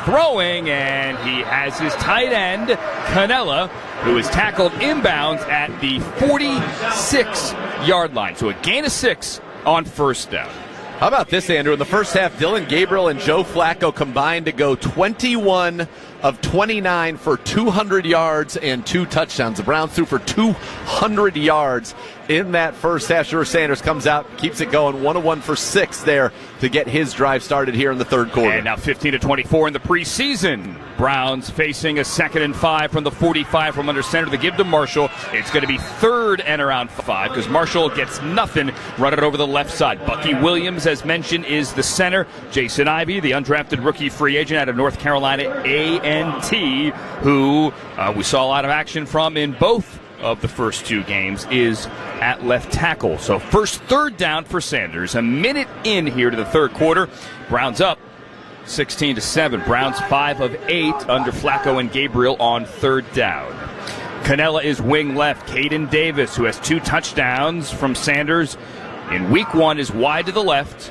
throwing, and he has his tight end, Canella, who is tackled inbounds at the 46-yard line. So a gain of 6 on first down. How about this, Andrew? In the first half, Dillion Gabriel and Joe Flacco combined to go 21 of 29 for 200 yards and 2 touchdowns. The Browns threw for 200 yards in that first half. Shedeur Sanders comes out, keeps it going, 1-1 for 6 there to get his drive started here in the third quarter. And now 15-24 in the preseason. Browns facing a 2nd and 5 from the 45 from under center to give to Marshall. It's going to be 3rd and around 5 because Marshall gets nothing running over the left side. Bucky Williams, as mentioned, is the center. Jason Ivey, the undrafted rookie free agent out of North Carolina A&T, who we saw a lot of action from in both of the first 2 games, is at left tackle. So first 3rd down for Sanders. A minute in here to the third quarter. Browns up 16-7. Browns 5 of 8 under Flacco and Gabriel on 3rd down. Canella is wing left. Caden Davis, who has 2 touchdowns from Sanders in week 1, is wide to the left.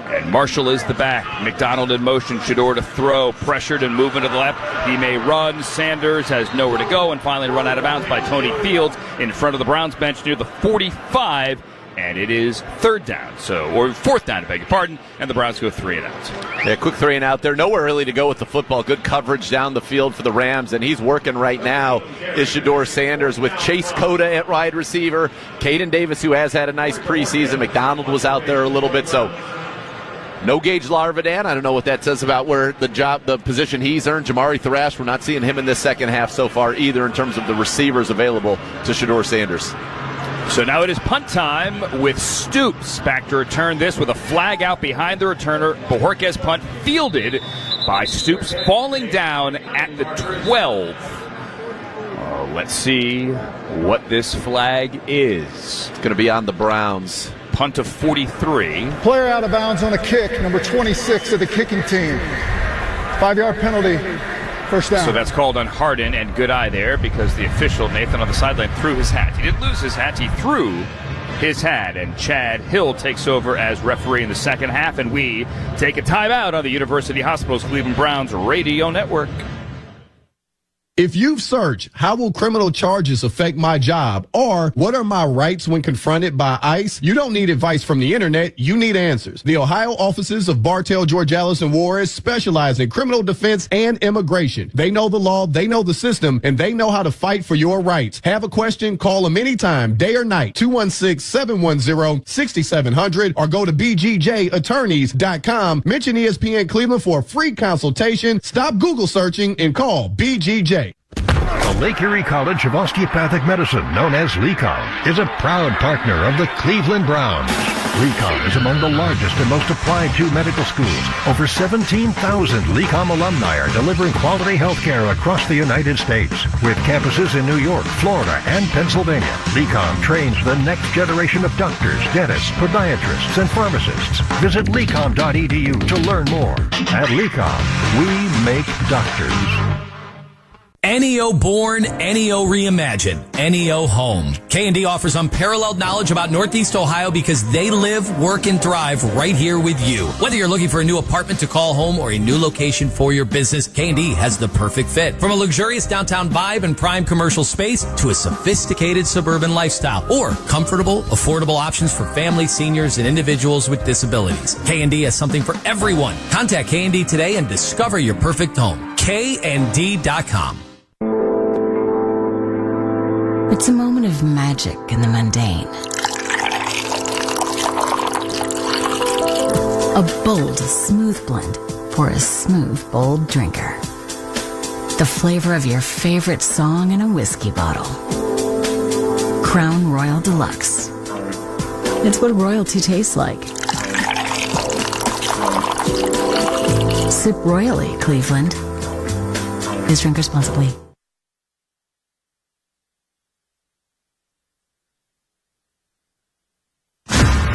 And Marshall is the back. McDonald in motion. Shedeur to throw. Pressured and moving to the left. He may run. Sanders has nowhere to go and finally run out of bounds by Tony Fields in front of the Browns bench near the 45. And it is 3rd down, or 4th down, I beg your pardon, and the Browns go 3 and out. Yeah, quick 3 and out there. Nowhere really to go with the football. Good coverage down the field for the Rams, and he's working right now is Shedeur Sanders with Chase Cota at wide receiver. Caden Davis, who has had a nice preseason. McDonald was out there a little bit, so no Gage Larvadan. I don't know what that says about where the position he's earned. Jamari Thrash, we're not seeing him in this second half so far either in terms of the receivers available to Shedeur Sanders. So now it is punt time with Stoops back to return this with a flag out behind the returner. Bojorquez punt fielded by Stoops, falling down at the 12. Let's see what this flag is. It's going to be on the Browns. Punt of 43. Player out of bounds on a kick, number 26 of the kicking team. 5-yard penalty. First down. So that's called on Harden, and good eye there because the official, Nathan, on the sideline threw his hat. He didn't lose his hat, he threw his hat, and Chad Hill takes over as referee in the second half, and we take a timeout on the University Hospitals Cleveland Browns radio network. If you've searched, how will criminal charges affect my job? Or what are my rights when confronted by ICE? You don't need advice from the internet. You need answers. The Ohio offices of Bartell, Georgalis, and Juarez specialize in criminal defense and immigration. They know the law, they know the system, and they know how to fight for your rights. Have a question? Call them anytime, day or night. 216-710-6700 or go to bgjattorneys.com. Mention ESPN Cleveland for a free consultation. Stop Google searching and call BGJ. The Lake Erie College of Osteopathic Medicine, known as LECOM, is a proud partner of the Cleveland Browns. LECOM is among the largest and most applied to medical schools. Over 17,000 LECOM alumni are delivering quality health care across the United States. With campuses in New York, Florida, and Pennsylvania, LECOM trains the next generation of doctors, dentists, podiatrists, and pharmacists. Visit lecom.edu to learn more. At LECOM, we make doctors. NEO Born, NEO Reimagine, NEO Home. K&D offers unparalleled knowledge about Northeast Ohio because they live, work, and thrive right here with you. Whether you're looking for a new apartment to call home or a new location for your business, K&D has the perfect fit. From a luxurious downtown vibe and prime commercial space to a sophisticated suburban lifestyle or comfortable, affordable options for families, seniors, and individuals with disabilities. K&D has something for everyone. Contact K&D today and discover your perfect home. KND.com. It's a moment of magic in the mundane. A bold, smooth blend for a smooth, bold drinker. The flavor of your favorite song in a whiskey bottle. Crown Royal Deluxe. It's what royalty tastes like. Sip royally, Cleveland. Please drink responsibly.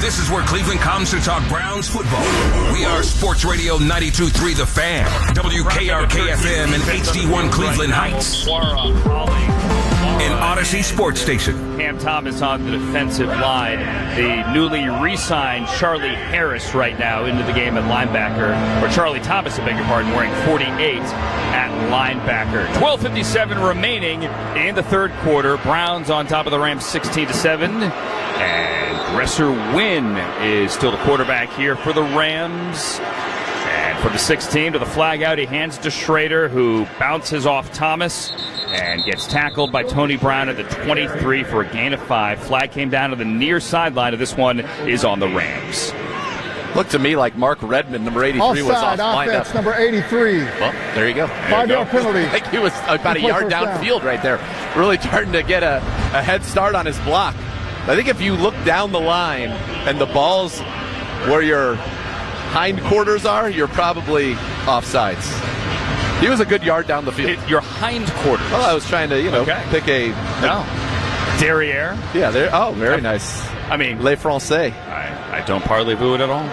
This is where Cleveland comes to talk Browns football. We are Sports Radio 92.3 The Fan, WKRK-FM and HD1 Cleveland Heights, an Odyssey Sports Station. Cam Thomas on the defensive line. The newly re-signed Charlie Harris right now into the game at linebacker, or Charlie Thomas, I beg your pardon, wearing 48 at linebacker. 12:57 remaining in the third quarter. Browns on top of the Rams 16-7. And Dresser Wynn is still the quarterback here for the Rams. And from the 16 to the flag out, he hands to Schrader, who bounces off Thomas and gets tackled by Tony Brown at the 23 for a gain of 5. Flag came down to the near sideline, and this one is on the Rams. Looked to me like Mark Redmond, number 83, was off offense, lineup. number 83. Well, there you go. 5-yard penalty. Like he was about a yard downfield right there. Really starting to get a head start on his block. I think if you look down the line and the ball's where your hindquarters are, you're probably offsides. He was a good yard down the field. Your hindquarters. Well, I was trying to, pick a... No. Derriere? Yeah, there. Oh, very nice. I mean... Le Français. I don't parlez-vous it at all.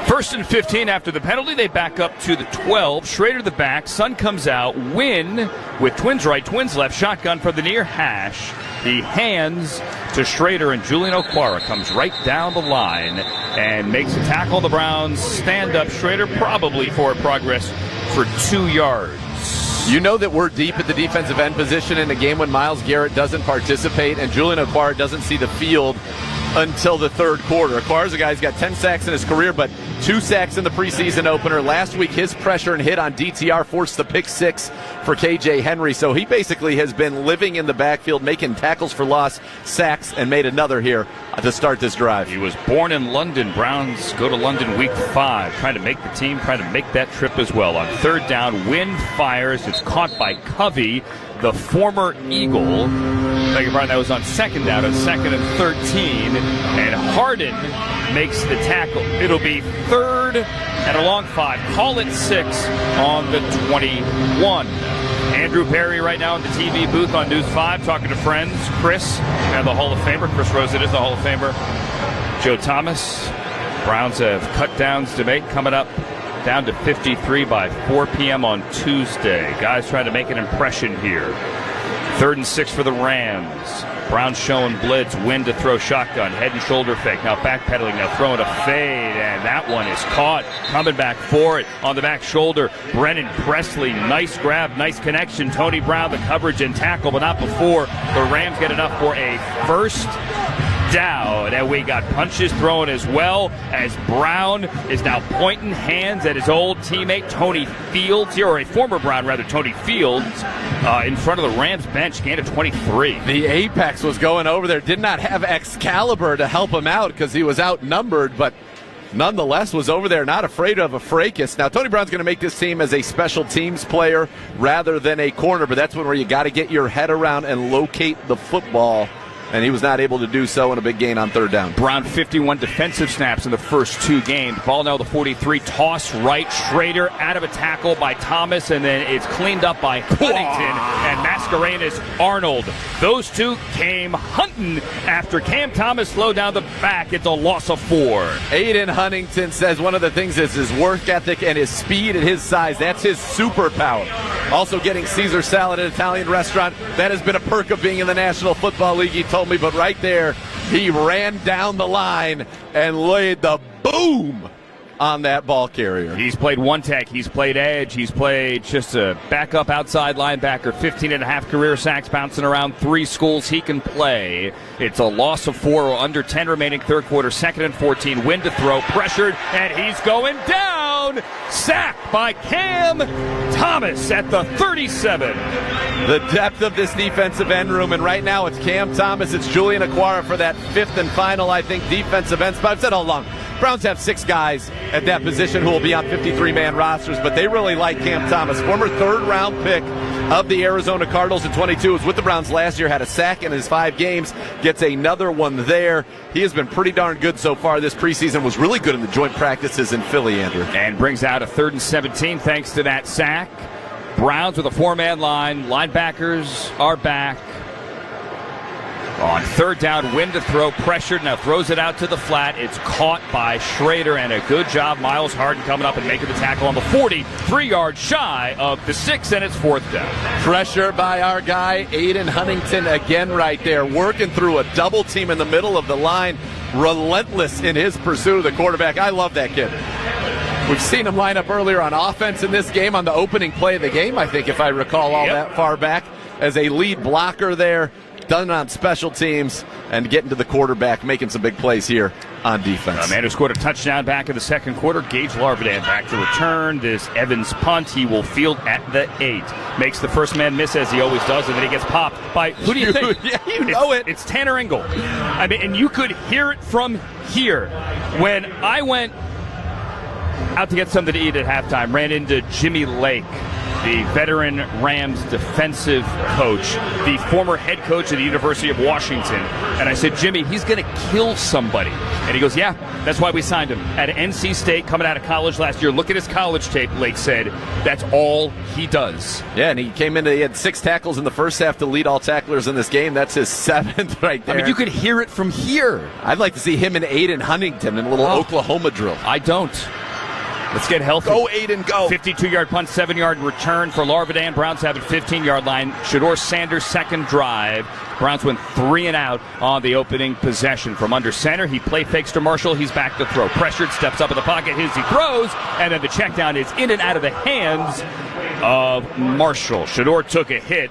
First and 15 after the penalty. They back up to the 12. Schrader the back. Sun comes out. Wynn with twins right, twins left. Shotgun from the near hash. He hands to Schrader, and Julian Okwara comes right down the line and makes a tackle. The Browns stand up. Schrader probably forward progress for 2 yards. You know that we're deep at the defensive end position in a game when Myles Garrett doesn't participate and Julian Okwara doesn't see the field until the third quarter. Okwara's a guy who's got 10 sacks in his career, but 2 sacks in the preseason opener. Last week, his pressure and hit on DTR forced the pick 6 for KJ Henry. So he basically has been living in the backfield, making tackles for loss, sacks, and made another here to start this drive. He was born in London. Browns go to London week 5, trying to make the team, trying to make that trip as well. On third down, Wynn fires. It's caught by Covey, the former Eagle. Beg your pardon, that was on second down, on 2nd and 13. And Harden makes the tackle. It'll be third and a long 5. Call it 6 on the 21. Andrew Perry right now in the TV booth on News 5 talking to friends. Chris, and the Hall of Famer. Chris Rosen is the Hall of Famer. Joe Thomas. Browns have cut downs to make coming up down to 53 by 4 p.m. on Tuesday. Guys trying to make an impression here. 3rd and 6 for the Rams. Browns showing blitz, Wynn to throw shotgun, head and shoulder fake, now backpedaling, now throwing a fade, and that one is caught. Coming back for it on the back shoulder, Brennan Presley, nice grab, nice connection. Tony Brown, the coverage and tackle, but not before the Rams get enough for a first down. And we got punches thrown as well, as Brown is now pointing hands at his old teammate Tony Fields, or a former Brown rather, Tony Fields, in front of the Rams bench, gain of 23. The Apex was going over there, did not have Excalibur to help him out because he was outnumbered, but nonetheless was over there, not afraid of a fracas. Now, Tony Brown's going to make this team as a special teams player rather than a corner, but that's one where you got to get your head around and locate the football. And he was not able to do so in a big gain on third down. Brown 51 defensive snaps in the first 2 games. Ball now the 43. Toss right. Schrader out of a tackle by Thomas, and then it's cleaned up by Huntington and Mascarenas Arnold. Those 2 came hunting after Cam Thomas slowed down the back. It's a loss of 4. Aiden Huntington says one of the things is his work ethic and his speed at his size. That's his superpower. Also getting Caesar salad at an Italian restaurant. That has been a perk of being in the National Football League, he told me. But right there, he ran down the line and laid the boom on that ball carrier. He's played one tech, he's played edge, he's played just a backup outside linebacker, 15.5 career sacks, bouncing around 3 schools he can play. It's a loss of 4 or under 10 remaining third quarter, 2nd and 14, win to throw, pressured, and he's going down! Sacked by Cam Thomas at the 37. The depth of this defensive end room, and right now it's Cam Thomas, it's Julian Aquara for that 5th and final, I think, defensive end spot. I've said all along, Browns have 6 guys at that position who will be on 53-man rosters, but they really like Cam Thomas, former 3rd-round pick of the Arizona Cardinals in 22. Was with the Browns last year, had a sack in his 5 games, gets another one there. He has been pretty darn good so far this preseason, was really good in the joint practices in Philly, Andrew. And brings out a 3rd and 17 thanks to that sack. Browns with a 4-man line. Linebackers are back. On 3rd down, win to throw, pressured, now throws it out to the flat. It's caught by Schrader, and a good job, Miles Harden coming up and making the tackle on the 40, 3 yards shy of the 6, and it's 4th down. Pressure by our guy, Aiden Huntington, again right there, working through a double team in the middle of the line, relentless in his pursuit of the quarterback. I love that kid. We've seen him line up earlier on offense in this game, on the opening play of the game, I think, if I recall all that far back, as a lead blocker there. Done on special teams and getting to the quarterback, making some big plays here on defense. Man who scored a touchdown back in the 2nd quarter, Gage Larvadan back to return. This Evans punt, he will field at the 8. Makes the first man miss as he always does, and then he gets popped by, who do you think? Yeah, you know it. It's Tanner Engel. I mean, and you could hear it from here. When I went out to get something to eat at halftime, ran into Jimmy Lake, the veteran Rams defensive coach, the former head coach at the University of Washington. And I said, Jimmy, he's going to kill somebody. And he goes, yeah, that's why we signed him. At NC State, coming out of college last year. Look at his college tape, Lake said. That's all he does. Yeah, and he had 6 tackles in the first half to lead all tacklers in this game. That's his 7th right there. I mean, you could hear it from here. I'd like to see him and Aiden Huntington in a little Oklahoma drill. I don't. Let's get healthy. Go, Aiden, go. 52-yard punt, 7-yard return for Larvadan. Browns have a 15-yard line. Shador Sanders' 2nd drive. Browns went 3 and out on the opening possession. From under center, he play fakes to Marshall. He's back to throw. Pressured, steps up in the pocket. He throws, and then the check down is in and out of the hands of Marshall. Shador took a hit.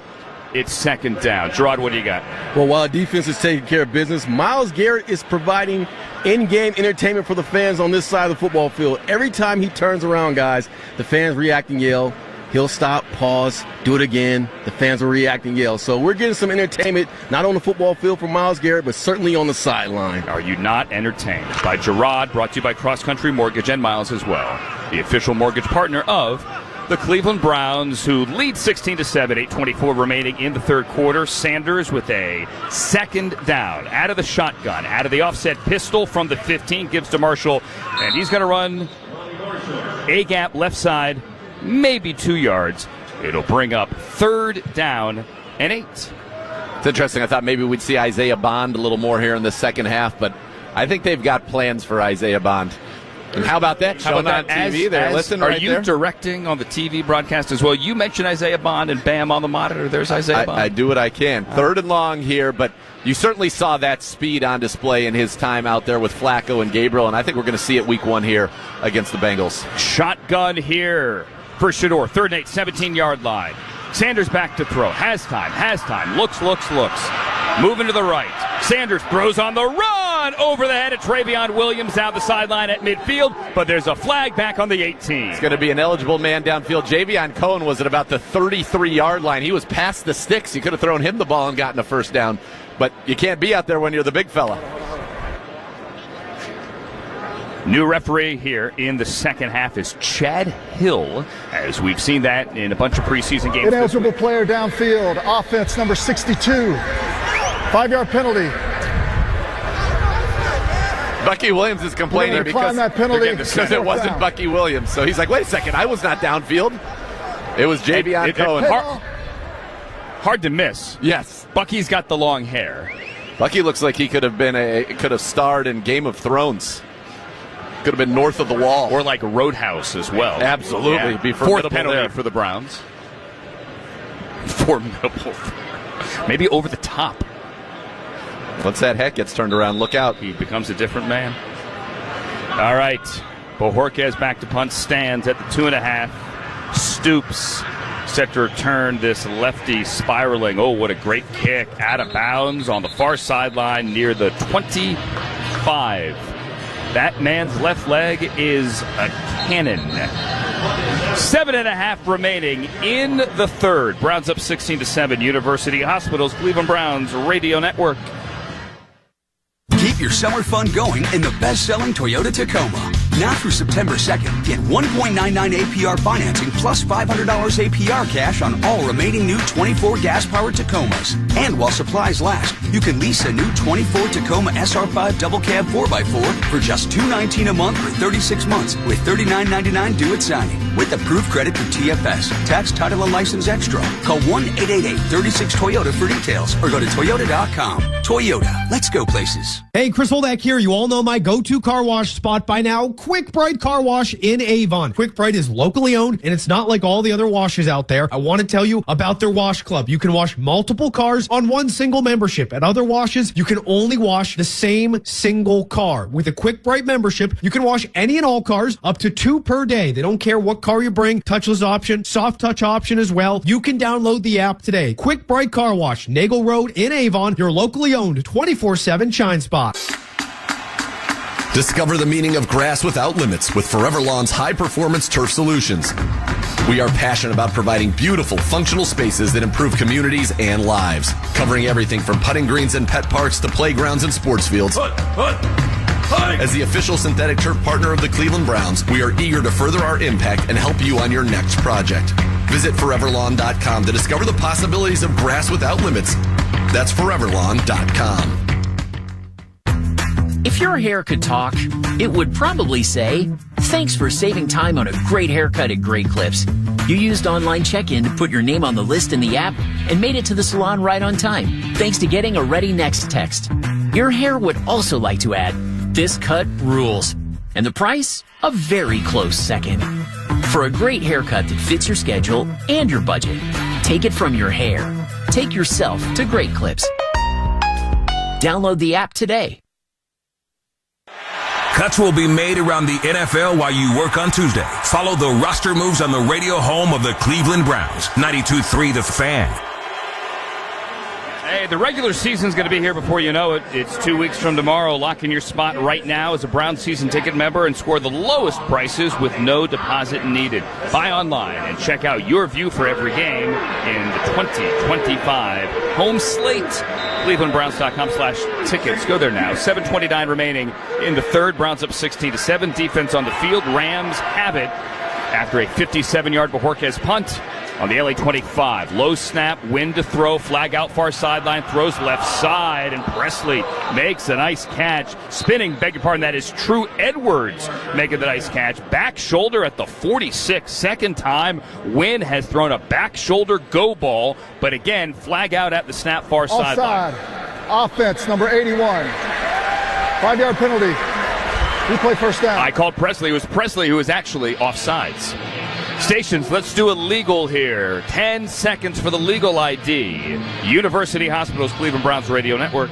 It's 2nd down. Gerard, what do you got? Well, while defense is taking care of business, Myles Garrett is providing in-game entertainment for the fans on this side of the football field. Every time he turns around, guys, the fans react and yell. He'll stop, pause, do it again. The fans will react and yell. So we're getting some entertainment, not on the football field for Myles Garrett, but certainly on the sideline. Are you not entertained? By Gerard, brought to you by Cross Country Mortgage and Miles as well, the official mortgage partner of the Cleveland Browns, who lead 16-7, 8:24 remaining in the 3rd quarter. Sanders with a 2nd down, out of the shotgun, out of the offset pistol from the 15, gives to Marshall, and he's going to run A-gap left side, maybe 2 yards. It'll bring up 3rd down and 8. It's interesting. I thought maybe we'd see Isaiah Bond a little more here in the second half, but I think they've got plans for Isaiah Bond. And how about that? Shown on TV there. Listen, are you directing on the TV broadcast as well? You mentioned Isaiah Bond, and bam, on the monitor, there's Isaiah Bond. I do what I can. 3rd and long here, but you certainly saw that speed on display in his time out there with Flacco and Gabriel, and I think we're going to see it week 1 here against the Bengals. Shotgun here for Shador. 3rd and 8, 17-yard line. Sanders back to throw. Has time. Looks. Moving to the right. Sanders throws on the run. Over the head of Travion Williams down the sideline at midfield, but there's a flag back on the 18. It's going to be an eligible man downfield. Javion Cohen was at about the 33-yard line. He was past the sticks. You could have thrown him the ball and gotten a 1st down, but you can't be out there when you're the big fella. New referee here in the 2nd half is Chad Hill, as we've seen that in a bunch of preseason games. Ineligible player downfield, offense number 62. 5-yard penalty. Bucky Williams is complaining because it wasn't Bucky Williams. So he's like, wait a second, I was not downfield. It was Javion Cohen. Hard to miss. Yes. Bucky's got the long hair. Bucky looks like he could have starred in Game of Thrones. Could have been north of the wall. Or like Roadhouse as well. Absolutely. Yeah. Be 4th penalty there for the Browns. Formidable. Maybe over the top. Once that hat gets turned around, look out. He becomes a different man. All right. Bojorquez back to punt, stands at the 2.5. Stoops set to return this lefty spiraling. Oh, what a great kick. Out of bounds on the far sideline near the 25. That man's left leg is a cannon. 7.5 remaining in the third. Browns up 16-7. University Hospitals, Cleveland Browns Radio Network. Keep your summer fun going in the best-selling Toyota Tacoma. Now through September 2nd, get 1.99 APR financing plus $500 APR cash on all remaining new 24 gas-powered Tacomas. And while supplies last, you can lease a new 24 Tacoma SR5 double cab 4x4 for just $219 a month for 36 months with $39.99 due at signing. With approved credit through TFS, tax, title, and license extra. Call 1-888-36-TOYOTA for details or go to Toyota.com. Toyota, let's go places. Hey, Chris Holdak here. You all know my go-to car wash spot by now, Quick Bright Car Wash in Avon. Quick Bright is locally owned, and it's not like all the other washes out there. I want to tell you about their wash club. You can wash multiple cars on one single membership. At other washes, you can only wash the same single car. With a Quick Bright membership, you can wash any and all cars up to 2 per day. They don't care what car you bring. Touchless option, soft touch option as well. You can download the app today. Quick Bright Car Wash, Nagel Road in Avon, your locally owned 24/7 shine spot. Discover the meaning of grass without limits with Forever Lawn's high-performance turf solutions. We are passionate about providing beautiful, functional spaces that improve communities and lives, covering everything from putting greens and pet parks to playgrounds and sports fields. As the official synthetic turf partner of the Cleveland Browns, we are eager to further our impact and help you on your next project. Visit foreverlawn.com to discover the possibilities of grass without limits. That's foreverlawn.com. If your hair could talk, it would probably say, "Thanks for saving time on a great haircut at Great Clips. You used online check-in to put your name on the list in the app and made it to the salon right on time, thanks to getting a Ready Next text." Your hair would also like to add, "This cut rules." And the price? A very close second. For a great haircut that fits your schedule and your budget, take it from your hair. Take yourself to Great Clips. Download the app today. Cuts will be made around the NFL while you work on Tuesday. Follow the roster moves on the radio home of the Cleveland Browns. 92.3 The Fan. Hey, the regular season's going to be here before you know it. It's 2 weeks from tomorrow. Lock in your spot right now as a Browns season ticket member and score the lowest prices with no deposit needed. Buy online and check out your view for every game in the 2025 home slate. ClevelandBrowns.com/tickets. Go there now. 7:29 remaining in the third. Browns up 16-7. Defense on the field. Rams have it after a 57-yard Bojorquez punt on the LA 25. Low snap, wind to throw, flag out far sideline, throws left side, and Presley makes a nice catch. Spinning, beg your pardon, that is True Edwards making the nice catch. Back shoulder at the 46. Second time, Wynn has thrown a back shoulder go ball, but again, flag out at the snap far sideline. Offense, number 81. 5-yard penalty. Replay first down. I called Presley. It was Presley who was actually offsides. Stations, let's do a legal here. 10 seconds for the legal ID. University Hospitals, Cleveland Browns Radio Network.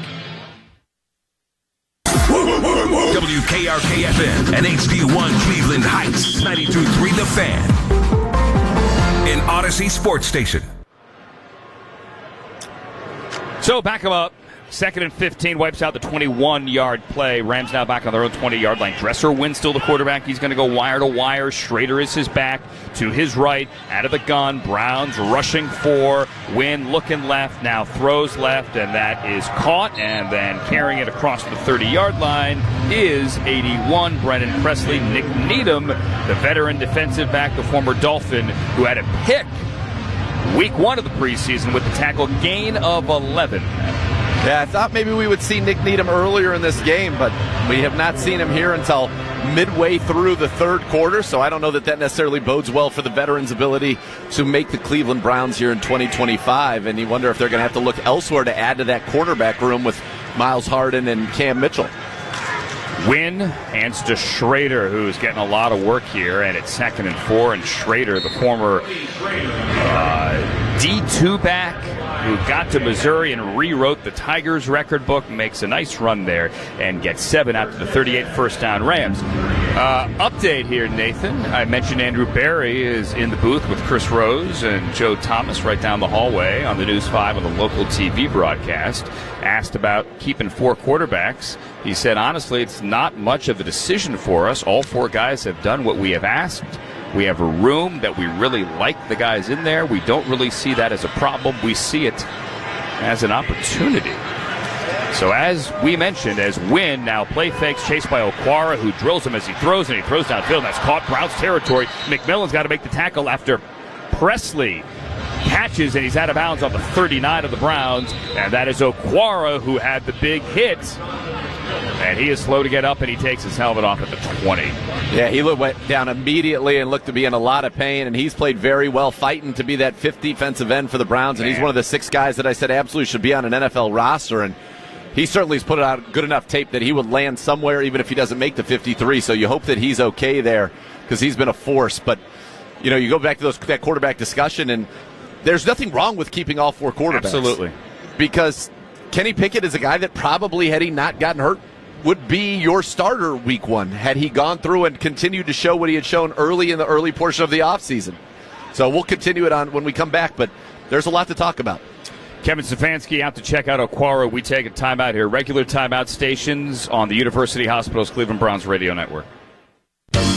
WKRK-FM and HD1 Cleveland Heights. 92.3 The Fan. An Odyssey Sports Station. So back him up. 2nd and 15, wipes out the 21-yard play. Rams now back on their own 20-yard line. Dresser wins still the quarterback. He's going to go wire to wire. Schrader is his back to his right. Out of the gun. Browns rushing for Wynn, looking left. Now throws left, and that is caught. And then carrying it across the 30-yard line is 81, Brennan Presley. Nick Needham, the veteran defensive back, the former Dolphin, who had a pick week 1 of the preseason with the tackle gain of 11. Yeah, I thought maybe we would see Nick Needham earlier in this game, but we have not seen him here until midway through the third quarter, so I don't know that necessarily bodes well for the veterans' ability to make the Cleveland Browns here in 2025, and you wonder if they're going to have to look elsewhere to add to that quarterback room with Miles Harden and Cam Mitchell. Wynn hands to Schrader, who's getting a lot of work here, and it's 2nd and 4, and Schrader, the former D2 back who got to Missouri and rewrote the Tigers record book, makes a nice run there and gets 7 after the 38 first down Rams. Update here, Nathan. I mentioned Andrew Barry is in the booth with Chris Rose and Joe Thomas right down the hallway on the News 5 on the local TV broadcast. Asked about keeping 4 quarterbacks. He said, honestly, it's not much of a decision for us. All 4 guys have done what we have asked. We have a room that we really like the guys in there. We don't really see that as a problem. We see it as an opportunity. So as we mentioned, as Wynn now play fakes, chased by Okwara, who drills him as he throws, and he throws downfield. That's caught Browns territory. McMillan's got to make the tackle after Presley catches, and he's out of bounds on the 39 of the Browns. And that is Okwara who had the big hit. And he is slow to get up, and he takes his helmet off at the 20. Yeah, he went down immediately and looked to be in a lot of pain, and he's played very well fighting to be that 5th defensive end for the Browns, and he's one of the 6 guys that I said absolutely should be on an NFL roster, and he certainly has put out good enough tape that he would land somewhere even if he doesn't make the 53, so you hope that he's okay there because he's been a force. But, you know, you go back to that quarterback discussion, and there's nothing wrong with keeping all 4 quarterbacks. Absolutely. Because Kenny Pickett is a guy that probably, had he not gotten hurt, would be your starter week 1 had he gone through and continued to show what he had shown early in the early portion of the offseason. So we'll continue it on when we come back, but there's a lot to talk about. Kevin Stefanski out to check out Okwara. We take a timeout here. Regular timeout stations on the University Hospitals Cleveland Browns radio network.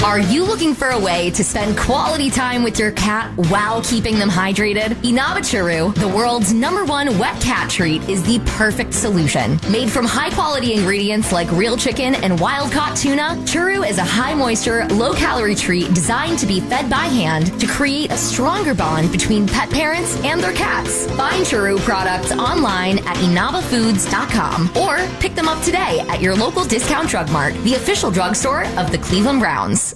Are you looking for a way to spend quality time with your cat while keeping them hydrated? Inaba Churu, the world's #1 wet cat treat, is the perfect solution. Made from high-quality ingredients like real chicken and wild-caught tuna, Churu is a high-moisture, low-calorie treat designed to be fed by hand to create a stronger bond between pet parents and their cats. Find Churu products online at inabafoods.com or pick them up today at your local discount drug mart, the official drugstore of the Cleveland Browns.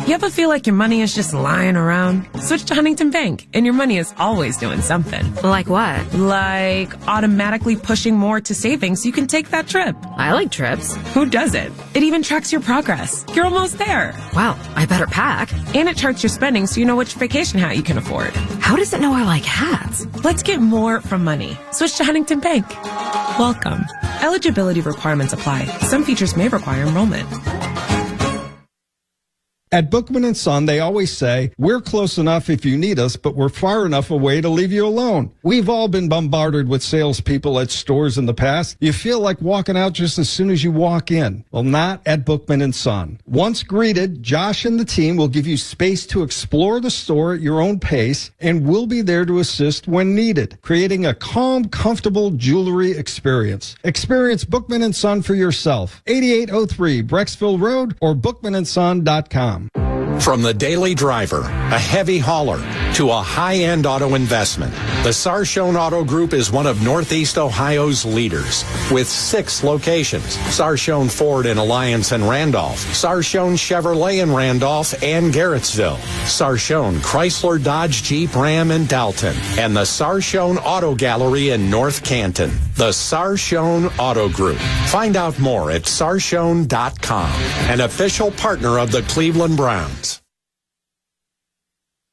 You ever feel like your money is just lying around? Switch to Huntington Bank, and your money is always doing something. Like what? Like automatically pushing more to savings so you can take that trip. I like trips. Who doesn't? It even tracks your progress. You're almost there. Wow, I better pack. And it charts your spending so you know which vacation hat you can afford. How does it know I like hats? Let's get more from money. Switch to Huntington Bank. Welcome. Eligibility requirements apply. Some features may require enrollment. At Bookman & Son, they always say, we're close enough if you need us, but we're far enough away to leave you alone. We've all been bombarded with salespeople at stores in the past. You feel like walking out just as soon as you walk in. Well, not at Bookman & Son. Once greeted, Josh and the team will give you space to explore the store at your own pace, and we'll be there to assist when needed, creating a calm, comfortable jewelry experience. Experience Bookman & Son for yourself. 8803 Brecksville Road or bookmanandson.com. From the daily driver, a heavy hauler, to a high-end auto investment, the Sarshone Auto Group is one of Northeast Ohio's leaders. With 6 locations, Sarshone Ford in Alliance and Randolph, Sarshone Chevrolet in Randolph and Garrettsville, Sarshone Chrysler Dodge Jeep Ram in Dalton, and the Sarshone Auto Gallery in North Canton. The Sarshone Auto Group. Find out more at sarshone.com, an official partner of the Cleveland Browns.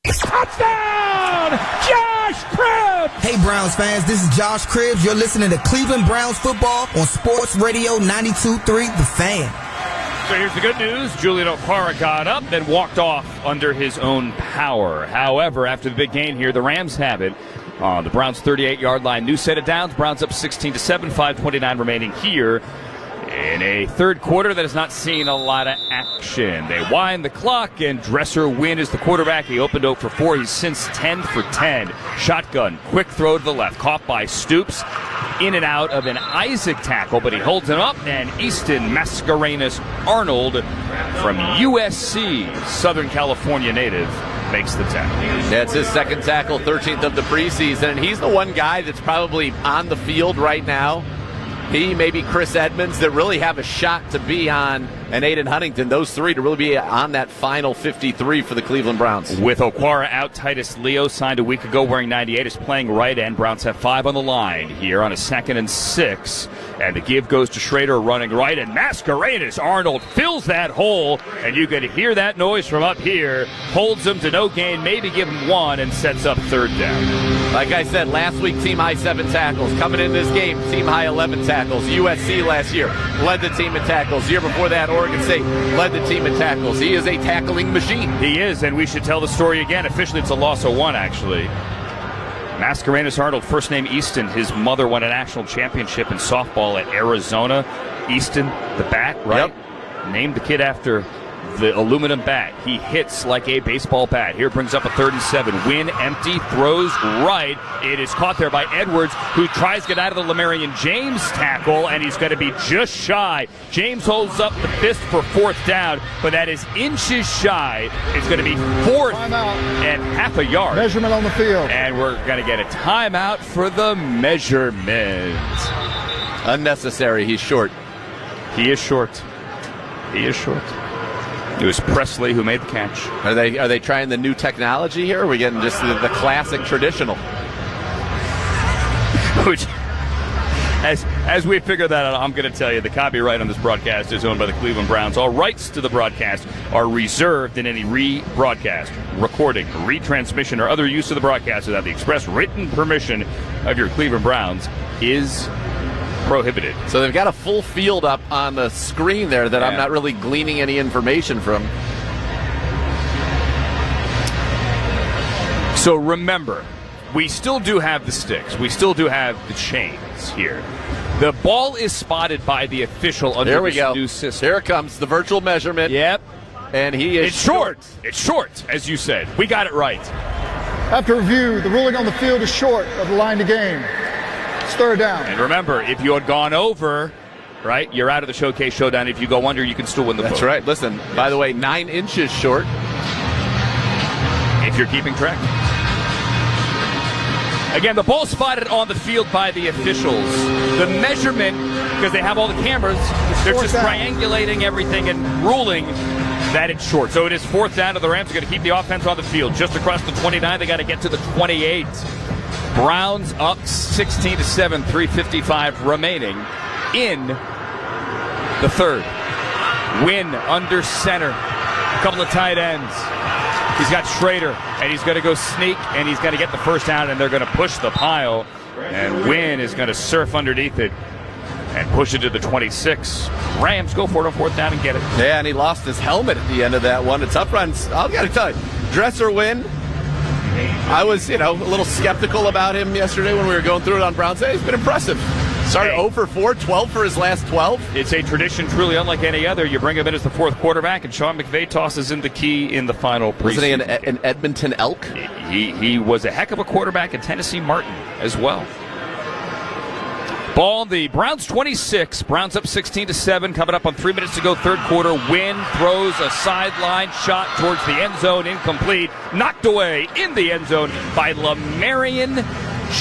Touchdown! Josh Cribbs! Hey, Browns fans, this is Josh Cribbs. You're listening to Cleveland Browns football on Sports Radio 92.3 The Fan. So here's the good news. Julian Okwara got up, then walked off under his own power. However, after the big gain here, the Rams have it on the Browns' 38-yard line. New set of downs. Browns up 16-7, 5:29 remaining here in a third quarter that has not seen a lot of action. They wind the clock, and Dresser Wynn is the quarterback. He opened 0 for 4. He's since 10 for 10. Shotgun, quick throw to the left, caught by Stoops. In and out of an Isaac tackle, but he holds him up, and Easton Mascarenas Arnold from USC, Southern California native, makes the tackle. Yeah, it's his second tackle, 13th of the preseason, and he's the one guy that's probably on the field right now He, maybe Chris Edmonds, that really have a shot to be on an Aiden Huntington. Those three to really be on that final 53 for the Cleveland Browns. With Okwara out, Titus Leo signed a week ago wearing 98, is playing right end. Browns have 5 on the line here on a 2nd and 6. And the give goes to Schrader running right, and Mascarenas Arnold fills that hole, and you can hear that noise from up here. Holds him to no gain, maybe give him 1, and sets up 3rd down. Like I said, last week team high 7 tackles. Coming in this game, team high 11 tackles. USC last year led the team in tackles. Year before that, Oregon State led the team in tackles. He is a tackling machine. He is, and we should tell the story again. Officially, it's a loss of 1, actually. Mascarenas Arnold, first name Easton. His mother won a national championship in softball at Arizona. Easton, the bat, right? Yep. Named the kid after the aluminum bat. He hits like a baseball bat. Here brings up a 3rd and 7. Win empty, throws right. It is caught there by Edwards, who tries to get out of the Lamarian James tackle, and he's going to be just shy. James holds up the fist for 4th down, but that is inches shy. It's going to be 4th and half a yard. Measurement on the field. And we're going to get a timeout for the measurement. Unnecessary. He's short. He is short. He is short. It was Presley who made the catch. Are they trying the new technology here? Or are we getting just the classic traditional? Which, as we figure that out, I'm going to tell you the copyright on this broadcast is owned by the Cleveland Browns. All rights to the broadcast are reserved in any rebroadcast, recording, retransmission, or other use of the broadcast without the express written permission of your Cleveland Browns is prohibited. So they've got a full field up on the screen there that I'm not really gleaning any information from. So remember, we still do have the sticks. We still do have the chains here. The ball is spotted by the official under this new system. Here it comes, the virtual measurement. Yep. And he is short. It's short, as you said. We got it right. After review, the ruling on the field is short of the line to gain. It's 3rd down. And remember, if you had gone over, right, you're out of the Showcase Showdown. If you go under, you can still win the vote. That's right. Listen, by the way, 9 inches short. If you're keeping track. Again, the ball spotted on the field by the officials. The measurement, because they have all the cameras, they're just triangulating everything and ruling that it's short. So it is 4th down, and the Rams are going to keep the offense on the field. Just across the 29, they got to get to the 28. Browns up 16-7, 3:55 remaining in the 3rd. Win under center. A couple of tight ends. He's got Schrader, and he's going to go sneak, and he's going to get the 1st down, and they're going to push the pile. And Wynn is going to surf underneath it and push it to the 26. Rams go for it on 4th down and get it. Yeah, and he lost his helmet at the end of that one. It's up runs. I've got to tell you, Dresser Wynn, I was, a little skeptical about him yesterday when we were going through it on Browns Day. He's been impressive. Started 0 for 4, 12 for his last 12. It's a tradition truly unlike any other. You bring him in as the 4th quarterback, and Sean McVay tosses in the key in the final preseason. Wasn't he an Edmonton Elk? He was a heck of a quarterback at Tennessee Martin as well. Ball, the Browns 26. Browns up 16-7. Coming up on 3 minutes to go, 3rd quarter. Wynn throws a sideline shot towards the end zone. Incomplete. Knocked away in the end zone by Lamarian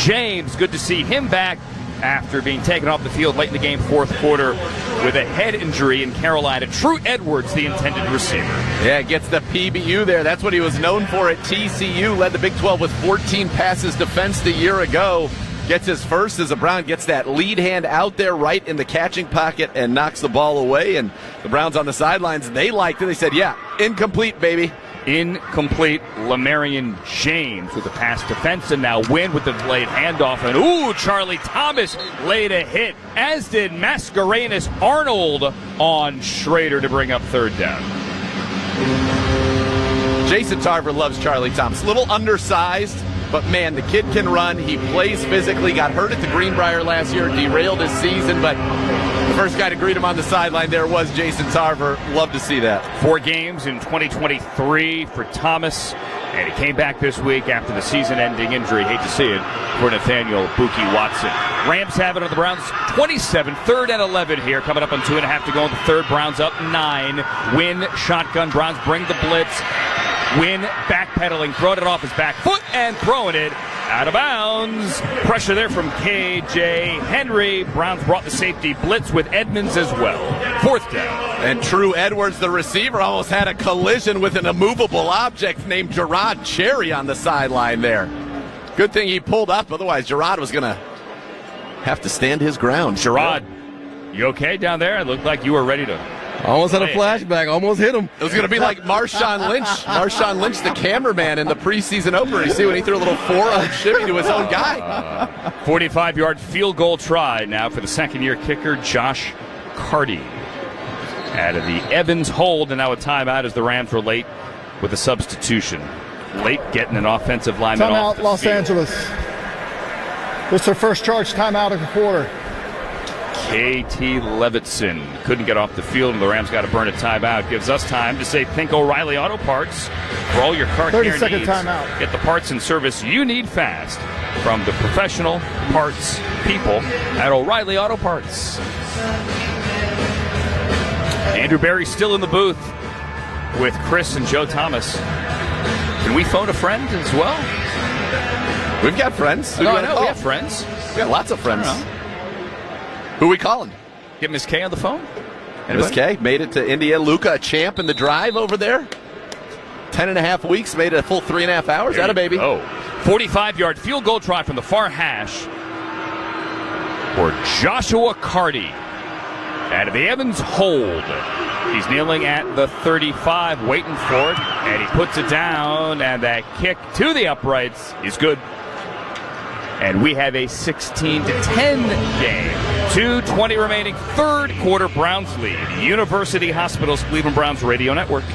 James. Good to see him back after being taken off the field late in the game, 4th quarter, with a head injury in Carolina. True Edwards, the intended receiver. Yeah, gets the PBU there. That's what he was known for at TCU. Led the Big 12 with 14 passes defensed a year ago. Gets his first as a Brown, gets that lead hand out there right in the catching pocket and knocks the ball away. And the Browns on the sidelines, they liked it. They said, yeah, incomplete, baby. Incomplete. Lamarian James with the pass defense, and now Wynn with the delayed handoff. And Charlie Thomas laid a hit, as did Mascarenas Arnold on Schrader to bring up 3rd down. Jason Tarver loves Charlie Thomas. A little undersized, but man, the kid can run. He plays physically. Got hurt at the Greenbrier last year, derailed his season, but the first guy to greet him on the sideline there was Jason Tarver. Love to see that. 4 games in 2023 for Thomas, and he came back this week after the season-ending injury. Hate to see it for Nathaniel Buki Watson. Rams have it on the Browns 27, 3rd and 11 here. Coming up on 2.5 to go in the 3rd. Browns up 9. Wynn shotgun. Browns bring the blitz. Wynn backpedaling, throwing it off his back foot and throwing it Out of bounds. Pressure there from K.J. Henry. Browns brought the safety blitz with Edmonds as well. 4th down. And True Edwards, the receiver, almost had a collision with an immovable object named Gerard Cherry on the sideline there. Good thing he pulled up, otherwise Gerard was going to have to stand his ground. Gerard, you okay down there? It looked like you were ready to... Almost had a flashback. Almost hit him. It was going to be like Marshawn Lynch. Marshawn Lynch, the cameraman in the preseason opener. You see when he threw a little forearm shimmy to his own guy. 45-yard field goal try now for the second-year kicker, Josh Carty. Out of the Evans hold, and now a timeout as the Rams were late with a substitution. Late getting an offensive lineman off the Los field. Angeles. This is their first charge timeout of the quarter. K.T. Levittson couldn't get off the field, and the Rams got to burn a timeout. Gives us time to say think O'Reilly Auto Parts for all your car care needs. 30-second timeout. Get the parts and service you need fast from the professional parts people at O'Reilly Auto Parts. Andrew Berry still in the booth with Chris and Joe Thomas. Can we phone a friend as well? We've got friends. No, I know we have friends. We got lots of friends. Who are we calling? Get Miss K on the phone. Miss K made it to India. Luca, a champ in the drive over there. 10.5 weeks, made it a full 3.5 hours. That a baby. Oh, 45-yard field goal try from the far hash for Joshua Carty. Out of the Evans hold. He's kneeling at the 35, waiting for it, and he puts it down, and that kick to the uprights is good. And we have a 16-10 game. 2:20 remaining, third quarter, Browns lead. University Hospitals, Cleveland Browns Radio Network.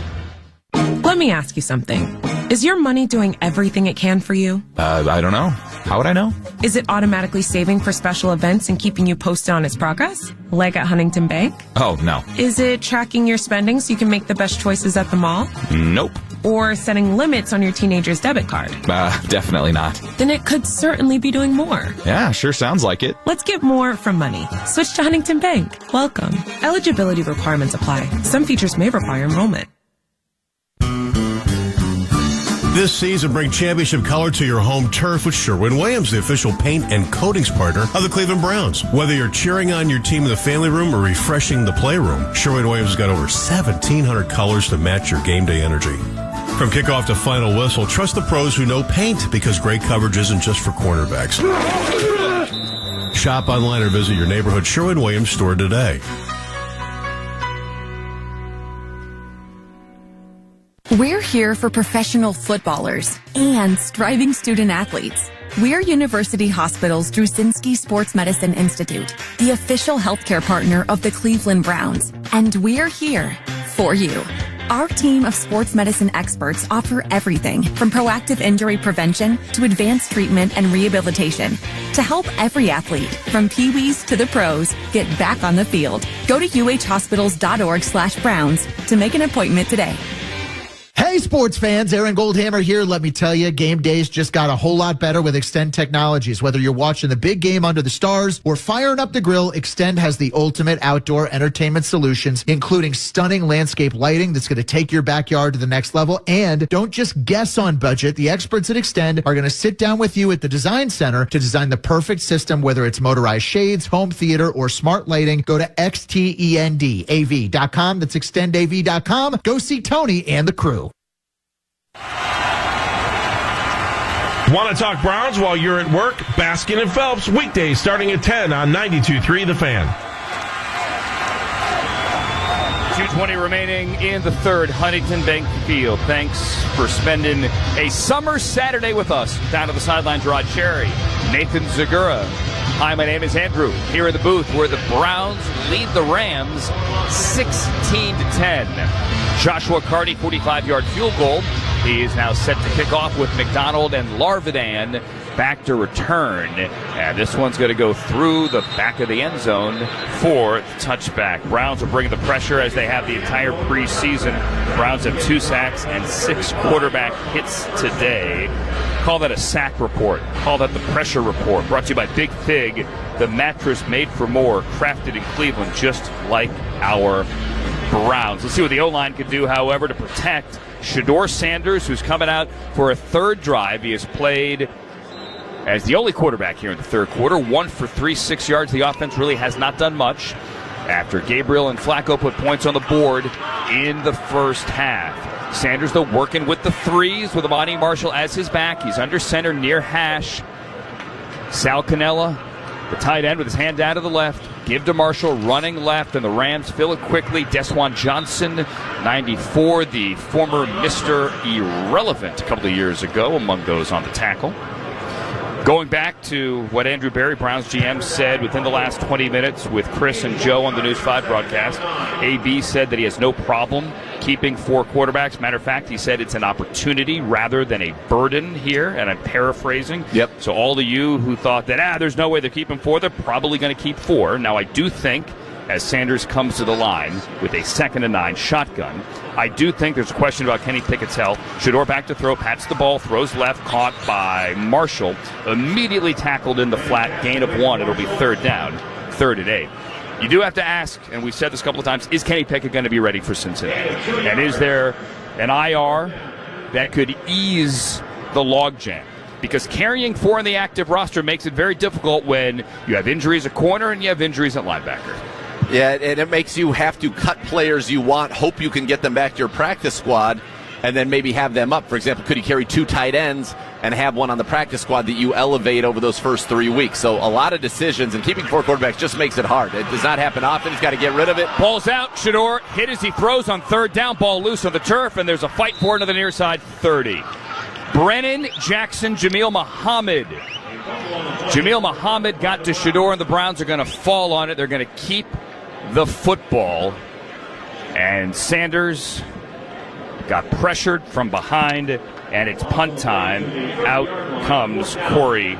Let me ask you something. Is your money doing everything it can for you? I don't know. How would I know? Is it automatically saving for special events and keeping you posted on its progress? Like at Huntington Bank? Oh, no. Is it tracking your spending so you can make the best choices at the mall? Nope. Or setting limits on your teenager's debit card? Definitely not. Then it could certainly be doing more. Yeah, sure sounds like it. Let's get more from money. Switch to Huntington Bank. Welcome. Eligibility requirements apply. Some features may require enrollment. This season, bring championship color to your home turf with Sherwin-Williams, the official paint and coatings partner of the Cleveland Browns. Whether you're cheering on your team in the family room or refreshing the playroom, Sherwin-Williams has got over 1,700 colors to match your game day energy. From kickoff to final whistle, trust the pros who know paint, because great coverage isn't just for cornerbacks. Shop online or visit your neighborhood Sherwin-Williams store today. We're here for professional footballers and striving student athletes. We're University Hospitals Drusinski Sports Medicine Institute, the official healthcare partner of the Cleveland Browns, and we're here for you. Our team of sports medicine experts offer everything from proactive injury prevention to advanced treatment and rehabilitation to help every athlete, from peewees to the pros, get back on the field. Go to uhhospitals.org/Browns to make an appointment today. Hey, sports fans, Aaron Goldhammer here. Let me tell you, game days just got a whole lot better with Extend Technologies. Whether you're watching the big game under the stars or firing up the grill, Extend has the ultimate outdoor entertainment solutions, including stunning landscape lighting that's going to take your backyard to the next level. And don't just guess on budget. The experts at Extend are going to sit down with you at the design center to design the perfect system, whether it's motorized shades, home theater, or smart lighting. Go to xtendav.com. That's extendav.com. Go see Tony and the crew. Want to talk Browns while you're at work? Baskin and Phelps, weekdays starting at 10 on 92.3 The Fan. 2:20 remaining in the third, Huntington Bank Field. Thanks for spending a summer Saturday with us. Down to the sideline, Gerard Cherry, Nathan Zagura. Hi, my name is Andrew. Here in the booth where the Browns lead the Rams 16-10. Joshua Carty, 45-yard field goal. He is now set to kick off with McDonald and Larvidan back to return. And this one's going to go through the back of the end zone for the touchback. Browns will bring the pressure as they have the entire preseason. Browns have 2 sacks and 6 quarterback hits today. Call that a sack report. Call that the pressure report. Brought to you by Big Fig, the mattress made for more, crafted in Cleveland just like our Browns. Let's see what the O-line can do, however, to protect Shedeur Sanders, who's coming out for a third drive. He has played as the only quarterback here in the third quarter. 1 for 3, 6 yards. The offense really has not done much after Gabriel and Flacco put points on the board in the first half. Sanders, though, working with the threes with Amani Marshall as his back. He's under center near hash. Sal Cannella, the tight end, with his hand down to the left. Give to Marshall, running left, and the Rams fill it quickly. Desjuan Johnson, 94, the former Mr. Irrelevant a couple of years ago, among those on the tackle. Going back to what Andrew Berry, Browns GM, said within the last 20 minutes with Chris and Joe on the News 5 broadcast, AB said that he has no problem keeping 4 quarterbacks. Matter of fact, he said it's an opportunity rather than a burden here, and I'm paraphrasing. Yep. So all of you who thought that, there's no way they're keeping 4, they're probably going to keep 4. Now, I do think, as Sanders comes to the line with a 2nd and 9 shotgun, I do think there's a question about Kenny Pickett's health. Shedeur back to throw, pats the ball, throws left, caught by Marshall, immediately tackled in the flat, gain of 1. It'll be 3rd down, 3rd and 8. You do have to ask, and we've said this a couple of times, is Kenny Pickett going to be ready for Cincinnati? And is there an IR that could ease the logjam? Because carrying 4 in the active roster makes it very difficult when you have injuries at corner and you have injuries at linebacker. Yeah, and it makes you have to cut players you want, hope you can get them back to your practice squad, and then maybe have them up. For example, could you carry 2 tight ends and have one on the practice squad that you elevate over those first 3 weeks? So a lot of decisions, and keeping 4 quarterbacks just makes it hard. It does not happen often. He's got to get rid of it. Ball's out. Shedeur hit as he throws on 3rd down. Ball loose on the turf, and there's a fight for it to the near side, 30. Brennan Jackson, Jameel Muhammad. Jameel Muhammad got to Shedeur, and the Browns are going to fall on it. They're going to keep the football, and Sanders got pressured from behind, and it's punt time. Out comes Corey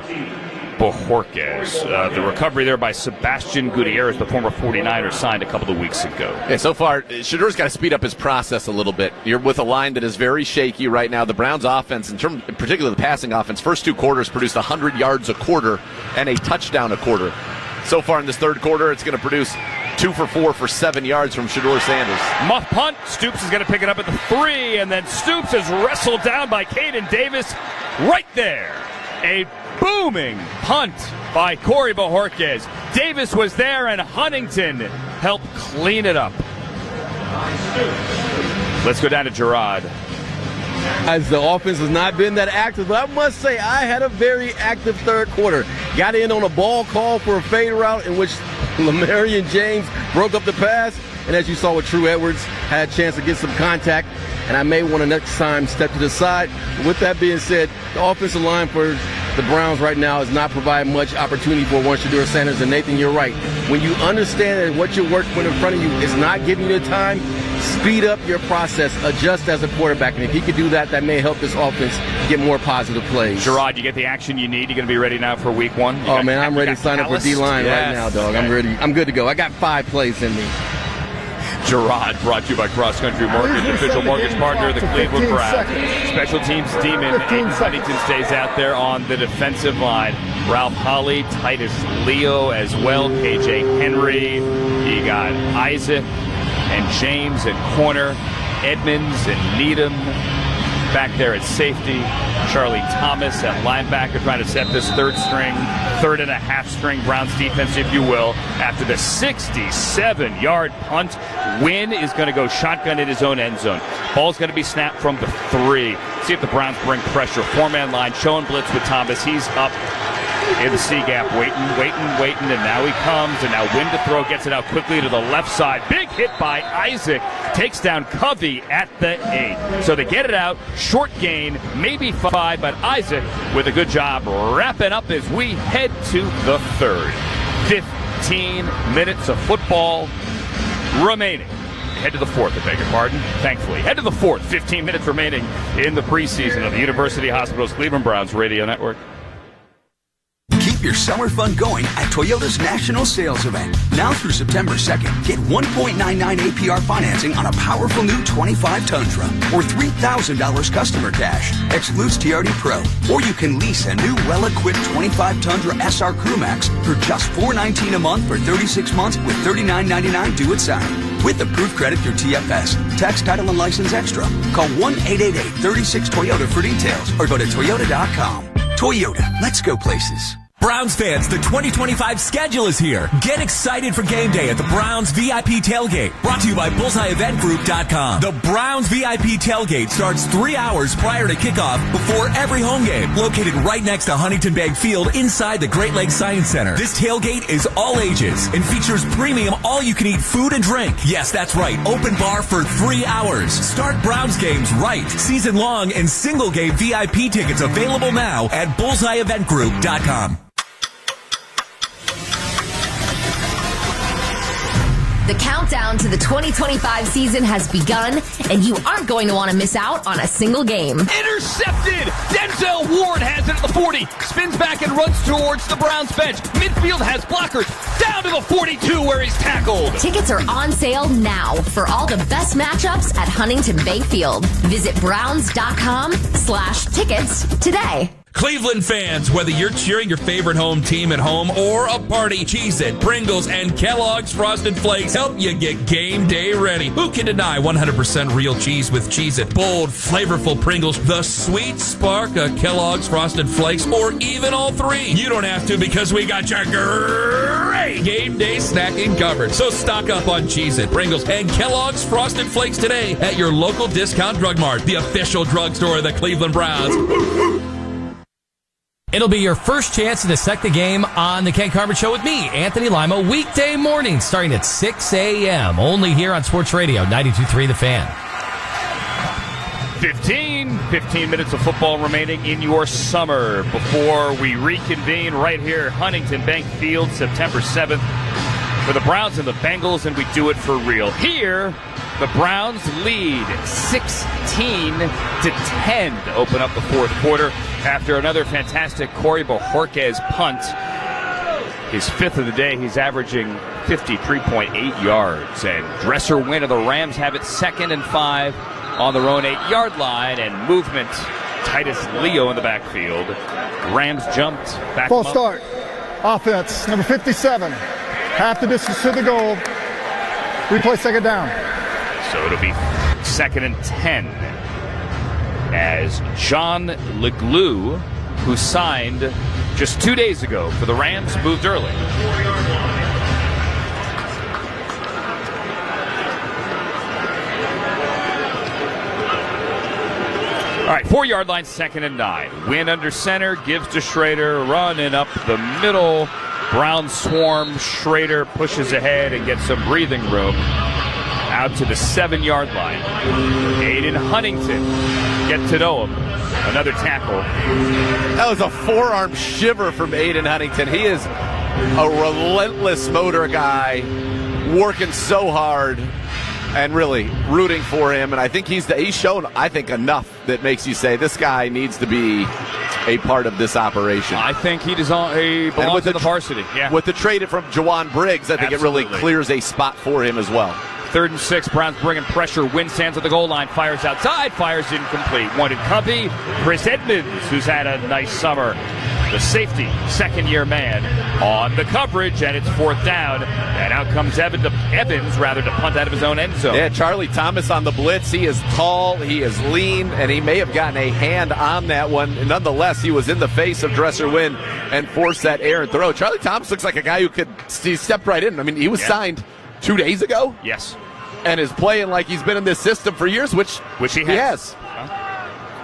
Bojorquez. The recovery there by Sebastian Gutierrez, the former 49er, signed a couple of weeks ago. Yeah, so far, Shedeur's got to speed up his process a little bit. You're with a line that is very shaky right now. The Browns' offense, in particular the passing offense, first 2 quarters produced 100 yards a quarter and a touchdown a quarter. So far in this third quarter, it's going to produce 2 for 4 for 7 yards from Shedeur Sanders. Muff punt. Stoops is going to pick it up at the 3, and then Stoops is wrestled down by Caden Davis right there. A booming punt by Corey Bojorquez. Davis was there, and Huntington helped clean it up. Let's go down to Gerard. As the offense has not been that active, but I must say I had a very active third quarter. Got in on a ball call for a fade route in which Lamarian James broke up the pass, and as you saw with True Edwards, had a chance to get some contact, and I may want to next time step to the side. But with that being said, the offensive line for the Browns right now is not providing much opportunity for one Shedeur Sanders. And Nathan, you're right. When you understand that what you're working with in front of you is not giving you the time, speed up your process, adjust as a quarterback. And if he could do that, that may help this offense get more positive plays. Gerard, you get the action you need. You're going to be ready now for week 1? I'm ready to sign up for D-line right now, dog. Okay. I'm ready. I'm good to go. I got 5 plays in me. Gerard, brought to you by Cross Country Mortgage, official mortgage partner of the Cleveland Browns. Special teams demon Aiden Huntington stays out there on the defensive line. Ralph Holly, Titus Leo as well, KJ Henry. You got Isaac and James at corner, Edmonds and Needham back there at safety. Charlie Thomas at linebacker trying to set this third and a half string Browns defense, if you will. After the 67-yard punt, Wynn is going to go shotgun in his own end zone. Ball's going to be snapped from the 3. See if the Browns bring pressure. 4-man line, showing blitz with Thomas. He's up in the C gap, waiting, and now he comes, and now Wynn to throw, gets it out quickly to the left side. Big hit by Isaac, takes down Covey at the 8. So they get it out, short gain, maybe 5, but Isaac with a good job wrapping up as we head to the 3rd. 15 minutes of football remaining. Head to the 4th, I beg your pardon. Thankfully. Head to the 4th, 15 minutes remaining in the preseason of the University Hospitals Cleveland Browns Radio Network. Keep your summer fun going at Toyota's National Sales Event. Now through September 2nd, get 1.99 APR financing on a powerful new 25 Tundra or $3,000 customer cash. Excludes TRD Pro. Or you can lease a new well-equipped 25 Tundra SR Crew Max for just $419 a month for 36 months with $39.99 due at signing. With approved credit through TFS. Tax, title, and license extra. Call 1-888-36-TOYOTA for details or go to Toyota.com. Toyota, let's go places. Browns fans, the 2025 schedule is here. Get excited for game day at the Browns VIP Tailgate. Brought to you by BullseyeEventGroup.com. The Browns VIP Tailgate starts 3 hours prior to kickoff before every home game. Located right next to Huntington Bank Field inside the Great Lakes Science Center. This tailgate is all ages and features premium all-you-can-eat food and drink. Yes, that's right. Open bar for 3 hours. Start Browns games right. Season-long and single-game VIP tickets available now at BullseyeEventGroup.com. The countdown to the 2025 season has begun, and you aren't going to want to miss out on a single game. Intercepted! Denzel Ward has it at the 40. Spins back and runs towards the Browns bench. Midfield has blockers. Down to the 42 where he's tackled. Tickets are on sale now for all the best matchups at Huntington Bank Field. Visit Browns.com/tickets today. Cleveland fans, whether you're cheering your favorite home team at home or a party, Cheez-It, Pringles, and Kellogg's Frosted Flakes help you get game day ready. Who can deny 100% real cheese with Cheez-It? Bold, flavorful Pringles, the sweet spark of Kellogg's Frosted Flakes, or even all three. You don't have to because we got your great game day snacking covered. So stock up on Cheez-It, Pringles, and Kellogg's Frosted Flakes today at your local discount drug mart, the official drugstore of the Cleveland Browns. It'll be your first chance to dissect the game on the Ken Carmen Show with me, Anthony Lima, weekday mornings starting at 6 a.m. Only here on Sports Radio 92.3 The Fan. 15 minutes of football remaining in your summer before we reconvene right here at Huntington Bank Field, September 7th, for the Browns and the Bengals, and we do it for real. Here, the Browns lead 16-10 to open up the fourth quarter after another fantastic Corey Bojorquez punt. His fifth of the day. He's averaging 53.8 yards. And Dresser Wynn of the Rams have it 2nd and 5 on their own 8-yard line. And movement, Titus Leo in the backfield. Rams jumped back. Full start. Offense, number 57. Half the distance to the goal. Replay second down. So it'll be 2nd and 10 as John LeGlue, who signed just 2 days ago for the Rams, moved early. All right, 4-yard line, 2nd and 9. Win under center, gives to Schrader, running up the middle. Brown swarm. Schrader pushes ahead and gets some breathing room. Out to the 7-yard line. Aiden Huntington, get to know him. Another tackle. That was a forearm shiver from Aiden Huntington. He is a relentless motor guy, working so hard and really rooting for him. And I think he's shown, I think, enough that makes you say this guy needs to be a part of this operation. I think he belongs in the varsity. Yeah. With the trade from Jawan Briggs, I think Absolutely. It really clears a spot for him as well. 3rd and 6, Browns bringing pressure. Wynn stands at the goal line, fires outside, fires incomplete. Wanted Covey, Chris Edmonds, who's had a nice summer. The safety, 2nd-year man, on the coverage, and it's 4th down. And out comes Evans to punt out of his own end zone. Yeah, Charlie Thomas on the blitz. He is tall, he is lean, and he may have gotten a hand on that one. Nonetheless, he was in the face of Dresser Wynn and forced that errant throw. Charlie Thomas looks like a guy who he stepped right in. I mean, he was signed 2 days ago. Yes. And is playing like he's been in this system for years, which he has.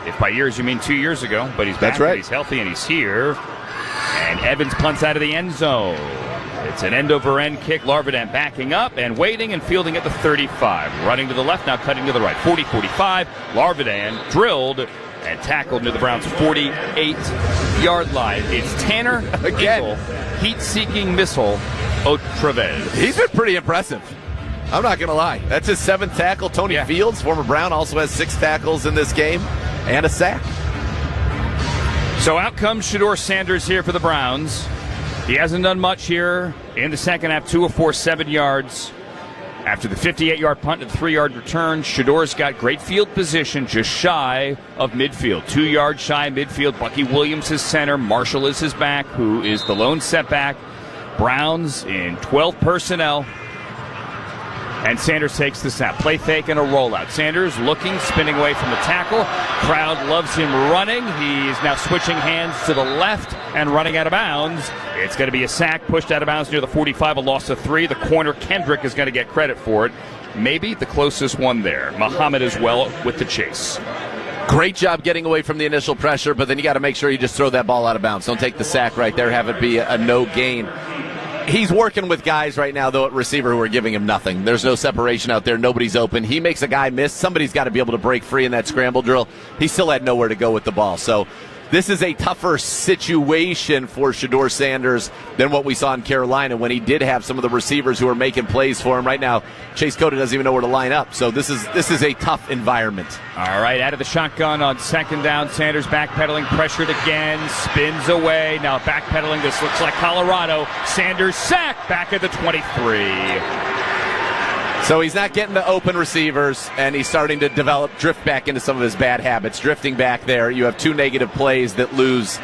If by years you mean 2 years ago, but he's back. That's right. And he's healthy and he's here. And Evans punts out of the end zone. It's an end-over-end kick. Larvidan backing up and waiting and fielding at the 35. Running to the left, now cutting to the right. 40-45. Larvidan drilled and tackled near the Browns' 48-yard line. It's Tanner again. Heat-seeking missile, Otrevez. He's been pretty impressive. I'm not going to lie. That's his 7th tackle. Tony Fields, former Brown, also has 6 tackles in this game and a sack. So out comes Shedeur Sanders here for the Browns. He hasn't done much here in the second half. 2 of 4, 7 yards. After the 58-yard punt and the 3-yard return, Shedeur's got great field position, just shy of midfield. 2 yards shy of midfield. Bucky Williams is center. Marshall is his back, who is the lone setback. Browns in 12 personnel. And Sanders takes the snap. Play fake and a rollout. Sanders looking, spinning away from the tackle. Crowd loves him running. He's now switching hands to the left and running out of bounds. It's going to be a sack, pushed out of bounds near the 45, a loss of 3. The corner, Kendrick, is going to get credit for it. Maybe the closest one there. Muhammad as well with the chase. Great job getting away from the initial pressure, but then you got to make sure you just throw that ball out of bounds. Don't take the sack right there, have it be a no gain. He's working with guys right now, though, at receiver who are giving him nothing. There's no separation out there. Nobody's open. He makes a guy miss. Somebody's got to be able to break free in that scramble drill. He still had nowhere to go with the ball. So this is a tougher situation for Shedeur Sanders than what we saw in Carolina when he did have some of the receivers who are making plays for him. Right now, Chase Cota doesn't even know where to line up. So this is a tough environment. All right, out of the shotgun on second down. Sanders backpedaling, pressured again, spins away. Now backpedaling. This looks like Colorado. Sanders sacked back at the 23. So he's not getting the open receivers, and he's starting to drift back into some of his bad habits. Drifting back there, you have 2 negative plays that lose.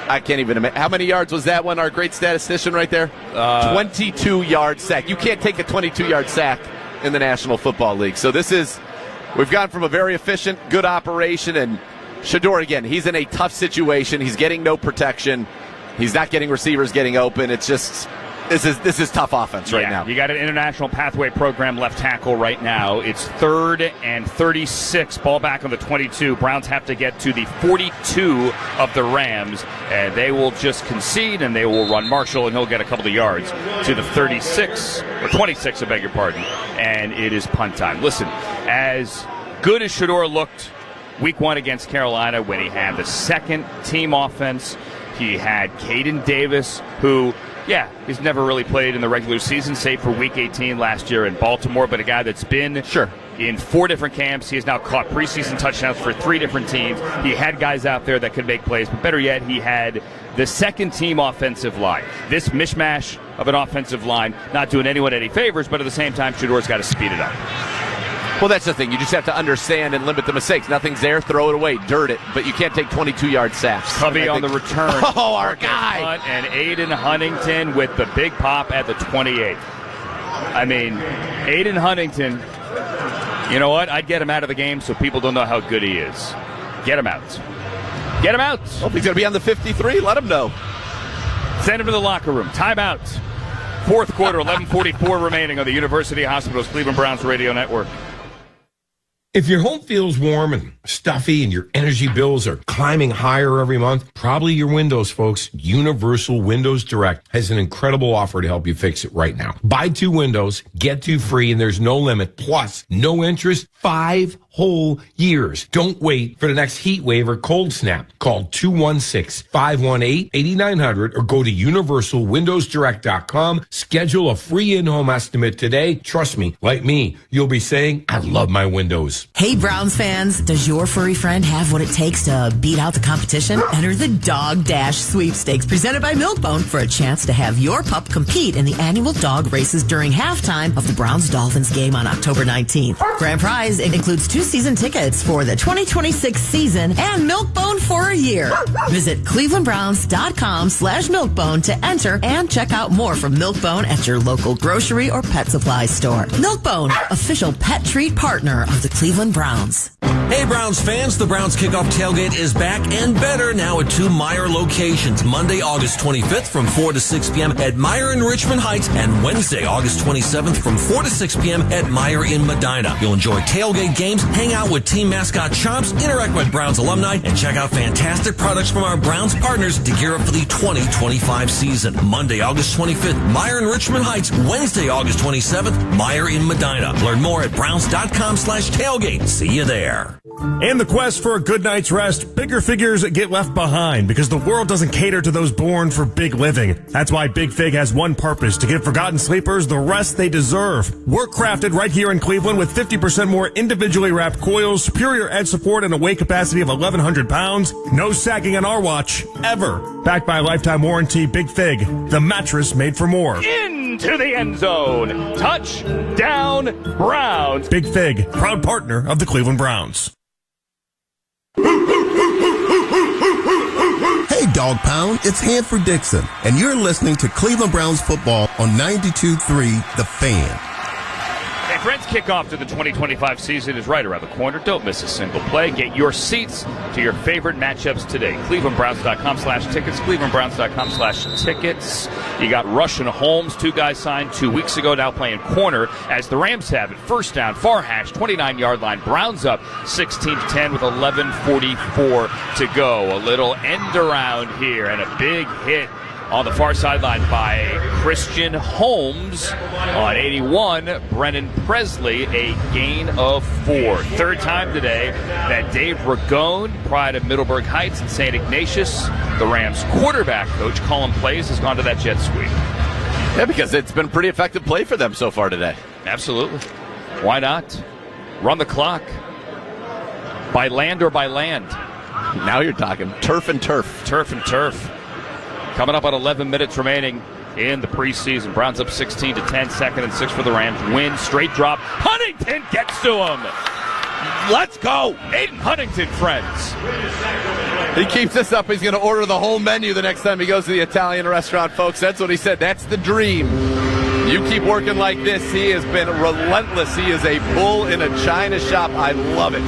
I can't even imagine. How many yards was that one, our great statistician right there? 22-yard sack. You can't take a 22-yard sack in the National Football League. So we've gone from a very efficient, good operation, and Shedeur, again, he's in a tough situation. He's getting no protection. He's not getting receivers getting open. It's just... This is tough offense right now. You got an international pathway program left tackle right now. It's 3rd and 36. Ball back on the 22. Browns have to get to the 42 of the Rams, and they will just concede, and they will run Marshall, and he'll get a couple of yards to the 36, or 26, I beg your pardon, and it is punt time. Listen, as good as Shedeur looked week 1 against Carolina when he had the second team offense, he had Caden Davis, who... yeah, he's never really played in the regular season, save for Week 18 last year in Baltimore, but a guy that's been in 4 different camps. He has now caught preseason touchdowns for 3 different teams. He had guys out there that could make plays, but better yet, he had the second-team offensive line. This mishmash of an offensive line, not doing anyone any favors, but at the same time, Shedeur's got to speed it up. Well, that's the thing. You just have to understand and limit the mistakes. Nothing's there, throw it away, dirt it. But you can't take 22-yard sacks. Covey on the return. Oh, our guy. Hunt and Aiden Huntington with the big pop at the 28. I mean, Aiden Huntington, you know what? I'd get him out of the game so people don't know how good he is. Get him out. Get him out. Well, he's going to be on the 53. Let him know. Send him to the locker room. Timeout. 4th quarter, 11:44 remaining on the University Hospitals Cleveland Browns Radio Network. If your home feels warm and stuffy and your energy bills are climbing higher every month, probably your windows, folks. Universal Windows Direct has an incredible offer to help you fix it right now. Buy 2 windows, get 2 free, and there's no limit. Plus, no interest, 5 whole years. Don't wait for the next heat wave or cold snap. Call 216-518-8900 or go to universalwindowsdirect.com. Schedule a free in-home estimate today. Trust me, like me, you'll be saying, I love my windows. Hey, Browns fans, does your furry friend have what it takes to beat out the competition? Enter the Dog Dash Sweepstakes presented by Milk-Bone for a chance to have your pup compete in the annual dog races during halftime of the Browns-Dolphins game on October 19th. Grand prize includes 2 season tickets for the 2026 season and Milk-Bone for a year. Visit clevelandbrowns.com/Milk-Bone to enter and check out more from Milk-Bone at your local grocery or pet supply store. Milk-Bone, official pet treat partner of the Cleveland Browns. Hey, Browns fans, the Browns Kickoff Tailgate is back and better now at 2 Meijer locations. Monday, August 25th from 4 to 6 p.m. at Meijer in Richmond Heights and Wednesday, August 27th from 4 to 6 p.m. at Meijer in Medina. You'll enjoy tailgate games, hang out with team mascot Chomps, interact with Browns alumni, and check out fantastic products from our Browns partners to gear up for the 2025 season. Monday, August 25th, Meijer in Richmond Heights. Wednesday, August 27th, Meijer in Medina. Learn more at browns.com/tailgate. See you there. In the quest for a good night's rest, bigger figures get left behind because the world doesn't cater to those born for big living. That's why Big Fig has one purpose: to give forgotten sleepers the rest they deserve. Work crafted right here in Cleveland with 50% more individually wrapped coils, superior edge support, and a weight capacity of 1,100 pounds. No sagging on our watch, ever. Backed by a lifetime warranty, Big Fig, the mattress made for more. Into the end zone. Touchdown, Browns. Big Fig, proud partner of the Cleveland Browns. Hey, Dog Pound, it's Hanford Dixon, and you're listening to Cleveland Browns football on 92.3 The Fan. friends, kickoff to the 2025 season is right around the corner. Don't miss a single play. Get your seats to your favorite matchups today. ClevelandBrowns.com/tickets. ClevelandBrowns.com/tickets. You got Rush and Holmes, 2 guys signed 2 weeks ago, now playing corner as the Rams have it. First down, far hash, 29-yard line. Browns up 16-10 with 11:44 to go. A little end around here and a big hit on the far sideline by Christian Holmes on 81. Brennan Presley, a gain of 4. Third time today that Dave Ragone, pride of Middleburg Heights and St. Ignatius, the Rams quarterback coach, calling plays, has gone to that jet sweep. Yeah, because it's been a pretty effective play for them so far today. Absolutely. Why not? Run the clock. By land or by land. Now you're talking turf and turf. Turf and turf. Coming up on 11 minutes remaining in the preseason. Browns up 16-10, 2nd and 6 for the Rams. Win, straight drop. Huntington gets to him. Let's go. Aiden Huntington, friends. He keeps this up. He's going to order the whole menu the next time he goes to the Italian restaurant, folks. That's what he said. That's the dream. You keep working like this. He has been relentless. He is a bull in a china shop. I love it.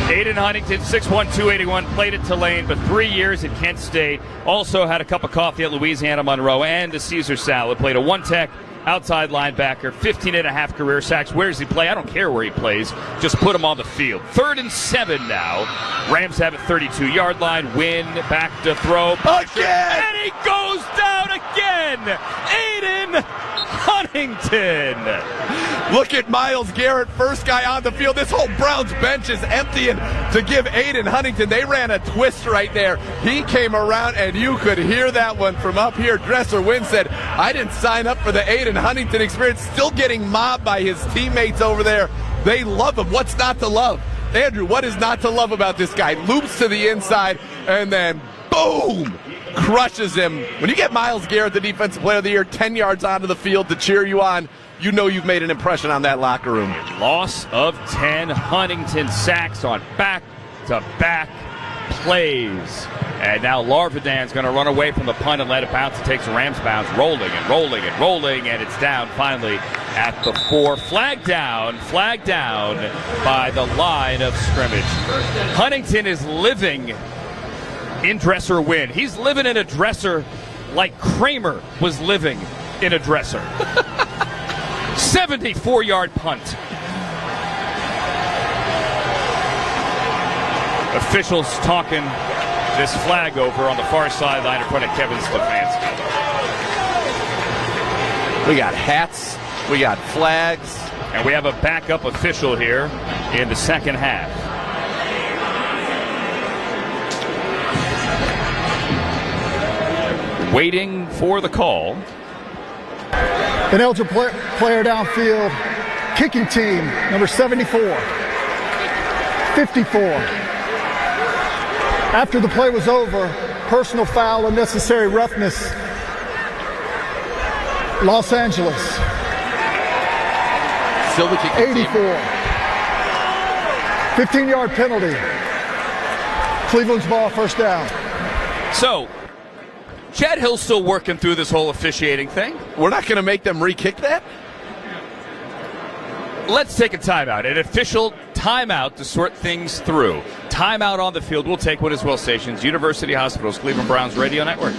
Aiden Huntington, 6'1", 281, played at Tulane, but 3 years at Kent State. Also had a cup of coffee at Louisiana Monroe and a Caesar salad. Played a one-tech outside linebacker, 15.5 career sacks. Where does he play? I don't care where he plays. Just put him on the field. 3rd and 7 now. Rams have a 32-yard line. Win, back to throw. Again! And he goes down again! Aiden Huntington. Look at Myles Garrett, first guy on the field. This whole Browns bench is emptying to give Aiden Huntington. They ran a twist right there. He came around, and you could hear that one from up here. Dresser Wynn said, I didn't sign up for the Aiden Huntington experience. Still getting mobbed by his teammates over there. They love him. What's not to love? Andrew, what is not to love about this guy? Loops to the inside, and then boom! Crushes him. When you get Myles Garrett, the Defensive Player of the Year, 10 yards onto the field to cheer you on, you know you've made an impression on that locker room. Loss of 10. Huntington sacks on back-to-back plays. And now Larvidan's going to run away from the punt and let it bounce. It takes a Rams bounce, rolling, and it's down finally at the 4. Flag down by the line of scrimmage. Huntington is living in Dresser Wynn. He's living in a dresser like Kramer was living in a dresser. 74-yard punt. Officials talking this flag over on the far sideline in front of Kevin Stefanski. We got hats, we got flags, and we have a backup official here in the second half. Waiting for the call. An eligible player downfield, kicking team, number 74, 54. After the play was over, personal foul, unnecessary roughness, Los Angeles. Still the kicking 84. team. 15-yard penalty. Cleveland's ball, first down. So, Chad Hill's still working through this whole officiating thing. We're not going to make them re-kick that? Let's take a timeout. An official timeout to sort things through. Timeout on the field. We'll take one as well. Stations, University Hospitals, Cleveland Browns Radio Network.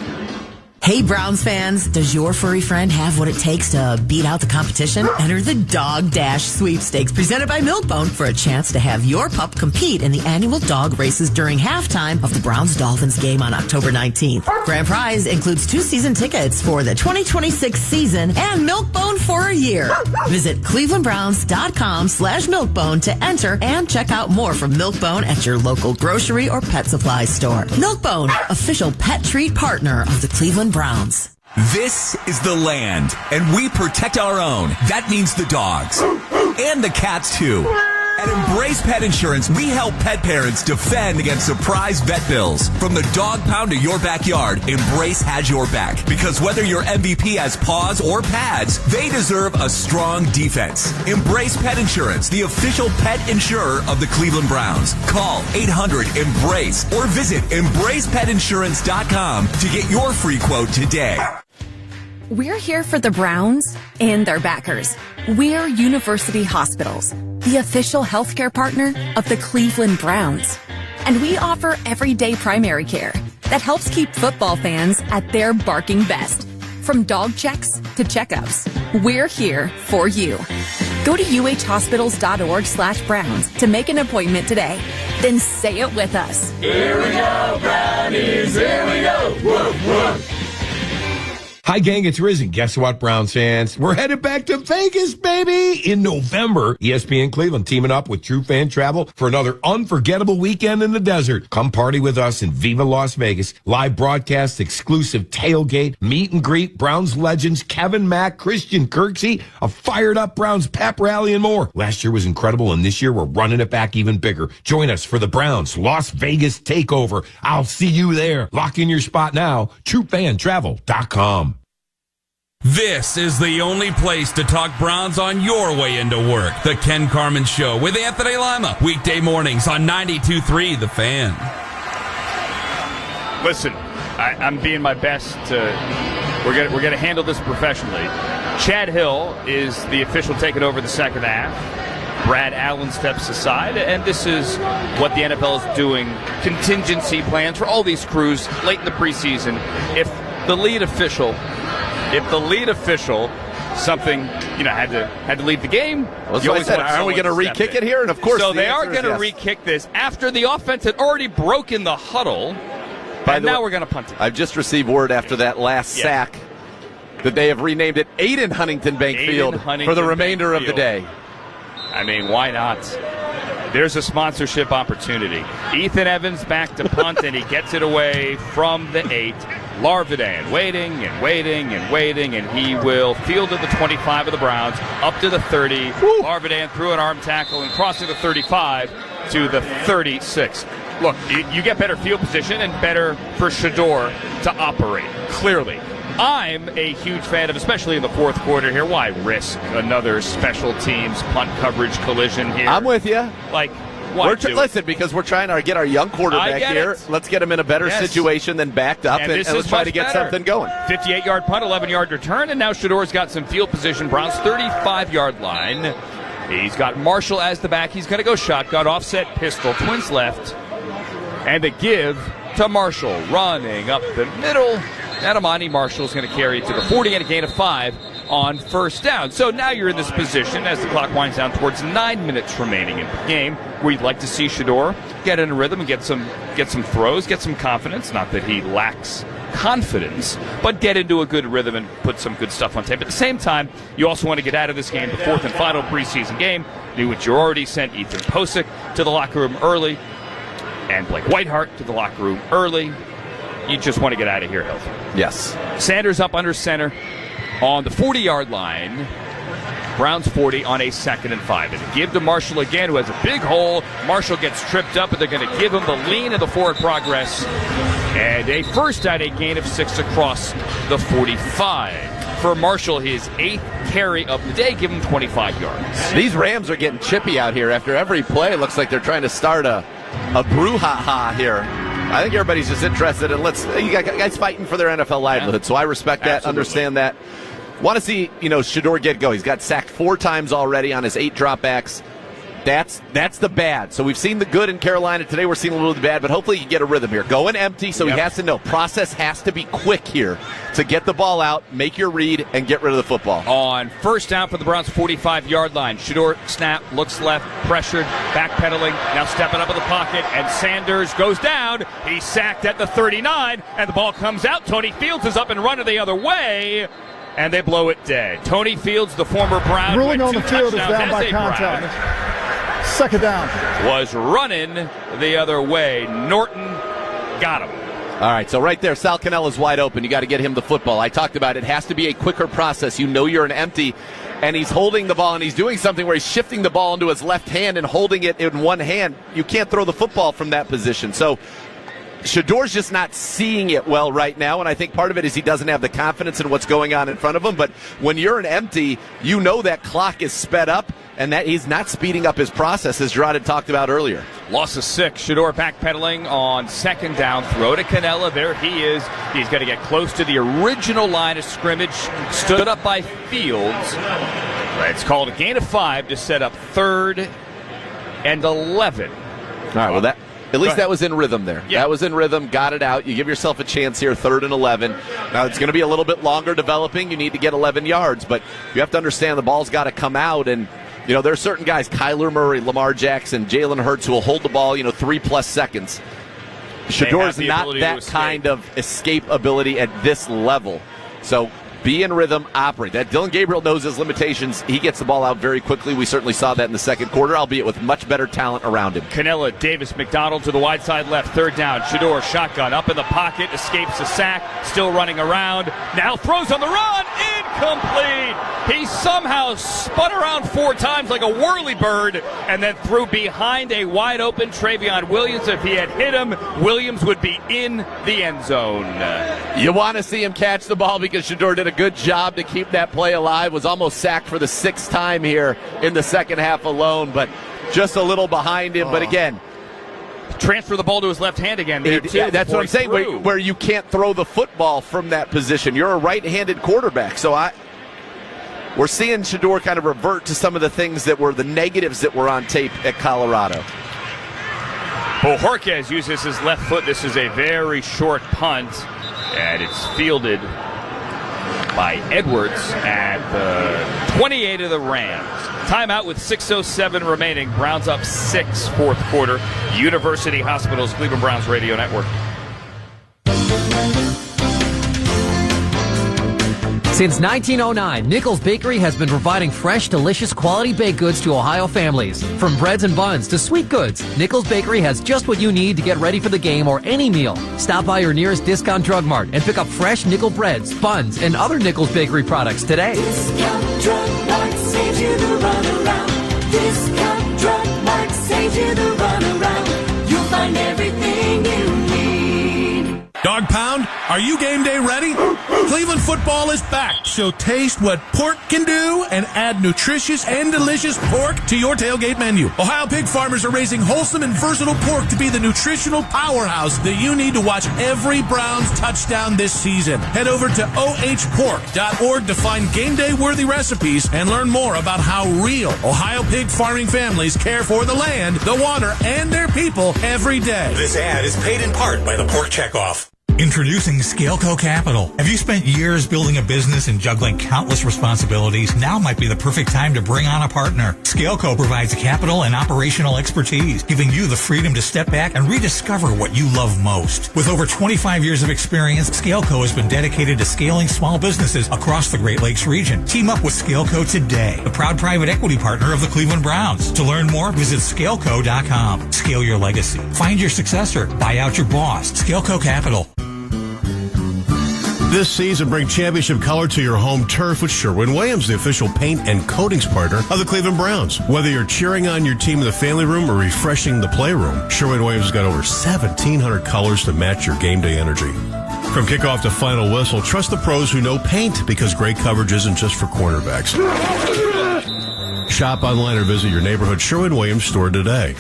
Hey, Browns fans, does your furry friend have what it takes to beat out the competition? Enter the Dog Dash Sweepstakes presented by Milkbone for a chance to have your pup compete in the annual dog races during halftime of the Browns-Dolphins game on October 19th. Grand prize includes 2 season tickets for the 2026 season and Milkbone for a year. Visit clevelandbrowns.com/milkbone to enter and check out more from Milkbone at your local grocery or pet supply store. Milkbone, official pet treat partner of the Cleveland Browns. This is the land, and we protect our own. That means the dogs. And the cats, too. At Embrace Pet Insurance, we help pet parents defend against surprise vet bills. From the dog pound to your backyard, Embrace has your back. Because whether your MVP has paws or pads, they deserve a strong defense. Embrace Pet Insurance, the official pet insurer of the Cleveland Browns. Call 800-EMBRACE or visit EmbracePetInsurance.com to get your free quote today. We're here for the Browns and their backers. We're University Hospitals, the official healthcare partner of the Cleveland Browns. And we offer everyday primary care that helps keep football fans at their barking best. From dog checks to checkups, we're here for you. Go to uhhospitals.org/Browns to make an appointment today. Then say it with us. Here we go, Brownies, here we go. Whoop, whoop. Hi, gang, it's Risen. Guess what, Browns fans? We're headed back to Vegas, baby! In November, ESPN Cleveland teaming up with True Fan Travel for another unforgettable weekend in the desert. Come party with us in Viva Las Vegas. Live broadcast, exclusive tailgate, meet and greet, Browns legends Kevin Mack, Christian Kirksey, a fired-up Browns pep rally, and more. Last year was incredible, and this year we're running it back even bigger. Join us for the Browns Las Vegas Takeover. I'll see you there. Lock in your spot now. TrueFanTravel.com. This is the only place to talk Browns on your way into work. The Ken Carman Show with Anthony Lima. Weekday mornings on 92.3 The Fan. Listen, I'm being my best to... We're gonna handle this professionally. Chad Hill is the official taking over the second half. Brad Allen steps aside, and this is what the NFL is doing. Contingency plans for all these crews late in the preseason. If the lead official, something, had to leave the game. Well, so I said, are we going to re-kick it here? And of course, so they are going to re-kick this after the offense had already broken the huddle. And now we're going to punt it. I've just received word after that last sack that they have renamed it Aiden Huntington Bank Field for the remainder of the day. I mean, why not? There's a sponsorship opportunity. Ethan Evans back to punt, and he gets it away from the 8. Larvidan waiting, and he will field at the 25 of the Browns, up to the 30. Woo. Larvidan threw an arm tackle and crossing the 35 to the 36. Look, you get better field position and better for Shador to operate, clearly. I'm a huge fan of, especially in the fourth quarter here, why risk another special teams punt coverage collision here? I'm with you. Listen, because we're trying to get our young quarterback here. Let's get him in a better situation than backed up, and let's try to get something going. 58-yard punt, 11-yard return, and now Shador's got some field position. Browns 35-yard line. He's got Marshall as the back. He's going to go shotgun, offset pistol, twins left, and the give to Marshall, running up the middle. And Amani Marshall's going to carry it to the 40 and a gain of 5 on first down. So now you're in this position as the clock winds down towards 9 minutes remaining in the game, where you'd like to see Shador get in a rhythm and get some throws, get some confidence. Not that he lacks confidence, but get into a good rhythm and put some good stuff on tape. At the same time, you also want to get out of this game, the fourth and final preseason game, do what you already sent Ethan Posick to the locker room early and Blake Whiteheart to the locker room early. You just want to get out of here healthy. Yes. Sanders up under center on the 40-yard line. Browns 40 on a 2nd and 5. And give to Marshall again, who has a big hole. Marshall gets tripped up, and they're going to give him the lean of the forward progress. And a first down, a gain of 6 across the 45. For Marshall, his 8th carry of the day, give him 25 yards. These Rams are getting chippy out here. After every play, it looks like they're trying to start a brouhaha here. I think everybody's just interested in you got guys fighting for their NFL livelihood, so I respect that, understand that. Want to see, Shador get go. He's got sacked 4 times already on his 8 dropbacks. That's the bad. So we've seen the good in Carolina. Today we're seeing a little of the bad, but hopefully you get a rhythm here. Going empty, so he has to know. Process has to be quick here to get the ball out, make your read, and get rid of the football. On first down for the Browns' 45-yard line. Shador snap, looks left, pressured, backpedaling, now stepping up in the pocket, and Sanders goes down. He's sacked at the 39, and the ball comes out. Tony Fields is up and running the other way, and they blow it dead. Tony Fields, the former Brown, ruling on the field is down by contact. Second down. Was running the other way. Norton got him. All right, so right there, Sal Canella's wide open. You got to get him the football. I talked about it has to be a quicker process. You're an empty, and he's holding the ball, and he's doing something where he's shifting the ball into his left hand and holding it in one hand. You can't throw the football from that position. So Shador's just not seeing it well right now, and I think part of it is he doesn't have the confidence in what's going on in front of him. But when you're an empty, that clock is sped up. and that he's not speeding up his process, as Gerard had talked about earlier. Loss of 6. Shedeur backpedaling on 2nd down. Throw to Canella. There he is. He's going to get close to the original line of scrimmage. Stood up by Fields. It's called a gain of 5 to set up 3rd and 11. All right, well, at least that was in rhythm there. Yeah. That was in rhythm. Got it out. You give yourself a chance here, 3rd and 11. Now, it's going to be a little bit longer developing. You need to get 11 yards, but you have to understand the ball's got to come out. And, there are certain guys, Kyler Murray, Lamar Jackson, Jalen Hurts, who will hold the ball, 3+ seconds. Shedeur's not that kind of escape ability at this level. So be in rhythm, operate. That Dillion Gabriel knows his limitations. He gets the ball out very quickly. We certainly saw that in the second quarter, albeit with much better talent around him. Canella, Davis, McDonald to the wide side left. 3rd down. Shedeur, shotgun, up in the pocket, escapes a sack, still running around. Now throws on the run. Incomplete. He somehow spun around 4 times like a whirly-bird and then threw behind a wide-open Travion Williams. If he had hit him, Williams would be in the end zone. You want to see him catch the ball because Shedeur did a good job to keep that play alive. Was almost sacked for the 6th time here in the second half alone, but just a little behind him. But again, transfer the ball to his left hand again. There too, that's what I'm saying, where you can't throw the football from that position. You're a right-handed quarterback, so we're seeing Shedeur kind of revert to some of the things that were the negatives that were on tape at Colorado. Bojorquez uses his left foot. This is a very short punt, and it's fielded by Edwards at the 28 of the Rams. Timeout with 6:07 remaining. Browns up 6, 4th quarter. University Hospitals, Cleveland Browns Radio Network. Since 1909, Nichols Bakery has been providing fresh, delicious, quality baked goods to Ohio families. From breads and buns to sweet goods, Nichols Bakery has just what you need to get ready for the game or any meal. Stop by your nearest Discount Drug Mart and pick up fresh Nickel breads, buns, and other Nichols Bakery products today. Discount Drug Mart saves you the runaround. Discount Drug Mart saves you the runaround. You'll find everything you need. Dog Pound, are you game day ready? Cleveland football is back, so taste what pork can do and add nutritious and delicious pork to your tailgate menu. Ohio pig farmers are raising wholesome and versatile pork to be the nutritional powerhouse that you need to watch every Browns touchdown this season. Head over to ohpork.org to find game day worthy recipes and learn more about how real Ohio pig farming families care for the land, the water, and their people every day. This ad is paid in part by the Pork Checkoff. Introducing Scaleco Capital. Have you spent years building a business and juggling countless responsibilities? Now might be the perfect time to bring on a partner. Scaleco provides capital and operational expertise, giving you the freedom to step back and rediscover what you love most. With over 25 years of experience, Scaleco has been dedicated to scaling small businesses across the Great Lakes region. Team up with Scaleco today, the proud private equity partner of the Cleveland Browns. To learn more, visit scaleco.com. Scale your legacy. Find your successor. Buy out your boss. Scaleco Capital. This season, bring championship color to your home turf with Sherwin-Williams, the official paint and coatings partner of the Cleveland Browns. Whether you're cheering on your team in the family room or refreshing the playroom, Sherwin-Williams has got over 1,700 colors to match your game day energy. From kickoff to final whistle, trust the pros who know paint, because great coverage isn't just for cornerbacks. Shop online or visit your neighborhood Sherwin-Williams store today.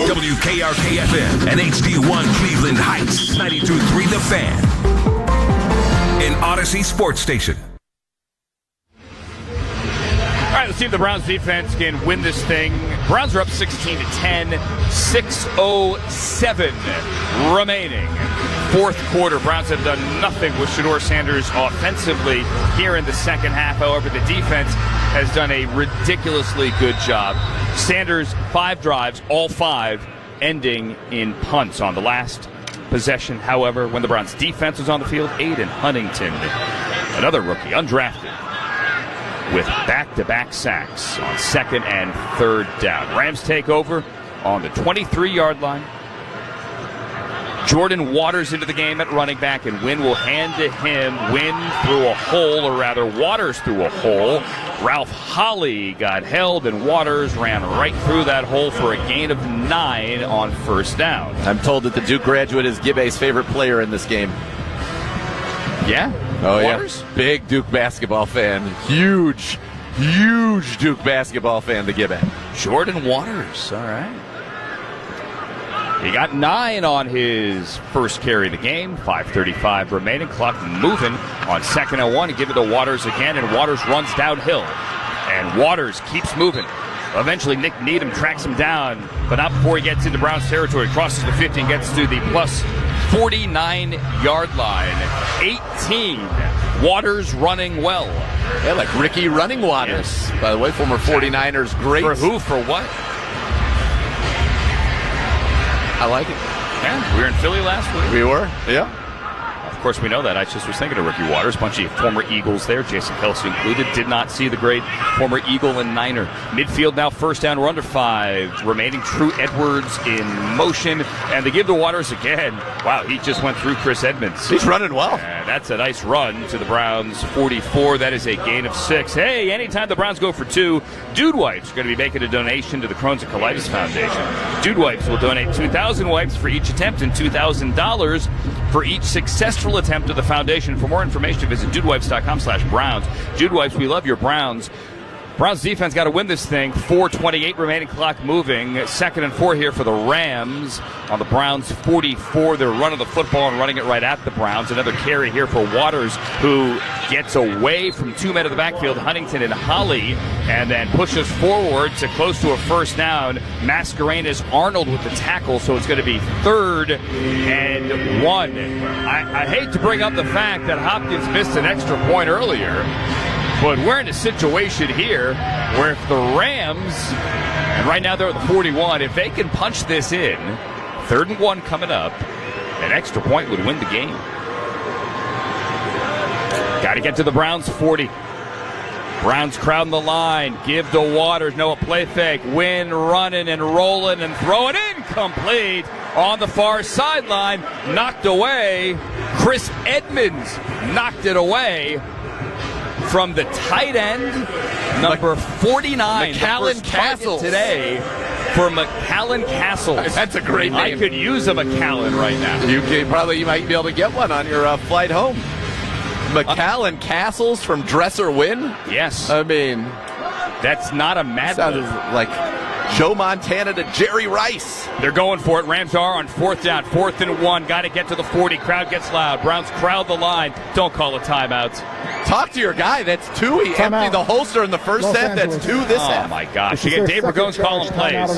WKRK-FM and HD1 Cleveland Heights, 92.3 The Fan. An Odyssey Sports Station. All right, let's see if the Browns defense can win this thing. Browns are up 16-10, 6:07 remaining. 4th quarter, Browns have done nothing with Shedeur Sanders offensively here in the second half. However, the defense has done a ridiculously good job. Sanders, 5 drives, all 5 ending in punts on the last possession. However, when the Browns defense was on the field, Aiden Huntington, another rookie, undrafted, with back-to-back sacks on 2nd and 3rd down. Rams take over on the 23-yard line. Jordan Waters into the game at running back, and Wynn will hand to him. Wynn through a hole, or rather Waters through a hole. Ralph Holley got held, and Waters ran right through that hole for a gain of 9 on 1st down. I'm told that the Duke graduate is Gibbe's favorite player in this game. Yeah? Oh, Waters? yeah. Big Duke basketball fan. Huge Duke basketball fan, the Gibbon. Jordan Waters. All right. He got 9 on his first carry of the game. 5:35 remaining. Clock moving on 2nd and 1. Give it to Waters again, and Waters runs downhill. And Waters keeps moving. Eventually, Nick Needham tracks him down, but not before he gets into Browns territory. Crosses the 50 and gets to the plus 49-yard line. 18. Waters running well. Yeah, like Ricky Running Waters. Yes. By the way, former 49ers great. For who? For what? I like it. Yeah, we were in Philly last week. We were? Yeah. Of course, we know that. I just was thinking of Ricky Waters. A bunch of former Eagles there, Jason Kelsey included. Did not see the great former Eagle and Niner. Midfield now, first down. We're under 5. Remaining. True Edwards in motion. And they give to Waters again. Wow, he just went through Chris Edmonds. He's running well. And that's a nice run to the Browns 44. That is a gain of 6. Hey, anytime the Browns go for 2, Dude Wipes are going to be making a donation to the Crohn's and Colitis Foundation. Dude Wipes will donate 2,000 wipes for each attempt and $2,000 for each successful attempt of the foundation. For more information, visit dudewipes.com/Browns. Dude Wipes, we love your Browns. Browns defense got to win this thing. 4:28 remaining, clock moving. 2nd and 4 here for the Rams on the Browns 44. They're running the football and running it right at the Browns. Another carry here for Waters, who gets away from 2 men of the backfield, Huntington and Holly, and then pushes forward to close to a first down. Mascarenas Arnold with the tackle, so it's going to be 3rd and 1. I hate to bring up the fact that Hopkins missed an extra point earlier, but we're in a situation here where if the Rams, and right now they're at the 41, if they can punch this in, 3rd and 1 coming up, an extra point would win the game. Got to get to the Browns 40. Browns crowding the line. Give to Waters. No, a play fake. Win, running and rolling and throwing. Incomplete on the far sideline. Knocked away. Chris Edmonds knocked it away from the tight end, number 49. McAllen Castles Today for McAllen Castles. That's a great name. I could use a McAllen right now. You might be able to get one on your flight home. McAllen Castles from Dresser Wynn? Yes. I mean, that's not a mad sounded like Joe Montana to Jerry Rice. They're going for it. Rams are on 4th down. 4th and 1. Got to get to the 40. Crowd gets loud. Browns crowd the line. Don't call a timeout. Talk to your guy. That's 2. He emptied the holster in the first half. That's 2 this half. Oh, my gosh. You get Dave Ragone's calling plays.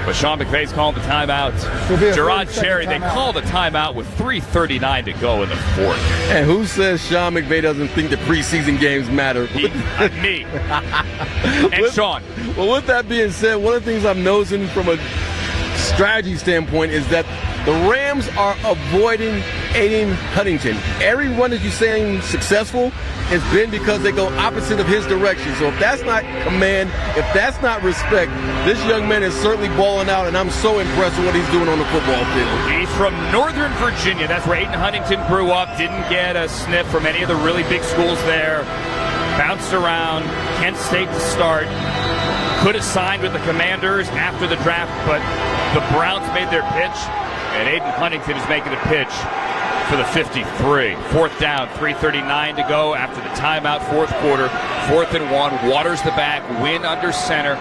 But Sean McVay's calling the timeout. Gerard Cherry, they call the timeout with 3:39 to go in the 4th. And who says Sean McVay doesn't think that preseason games matter? Me. And Sean. Well, with that being said, one of the things I'm noticing from a strategy standpoint is that the Rams are avoiding Aiden Huntington. Every run that you're saying successful has been because they go opposite of his direction. So if that's not command, if that's not respect, this young man is certainly balling out, and I'm so impressed with what he's doing on the football field. He's from Northern Virginia. That's where Aiden Huntington grew up. Didn't get a sniff from any of the really big schools there. Bounced around. Kent State to start. Could have signed with the Commanders after the draft, but the Browns made their pitch, and Aiden Huntington is making a pitch for the 53. 4th down, 3:39 to go after the timeout, 4th quarter. 4th and 1. Waters the back. Win under center.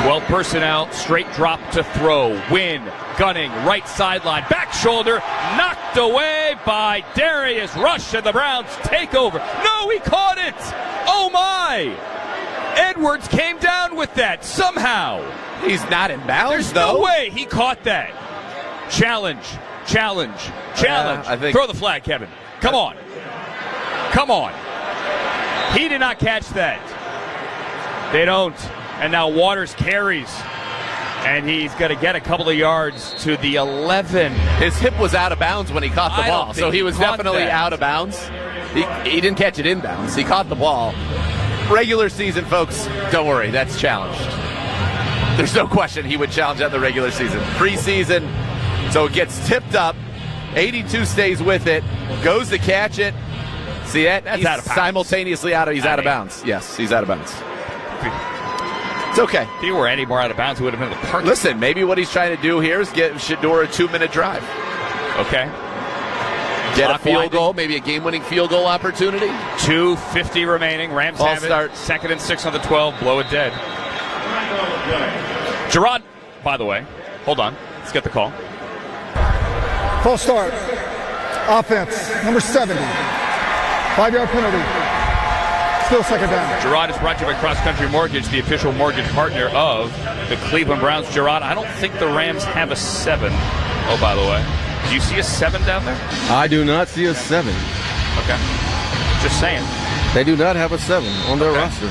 12 personnel. Straight drop to throw. Win. Gunning. Right sideline. Back shoulder. Knocked away by Darius Rush, and the Browns take over. No, he caught it. Oh, my. Edwards came down with that somehow. He's not in bounds, There's though. no way he caught that. Challenge. I think Throw the flag, Kevin. Come on. He did not catch that. They don't. And now Waters carries. And he's going to get a couple of yards to the 11. His hip was out of bounds when he caught the ball, so he was definitely out of bounds. He didn't catch it in bounds. He caught the ball. Regular season, folks, don't worry. That's challenged. There's no question he would challenge that in the regular season. Preseason, so it gets tipped up. 82 stays with it, goes to catch it. See that? That's he's out of bounds. Simultaneously he's out of bounds. Yes, he's out of bounds. It's okay. If he were any more out of bounds, it would have been the park. Listen, maybe what he's trying to do here is get Shador a 2-minute drive. Okay. Get a field goal, maybe a game-winning field goal opportunity. 2:50 remaining. Rams False have start. it. 2nd and 6 on the 12. Blow it dead. Gerard, by the way, hold on. Let's get the call. False start. Offense, number 70. 5-yard penalty. Still second down. Gerard is brought to you by Cross Country Mortgage, the official mortgage partner of the Cleveland Browns. Gerard, I don't think the Rams have a 7. Oh, by the way. Do you see a 7 down there? I do not see a 7. Okay. Just saying. They do not have a 7 on their roster.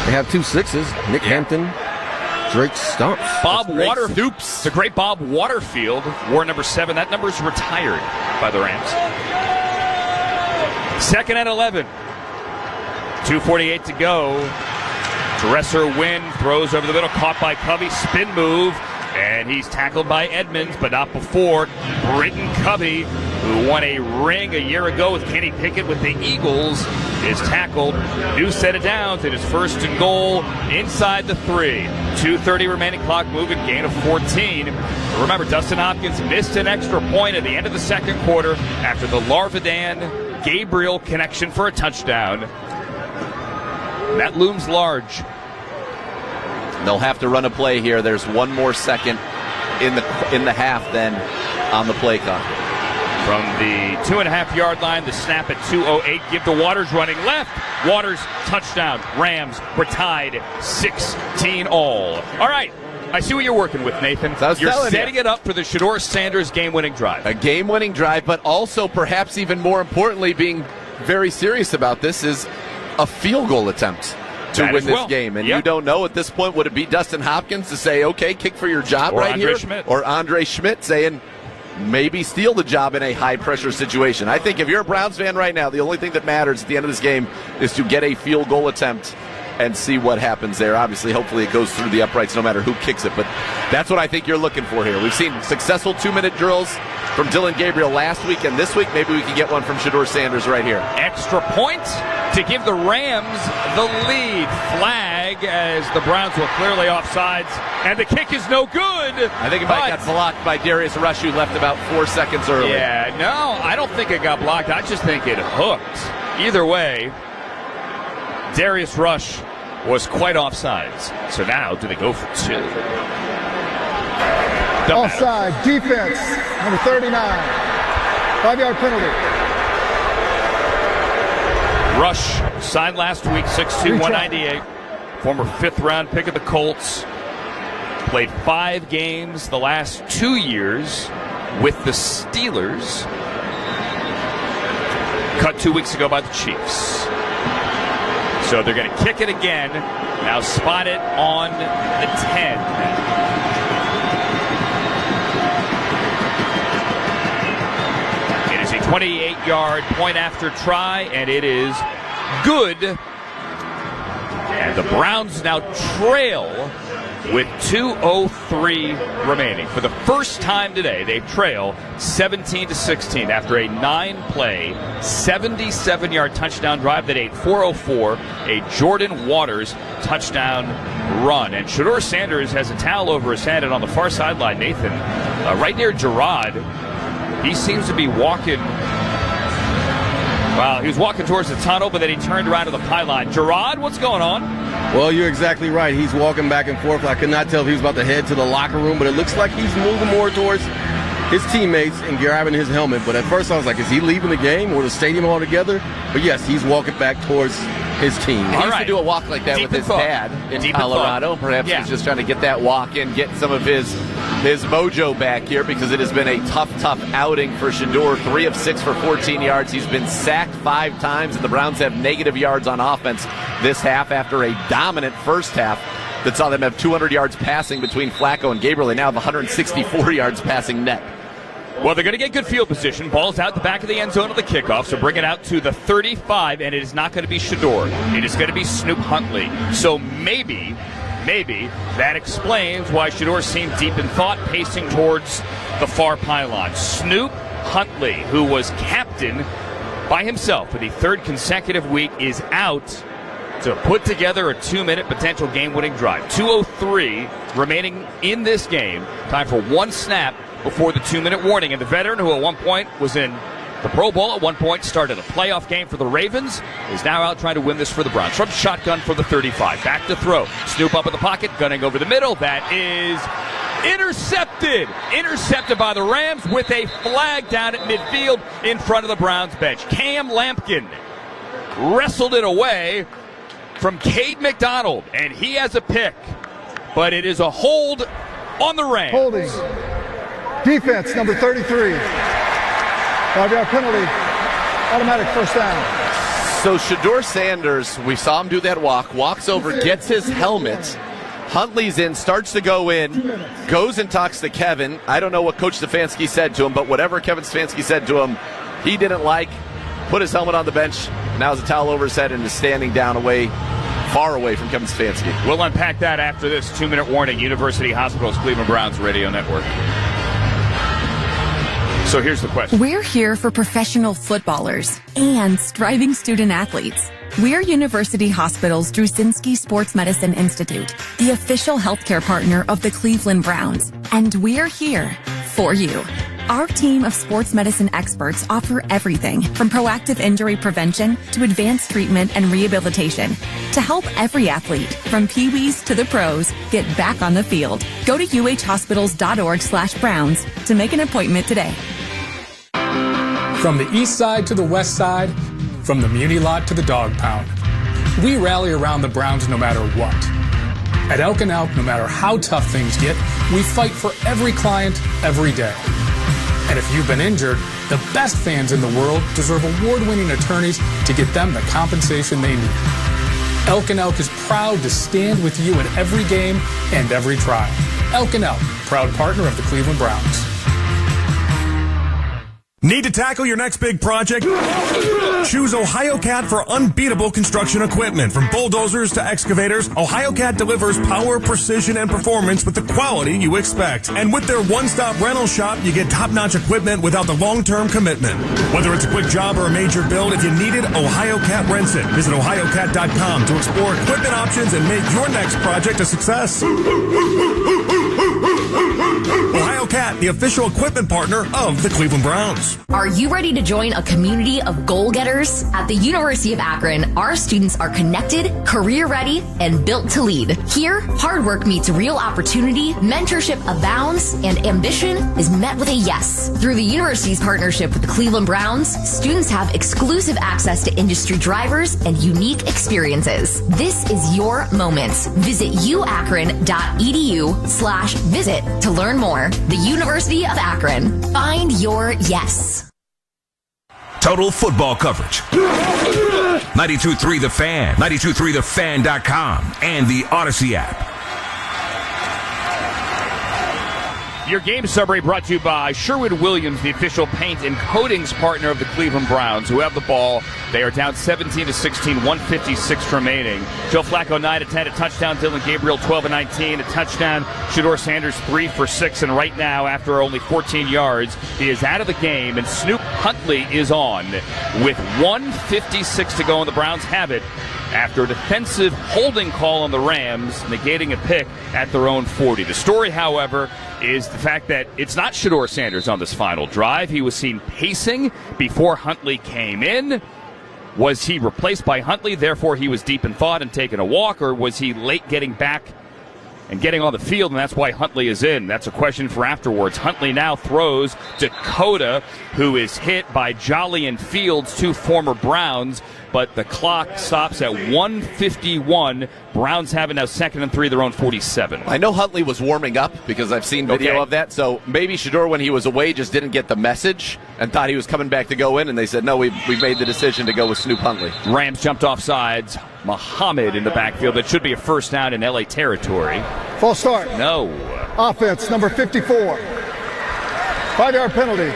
They have 2 6s. Nick Hampton, Drake Stumps. Bob Waterfield. The great Bob Waterfield wore number 7. That number is retired by the Rams. 2nd and 11. 2:48 to go. Dresser Wynn throws over the middle, caught by Covey, spin move, and he's tackled by Edmonds, but not before. Britton Covey, who won a ring a year ago with Kenny Pickett with the Eagles, is tackled. New set of downs. It is 1st and goal inside the 3. 2:30 remaining, clock moving, gain of 14. Remember, Dustin Hopkins missed an extra point at the end of the 2nd quarter after the Dillion Gabriel connection for a touchdown. That looms large. They'll have to run a play here. There's 1 more second in the half then on the play clock. From the 2.5-yard line, the snap at 2:08. Give to Waters running left. Waters, touchdown. Rams were tied 16 all. All right. I see what you're working with, Nathan. You're setting it up for the Shedeur Sanders game-winning drive. A game-winning drive, but also perhaps even more importantly, being very serious about this, is a field goal attempt to win this game. And you don't know at this point, would it be Dustin Hopkins to say, okay, kick for your job right here? Or Andre Schmidt saying, maybe steal the job in a high-pressure situation. I think if you're a Browns fan right now, the only thing that matters at the end of this game is to get a field goal attempt and see what happens there. Obviously, hopefully it goes through the uprights no matter who kicks it, but that's what I think you're looking for here. We've seen successful 2-minute drills from Dillion Gabriel last week, and this week maybe we can get one from Shedeur Sanders right here. Extra point to give the Rams the lead. Flag as the Browns were clearly offsides, and the kick is no good. I think it might got blocked by Darius Rush, who left about 4 seconds early. Yeah, no, I don't think it got blocked. I just think it hooked. Either way, Darius Rush was quite offsides. So now, do they go for 2? Offside, defense, number 39. 5-yard penalty. Rush signed last week, 6'2", 198. Former 5th-round pick of the Colts. Played 5 games the last 2 years with the Steelers. Cut 2 weeks ago by the Chiefs. So they're going to kick it again. Now spot it on the 10. It is a 28-yard point after try, and it is good. And the Browns now trail with 2:03 remaining. For the first time today, they trail 17-16 after a 9-play, 77-yard touchdown drive that ate 4:04, a Jordan Waters touchdown run. And Shedeur Sanders has a towel over his head, and on the far sideline, Nathan, right near Gerard, he seems to be walking. Well, he was walking towards the tunnel, but then he turned around to the pylon. Gerard, what's going on? Well, you're exactly right. He's walking back and forth. I could not tell if he was about to head to the locker room, but it looks like he's moving more towards his teammates and grabbing his helmet. But at first I was like, is he leaving the game or the stadium altogether? But yes, he's walking back towards his team. He used to do a walk like that with his dad in Colorado. Perhaps he's just trying to get that walk in, get some of his mojo back here, because it has been a tough outing for Shedeur. 3 of 6 for 14 yards. He's been sacked 5 times, and the Browns have negative yards on offense this half after a dominant first half that saw them have 200 yards passing between Flacco and Gabriel. They now have 164 yards passing net. Well, they're going to get good field position. Ball's out the back of the end zone of the kickoff, so bring it out to the 35, and it is not going to be Shedeur. It is going to be Snoop Huntley. So maybe that explains why Shedeur seemed deep in thought, pacing towards the far pylon. Snoop Huntley, who was captain by himself for the 3rd consecutive week, is out to put together a 2-minute potential game-winning drive. 2:03 remaining in this game. Time for 1 snap before the 2-minute warning. And the veteran, who at one point was in the Pro Bowl, at one point started a playoff game for the Ravens, is now out trying to win this for the Browns. From shotgun for the 35. Back to throw. Snoop up in the pocket, gunning over the middle. That is intercepted. Intercepted by the Rams with a flag down at midfield in front of the Browns bench. Cam Lampkin wrestled it away from Cade McDonald, and he has a pick. But it is a hold on the Rams. Holding. Defense, number 33. 5-yard penalty. Automatic first down. So Shedeur Sanders, we saw him do that walks over, gets his helmet. Huntley's in, starts to go in, goes and talks to Kevin. I don't know what Coach Stefanski said to him, but whatever Kevin Stefanski said to him, he didn't like. Put his helmet on the bench, now has a towel over his head and is standing down far away from Kevin Stefanski. We'll unpack that after this 2-minute warning. University Hospitals, Cleveland Browns Radio Network. So here's the question. We're here for professional footballers and striving student athletes. We're University Hospitals Drusinski Sports Medicine Institute, the official healthcare partner of the Cleveland Browns, and we're here for you. Our team of sports medicine experts offer everything from proactive injury prevention to advanced treatment and rehabilitation to help every athlete, from peewees to the pros, get back on the field. Go to uhhospitals.org/Browns to make an appointment today. From the east side to the west side, from the Muni Lot to the Dog Pound, we rally around the Browns no matter what. At Elk & Elk, no matter how tough things get, we fight for every client every day. And if you've been injured, the best fans in the world deserve award-winning attorneys to get them the compensation they need. Elk & Elk is proud to stand with you at every game and every trial. Elk & Elk, proud partner of the Cleveland Browns. Need to tackle your next big project? Choose OhioCat for unbeatable construction equipment. From bulldozers to excavators, OhioCat delivers power, precision, and performance with the quality you expect. And with their one-stop rental shop, you get top-notch equipment without the long-term commitment. Whether it's a quick job or a major build, if you need it, OhioCat rents it. Visit OhioCat.com to explore equipment options and make your next project a success. OhioCat, the official equipment partner of the Cleveland Browns. Are you ready to join a community of goal-getters? At the University of Akron, our students are connected, career-ready, and built to lead. Here, hard work meets real opportunity, mentorship abounds, and ambition is met with a yes. Through the university's partnership with the Cleveland Browns, students have exclusive access to industry drivers and unique experiences. This is your moment. Visit uakron.edu/visit to learn more. The University of Akron. Find your yes. Total football coverage. 92.3 The Fan, 92.3thefan.com, and the Odyssey app. Your game summary brought to you by Sherwin-Williams, the official paint and coatings partner of the Cleveland Browns, who have the ball. They are down 17-16, 1:56 remaining. Joe Flacco 9-10, a touchdown. Dillion Gabriel 12-19, a touchdown. Shedeur Sanders 3 for 6, and right now, after only 14 yards, he is out of the game, and Snoop Huntley is on with 1:56 to go, and the Browns have it after a defensive holding call on the Rams, negating a pick at their own 40. The story, however, is the fact that it's not Shedeur Sanders on this final drive. He was seen pacing before Huntley came in. Was he replaced by Huntley, therefore he was deep in thought and taking a walk, or was he late getting back and getting on the field, and that's why Huntley is in? That's a question for afterwards. Huntley now throws Dakota, who is hit by Jolly and Fields, two former Browns, but the clock stops at 1:51. Browns have it now 2nd and 3, their own 47. I know Huntley was warming up because I've seen video of that, so maybe Shedeur, when he was away, just didn't get the message and thought he was coming back to go in, and they said, no, we've made the decision to go with Snoop Huntley. Rams jumped off sides. Muhammad in the backfield. That should be a first down in LA territory. False start. No. Offense, number 54. 5-yard penalty.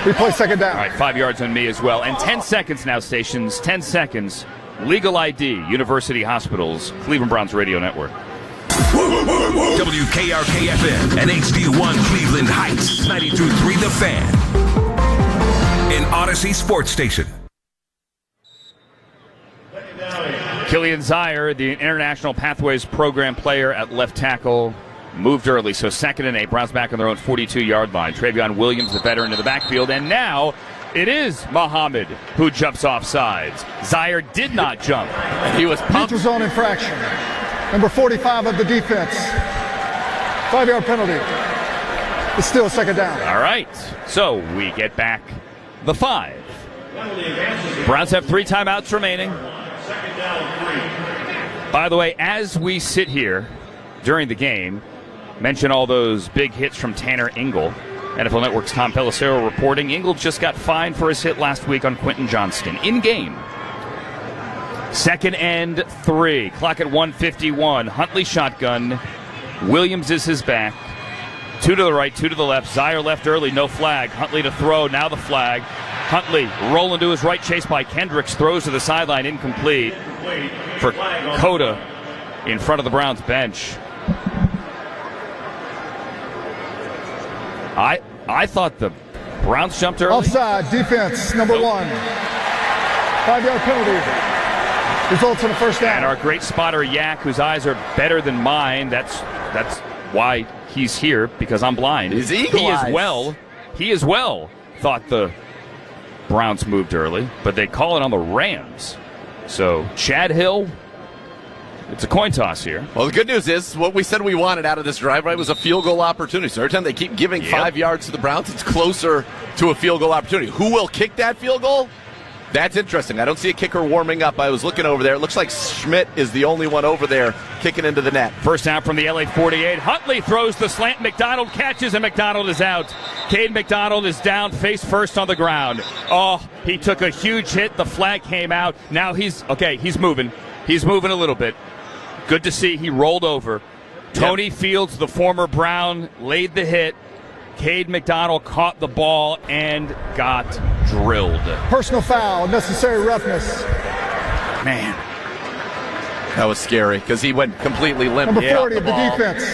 Replay second down. All right, 5 yards on me as well. And 10 seconds now, stations. 10 seconds. Legal ID, University Hospitals, Cleveland Browns Radio Network. WKRK-FM and HD1 Cleveland Heights, 92.3 The Fan. An Odyssey Sports Station. Killian Zier, the International Pathways Program player at left tackle, moved early. So 2nd and 8. Browns back on their own 42-yard line. Travion Williams, the veteran, in the backfield. And now it is Muhammad who jumps off sides. Zaire did not jump. He was pumped. Neutral zone infraction. Number 45 of the defense. 5-yard penalty. It's still 2nd down. All right. So we get back the 5. Browns have 3 timeouts remaining. By the way, as we sit here during the game, mention all those big hits from Tanner Ingle. NFL Network's Tom Pelissero reporting Ingle just got fined for his hit last week on Quentin Johnston. In game. 2nd and 3. Clock at 1:51. Huntley shotgun. Williams is his back. 2 to the right, 2 to the left. Zaire left early, no flag. Huntley to throw, now the flag. Huntley rolling to his right, chased by Kendricks. Throws to the sideline, incomplete for Coda in front of the Browns bench. I thought the Browns jumped early. Offside, defense, number 1. 5-yard penalty. Results in a 1st down. And our great spotter, Yak, whose eyes are better than mine, that's why he's here, because I'm blind. His eagle eyes. He as well thought the Browns moved early, but they call it on the Rams. So Chad Hill, it's a coin toss here. Well, the good news is what we said we wanted out of this drive, right, was a field goal opportunity. So every time they keep giving 5 yards to the Browns, it's closer to a field goal opportunity. Who will kick that field goal? That's interesting. I don't see a kicker warming up. I was looking over there. It looks like Schmidt is the only one over there kicking into the net. First down from the LA 48. Huntley throws the slant. McDonald catches, and McDonald is out. Cade McDonald is down face first on the ground. Oh, he took a huge hit. The flag came out. Now he's moving. He's moving a little bit. Good to see. He rolled over. Tony Fields, the former Brown, laid the hit. Cade McDonald caught the ball and got drilled. Personal foul, necessary roughness. Man. That was scary because he went completely limp. Number 40 of the defense.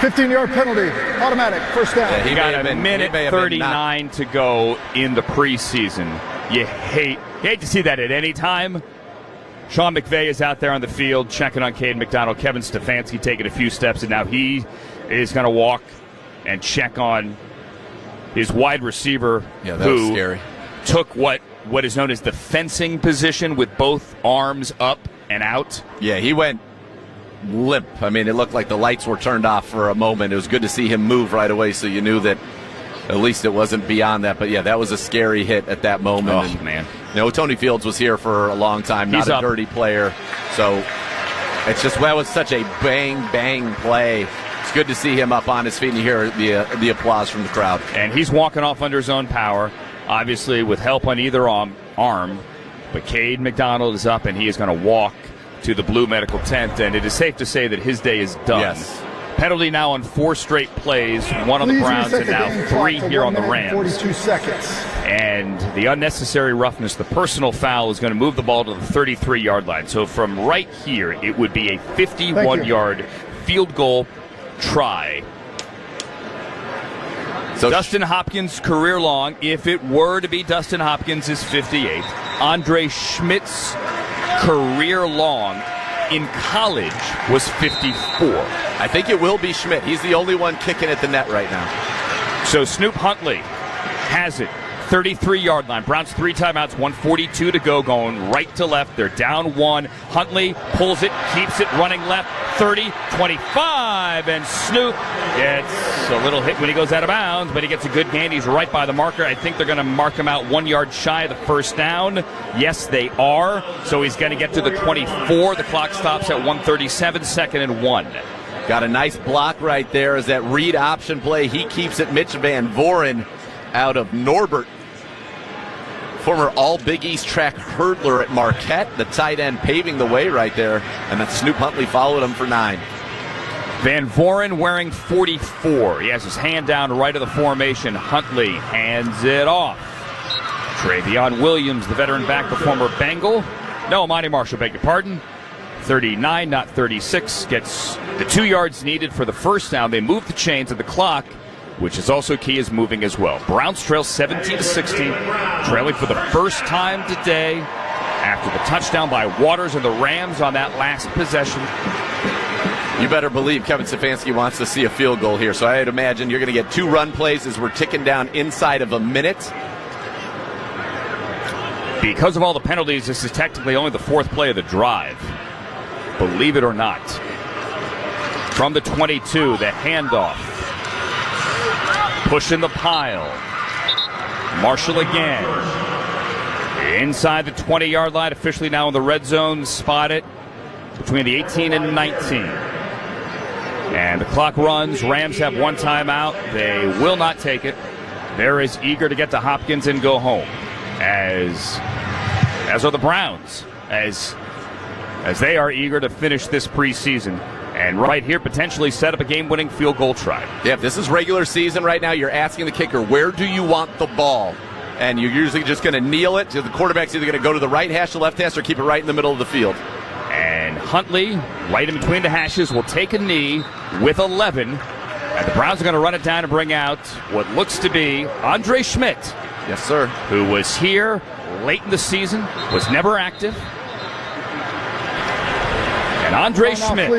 15-yard penalty, automatic, 1st down. Yeah, he got a minute 39 to go in the preseason. You hate to see that at any time. Sean McVay is out there on the field checking on Cade McDonald. Kevin Stefanski taking a few steps, and now he is going to walk and check on his wide receiver, who took what is known as the fencing position with both arms up and out. Yeah, he went limp. I mean, it looked like the lights were turned off for a moment. It was good to see him move right away, so you knew that at least it wasn't beyond that. But, yeah, that was a scary hit at that moment. Oh, man. You know, Tony Fields was here for a long time, not a dirty player. So it's just, that was such a bang play. It's good to see him up on his feet, and you hear the applause from the crowd. And he's walking off under his own power, obviously with help on either arm. But Cade McDonald is up, and he is going to walk to the blue medical tent, and it is safe to say that his day is done. Yes. Penalty now on 4 straight plays, 1 on the Browns and now 3 here on the Rams. 42 seconds. And the unnecessary roughness, the personal foul, is going to move the ball to the 33-yard line. So from right here, it would be a 51-yard field goal try. So Dustin Hopkins' career long, if it were to be Dustin Hopkins, is 58. Andre Schmidt's career long in college was 54. I think it will be Schmidt. He's the only one kicking at the net right now. So Snoop Huntley has it. 33-yard line. Browns 3 timeouts, 1:42 to go, going right to left. They're down 1. Huntley pulls it, keeps it running left. 30, 25, and Snoop gets a little hit when he goes out of bounds, but he gets a good gain. He's right by the marker. I think they're going to mark him out 1 yard shy of the 1st down. Yes, they are. So he's going to get to the 24. The clock stops at 1:37, 2nd and 1. Got a nice block right there as that read option play. He keeps it. Mitch Van Voren out of Norbert. Former All-Big East track hurdler at Marquette, the tight end paving the way right there, and then Snoop Huntley followed him for 9. Van Voren wearing 44. He has his hand down right of the formation. Huntley hands it off. Travion Williams, the veteran back, the former Bengal. No, Monty Marshall, beg your pardon. 39, not 36, gets the 2 yards needed for the 1st down. They move the chains of the clock, which is also key, is moving as well. Browns trail 17-16, trailing for the first time today after the touchdown by Waters and the Rams on that last possession. You better believe Kevin Stefanski wants to see a field goal here. So I'd imagine you're going to get 2 run plays as we're ticking down inside of a minute. Because of all the penalties, this is technically only the 4th play of the drive. Believe it or not. From the 22, the handoff. Push in the pile. Marshall again. Inside the 20-yard line, officially now in the red zone, spotted between the 18 and 19. And the clock runs. Rams have 1 timeout. They will not take it. They're as eager to get to Hopkins and go home as are the Browns, as they are eager to finish this preseason. And right here, potentially set up a game-winning field goal try. Yeah, if this is regular season right now, you're asking the kicker, where do you want the ball? And you're usually just going to kneel it. The quarterback's either going to go to the right hash, the left hash, or keep it right in the middle of the field. And Huntley, right in between the hashes, will take a knee with 11. And the Browns are going to run it down and bring out what looks to be Andre Schmidt. Yes, sir. Who was here late in the season, was never active. And Andre Schmidt